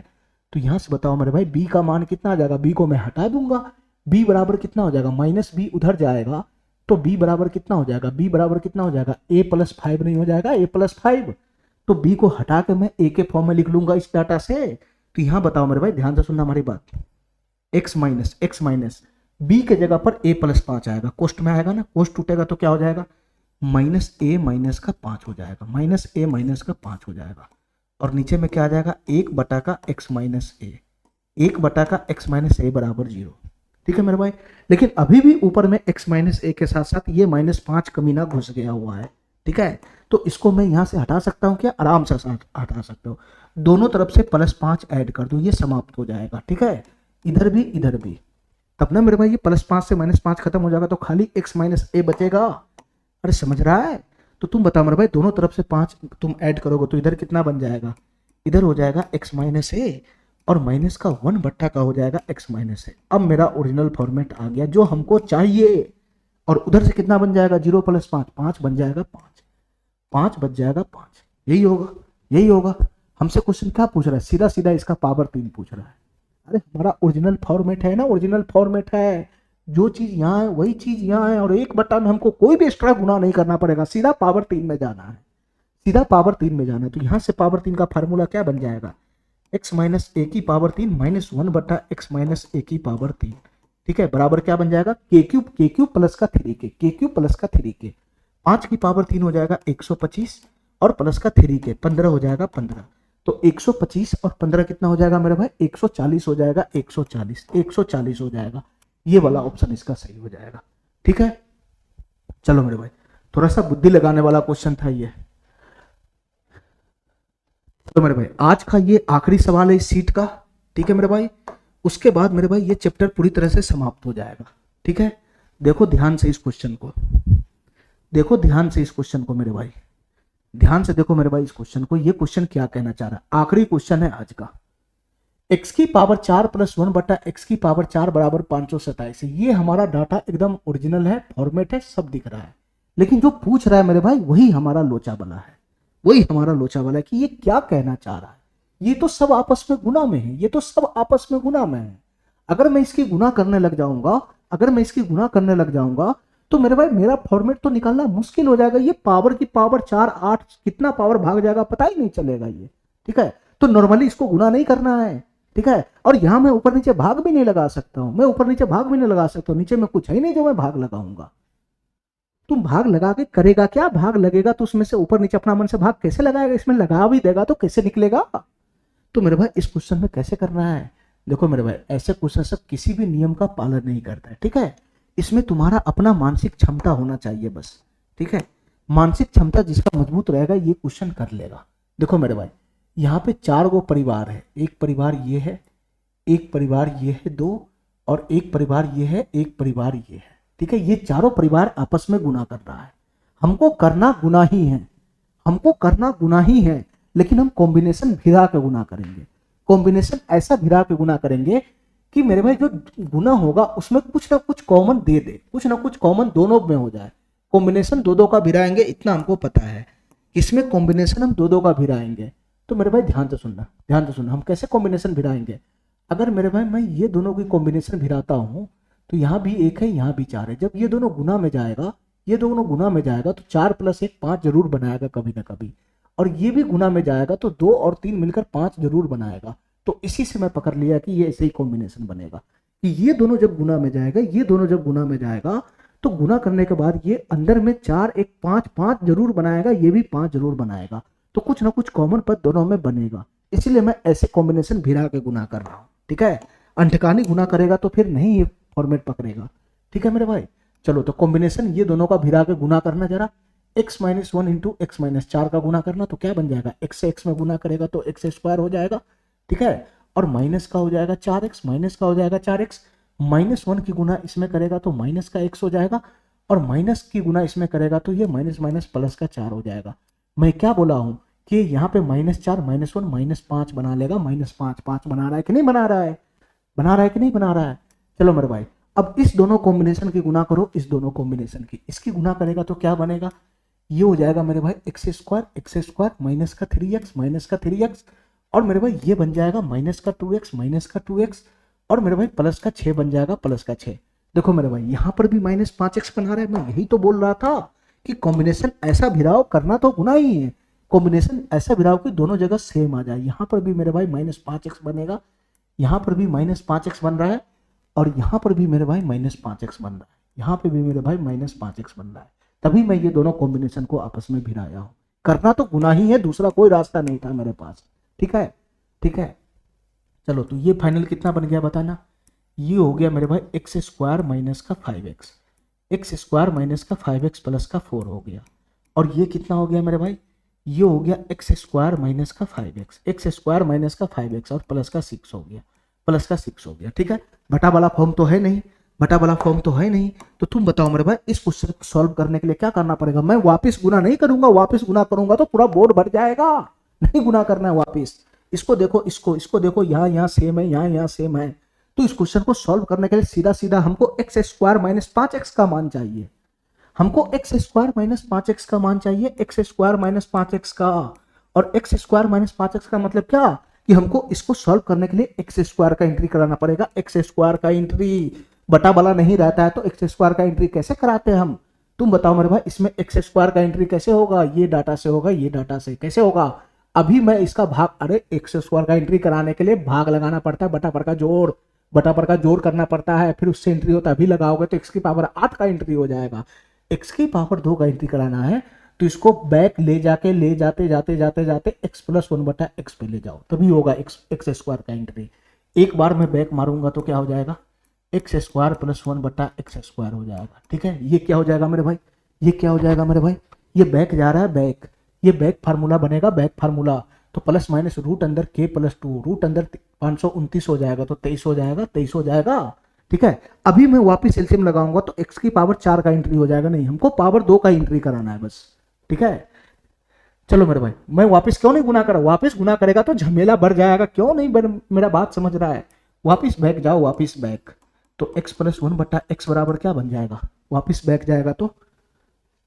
तो यहां से बताओ मेरे भाई b का मान कितना आ जाएगा? b को मैं हटा दूंगा, b बराबर कितना हो जाएगा? माइनस बी उधर जाएगा तो b बराबर कितना हो जाएगा? b बराबर कितना हो जाएगा? a प्लस 5 नहीं हो जाएगा? a plus 5। तो b को हटा के मैं a के फॉर्म में लिख लूंगा इस डाटा से। तो यहां बताओ मेरे भाई, ध्यान से सुनना हमारी बात, x माइनस b के जगह पर a प्लस 5 आएगा, कोष्ट में आएगा ना, कोष्ट टूटेगा तो क्या हो जाएगा? माइनस a माइनस का 5 हो जाएगा, माइनस a माइनस का 5 हो जाएगा। और नीचे में क्या आ जाएगा? 1 बटा का x माइनस ए, 1 बटा का x माइनस ए बराबर 0, ठीक है मेरे भाई। लेकिन अभी भी ऊपर में x माइनस ए के साथ साथ ये माइनस 5 कमीना घुस गया हुआ है, ठीक है। तो इसको मैं यहाँ से हटा सकता हूँ क्या? आराम से हटा सकता हूँ, दोनों तरफ से प्लस 5 ऐड कर दूँ, ये समाप्त हो जाएगा, ठीक है। इधर भी इधर भी, तब ना मेरे भाई ये प्लस 5 से माइनस 5 खत्म हो जाएगा तो खाली x माइनस ए बचेगा। अरे समझ रहा है? तो तुम बताओ मेरे भाई, दोनों तरफ से 5 तुम ऐड करोगे तो इधर कितना बन जाएगा? इधर हो जाएगा x माइनस ए और माइनस का 1 बट्टा का हो जाएगा x माइनस ए। अब मेरा ओरिजिनल फॉर्मेट आ गया जो हमको चाहिए। और उधर से कितना बन जाएगा? 0 प्लस 5, 5 बन जाएगा, 5 बच जाएगा 5। यही होगा, यही होगा। हमसे क्वेश्चन क्या पूछ रहा है? सीधा सीधा इसका पावर 3 पूछ रहा है। अरे हमारा ओरिजिनल फॉर्मेट है ना, ओरिजिनल फॉर्मेट है, जो चीज यहाँ है वही चीज यहाँ है, और 1 बट्टा में हमको कोई भी एक्स्ट्रा गुना नहीं करना पड़ेगा, सीधा पावर 3 में जाना है, सीधा पावर 3 में जाना है। तो यहाँ से पावर 3 का फार्मूला क्या बन जाएगा? x माइनस ए की पावर 3 माइनस 1 बटा x माइनस ए की पावर 3, ठीक है, बराबर क्या बन जाएगा? के क्यूब प्लस का 3k, के क्यूब प्लस का 3k, 5 की पावर 3 हो जाएगा 125 और प्लस का 3k 15 हो जाएगा 15। तो 125 और 15 कितना हो जाएगा मेरे भाई? 140 हो जाएगा, 140 हो जाएगा। ये वाला ऑप्शन इसका सही हो जाएगा, ठीक है। चलो मेरे भाई, थोड़ा सा बुद्धि लगाने वाला क्वेश्चन था ये। तो मेरे भाई आज का ये आखिरी सवाल है इस सीट का, ठीक है मेरे भाई। उसके बाद मेरे भाई ये चैप्टर पूरी तरह से समाप्त हो जाएगा, ठीक है। देखो ध्यान से इस क्वेश्चन को, देखो ध्यान से इस क्वेश्चन को मेरे भाई, ध्यान से देखो मेरे भाई इस क्वेश्चन को। ये क्वेश्चन क्या कहना चाह रहा है? आखिरी क्वेश्चन है आज का। x की पावर 4 प्लस 1 बटा x की पावर 4 बराबर 527 है। ये हमारा डाटा एकदम ओरिजिनल है, फॉर्मेट है, सब दिख रहा है। लेकिन जो पूछ रहा है मेरे भाई वही हमारा लोचा वाला है, वही हमारा लोचा वाला है कि ये क्या कहना चाह रहा है। ये तो सब आपस में गुना में है, ये तो सब आपस में गुना में है। अगर मैं इसकी गुना करने लग जाऊंगा, अगर मैं इसकी गुना करने लग जाऊंगा तो मेरे भाई मेरा फॉर्मेट तो निकालना मुश्किल हो जाएगा। ये पावर की पावर 4 8 कितना पावर भाग जाएगा पता ही नहीं चलेगा ये, ठीक है। तो नॉर्मली इसको गुना नहीं करना है, ठीक है। और यहां मैं ऊपर नीचे भाग भी नहीं लगा सकता हूं, मैं ऊपर नीचे भाग भी नहीं लगा सकता हूं, नीचे में कुछ है ही नहीं जो मैं भाग लगाऊंगा। तुम भाग लगा के करेगा क्या? भाग लगेगा तो उसमें से ऊपर नीचे अपना मन से भाग कैसे लगाएगा? इसमें लगा भी देगा तो कैसे निकलेगा? तो मेरे भाई इस क्वेश्चन में कैसे करना है? देखो मेरे भाई, ऐसे क्वेश्चन सब किसी भी नियम का पालन नहीं करता है, ठीक है। इसमें तुम्हारा अपना मानसिक क्षमता होना चाहिए बस, ठीक है। मानसिक क्षमता जिसका मजबूत रहेगा ये क्वेश्चन कर लेगा। देखो मेरे भाई, यहाँ पे 4 गो परिवार है, एक परिवार ये है, एक परिवार ये है 2, और एक परिवार ये है, एक परिवार ये है, ठीक है। ये चारों परिवार आपस में गुना कर रहा है। हमको करना गुना ही है, हमको करना गुना ही है, लेकिन हम कॉम्बिनेशन भिड़ा के गुना करेंगे। कॉम्बिनेशन ऐसा भिड़ा के गुना करेंगे कि मेरे भाई जो गुना होगा उसमें कुछ ना कुछ कॉमन दे दे, कुछ ना कुछ कॉमन दोनों में हो जाए। कॉम्बिनेशन दो दो का भिड़ाएंगे इतना हमको पता है, इसमें कॉम्बिनेशन हम दो दो का भिड़ाएंगे। तो मेरे भाई ध्यान से सुनना, ध्यान से सुनना, हम कैसे कॉम्बिनेशन भिड़ाएंगे। अगर मेरे भाई मैं ये दोनों की कॉम्बिनेशन भिड़ाता हूँ तो यहाँ भी एक है यहाँ भी चार है, जब ये दोनों गुना में जाएगा, ये दोनों गुना में जाएगा तो 4 + 1 5 जरूर बनाएगा कभी ना कभी, और ये भी गुना में जाएगा तो 2 और 3 मिलकर 5 जरूर बनाएगा। तो इसी से मैं पकड़ लिया कि ये ऐसे ही कॉम्बिनेशन बनेगा कि ये दोनों जब गुना में जाएगा, ये दोनों जब गुना में जाएगा तो गुना करने के बाद ये अंदर में 4 1 5 5 जरूर बनाएगा, ये भी 5 जरूर बनाएगा। तो कुछ ना कुछ कॉमन पद दोनों में बनेगा, इसीलिए मैं ऐसे कॉम्बिनेशन भिड़ा के गुना कर रहा हूँ। ठीक है, अंठकानी गुना करेगा तो फिर नहीं ये फॉर्मेट पकड़ेगा। ठीक है मेरे भाई, चलो तो कॉम्बिनेशन ये दोनों का भिड़ा के गुना करना जरा। x - 1 × x - 4 का गुना करना तो क्या बन जाएगा, x से x में गुना करेगा तो x² हो जाएगा। ठीक है, और माइनस का हो जाएगा 4x, माइनस का हो जाएगा 4x, -1 की गुना इसमें करेगा तो माइनस का x हो जाएगा, और माइनस की गुना इसमें करेगा तो ये माइनस माइनस प्लस का 4 हो जाएगा। मैं क्या बोला हूं कि यहाँ पे -4 -1 -5 बना लेगा, -5 5 बना रहा है कि नहीं बना रहा है, बना रहा है कि नहीं बना रहा है। चलो मेरे भाई, अब इस दोनों कॉम्बिनेशन की गुना करो, इस दोनों कॉम्बिनेशन की, इसकी गुना करेगा तो क्या बनेगा, ये हो जाएगा मेरे भाई x² माइनस का 3x माइनस का 3x, और मेरे भाई ये बन जाएगा माइनस का 2x माइनस का 2x, और मेरे भाई प्लस का 6 बन जाएगा, प्लस का 6। देखो मेरे भाई यहाँ पर भी -5x बना रहा है, मैं यही तो बोल रहा था कि कॉम्बिनेशन ऐसा भिड़ाओ, करना तो गुना ही है, कॉम्बिनेशन ऐसा भिड़ाओ कि दोनों जगह सेम आ जाए। यहाँ पर भी मेरे भाई -5x बनेगा, यहाँ पर भी -5x बन रहा है, और यहाँ पर भी मेरे भाई -5x बन रहा है, यहाँ पे भी मेरे भाई -5x बन रहा है। तभी मैं ये दोनों कॉम्बिनेशन को आपस में भिड़ाया हूँ, करना तो गुना ही है, दूसरा कोई रास्ता नहीं था मेरे पास। ठीक है, ठीक है, चलो तो ये फाइनल कितना बन गया बताना। ये हो गया मेरे भाई x² माइनस का 5x, x² माइनस का 5x प्लस का 4 हो गया, और ये कितना हो गया मेरे भाई, ये हो गया x² माइनस का 5x, x² माइनस का 5x और प्लस का 6 हो गया, प्लस का 6 हो गया। ठीक है, बटा वाला फॉर्म तो है नहीं, बटा वाला फॉर्म तो है नहीं, तो तुम बताओ मेरे भाई इस क्वेश्चन को सॉल्व करने के लिए क्या करना पड़ेगा। मैं वापस गुना नहीं करूंगा, वापस गुना करूंगा तो पूरा बोर्ड भर जाएगा, नहीं गुना करना है वापस। इसको देखो, इसको देखो, यहाँ सेम है, यहाँ सेम है। तो इस क्वेश्चन को सॉल्व करने के लिए सीधा सीधा हमको x² माइनस 5x का मान चाहिए, हमको x² माइनस 5x का मान चाहिए, x² माइनस 5x का। और x² माइनस 5x का मतलब क्या कि हमको इसको सॉल्व करने के लिए x² का एंट्री कराना पड़ेगा, x² का एंट्री। बटा वाला नहीं रहता है तो x² का एंट्री कैसे कराते हैं हम, तुम बताओ मेरे भाई, इसमें x² का एंट्री कैसे होगा, ये डाटा से होगा, ये डाटा से कैसे होगा। अभी मैं इसका भाग, अरे x² का एंट्री कराने के लिए भाग लगाना पड़ता है, बटा पर का जोड़, बटा पर का जोड़ करना पड़ता है, फिर उससे एंट्री होता है, अभी लगाओगे तो x की पावर 8 का एंट्री हो जाएगा, x की पावर 2 का एंट्री कराना है तो इसको बैक ले जाके, ले जाते जाते जाते जाते x + 1/x पे ले जाओ, तभी होगा x² का एंट्री। एक बार मैं बैक मारूंगा तो क्या हो जाएगा, x² + 1/x² हो जाएगा। ठीक है, ये क्या हो जाएगा मेरे भाई, ये क्या हो जाएगा मेरे भाई, ये बैक जा रहा है बैक, ये बैक फार्मूला बनेगा, बैक फार्मूला, तो प्लस माइनस रूट अंदर k + 2, रूट अंदर 529 हो जाएगा तो 23 हो जाएगा, 23 हो जाएगा। ठीक है, अभी मैं वापस एलसीएम लगाऊंगा तो x की पावर 4 का एंट्री हो जाएगा, नहीं हमको पावर 2 का एंट्री कराना है बस। ठीक है, चलो मेरे भाई, मैं वापस क्यों नहीं गुना करा, वापस गुना करेगा तो झमेला बढ़ जाएगा, क्यों नहीं मेरा बात समझ रहा है। वापस बैक जाओ, वापस बैक, तो x + 1/x बराबर क्या बन जाएगा, वापस बैक जाएगा तो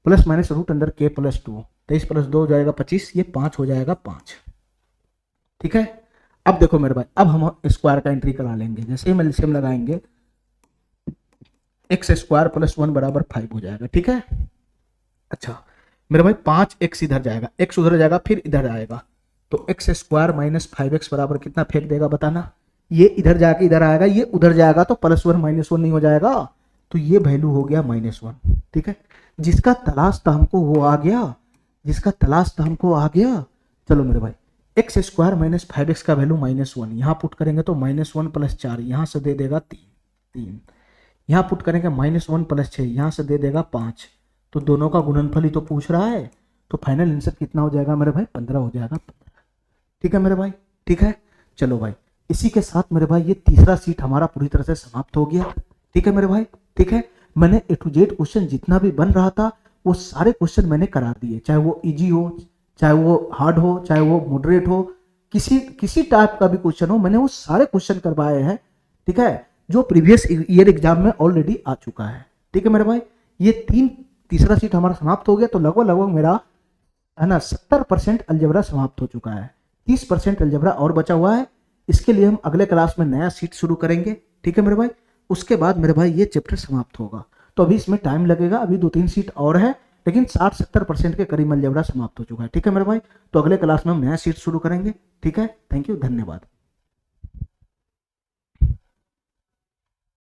प्लस माइनस रूट अंदर k + 2, 23 + 2 हो जाएगा 25, ये 5 हो जाएगा 5। ठीक है, अब देखो मेरे भाई, अब हम स्क्वायर का एंट्री करा लेंगे, जैसे ही हम एलसीएम लगाएंगे x² + 1 = 5 हो जाएगा। ठीक है, अच्छा मेरे भाई 5x इधर जाएगा, x उधर जाएगा, फिर इधर आएगा, तो x² माइनस 5x बराबर कितना फेंक देगा बताना। ये इधर जाके इधर आएगा, ये उधर जाएगा तो +1 -1 नहीं हो जाएगा, तो ये वैल्यू हो गया -1। ठीक है, जिसका तलाश था हमको वो आ गया, जिसका तलाश था हमको आ गया। चलो मेरे भाई, x² माइनस 5x का वैल्यू -1, यहाँ पुट करेंगे तो -1 + 4, यहाँ से दे देगा 3, यहाँ पुट करेंगे -1 + 6, यहाँ से दे देगा 5, तो दोनों का गुणनफल ही तो पूछ रहा है, तो फाइनल आंसर कितना हो जाएगा मेरे भाई, 15 हो जाएगा। ठीक है मेरे भाई, ठीक है, चलो भाई, इसी के साथ मेरे भाई ये तीसरा सीट हमारा पूरी तरह से समाप्त हो गया। ठीक है मेरे भाई, ठीक है, मैंने A to Z क्वेश्चन जितना भी बन रहा था वो सारे क्वेश्चन मैंने करा दिए, चाहे वो इजी हो, चाहे वो हार्ड हो, चाहे वो मॉडरेट हो, किसी टाइप का भी क्वेश्चन हो, मैंने वो सारे क्वेश्चन करवाए हैं। ठीक है, जो प्रीवियस ईयर एग्जाम में ऑलरेडी आ चुका है। ठीक है मेरे भाई, ये तीसरा सीट हमारा समाप्त हो गया, तो लगभग लगभग मेरा है ना 70% अलजेब्रा समाप्त हो चुका है, 30% अलजेब्रा और बचा हुआ है। इसके लिए हम अगले क्लास में नया सीट शुरू करेंगे। ठीक है मेरे भाई, उसके बाद मेरे भाई ये चैप्टर समाप्त होगा। तो अभी इसमें टाइम लगेगा, अभी 2-3 सीट और है, लेकिन 60-70% के करीब अलजेब्रा समाप्त हो चुका है। ठीक है मेरे भाई, तो अगले क्लास में हम नया सीट शुरू करेंगे। ठीक है, थैंक यू, धन्यवाद।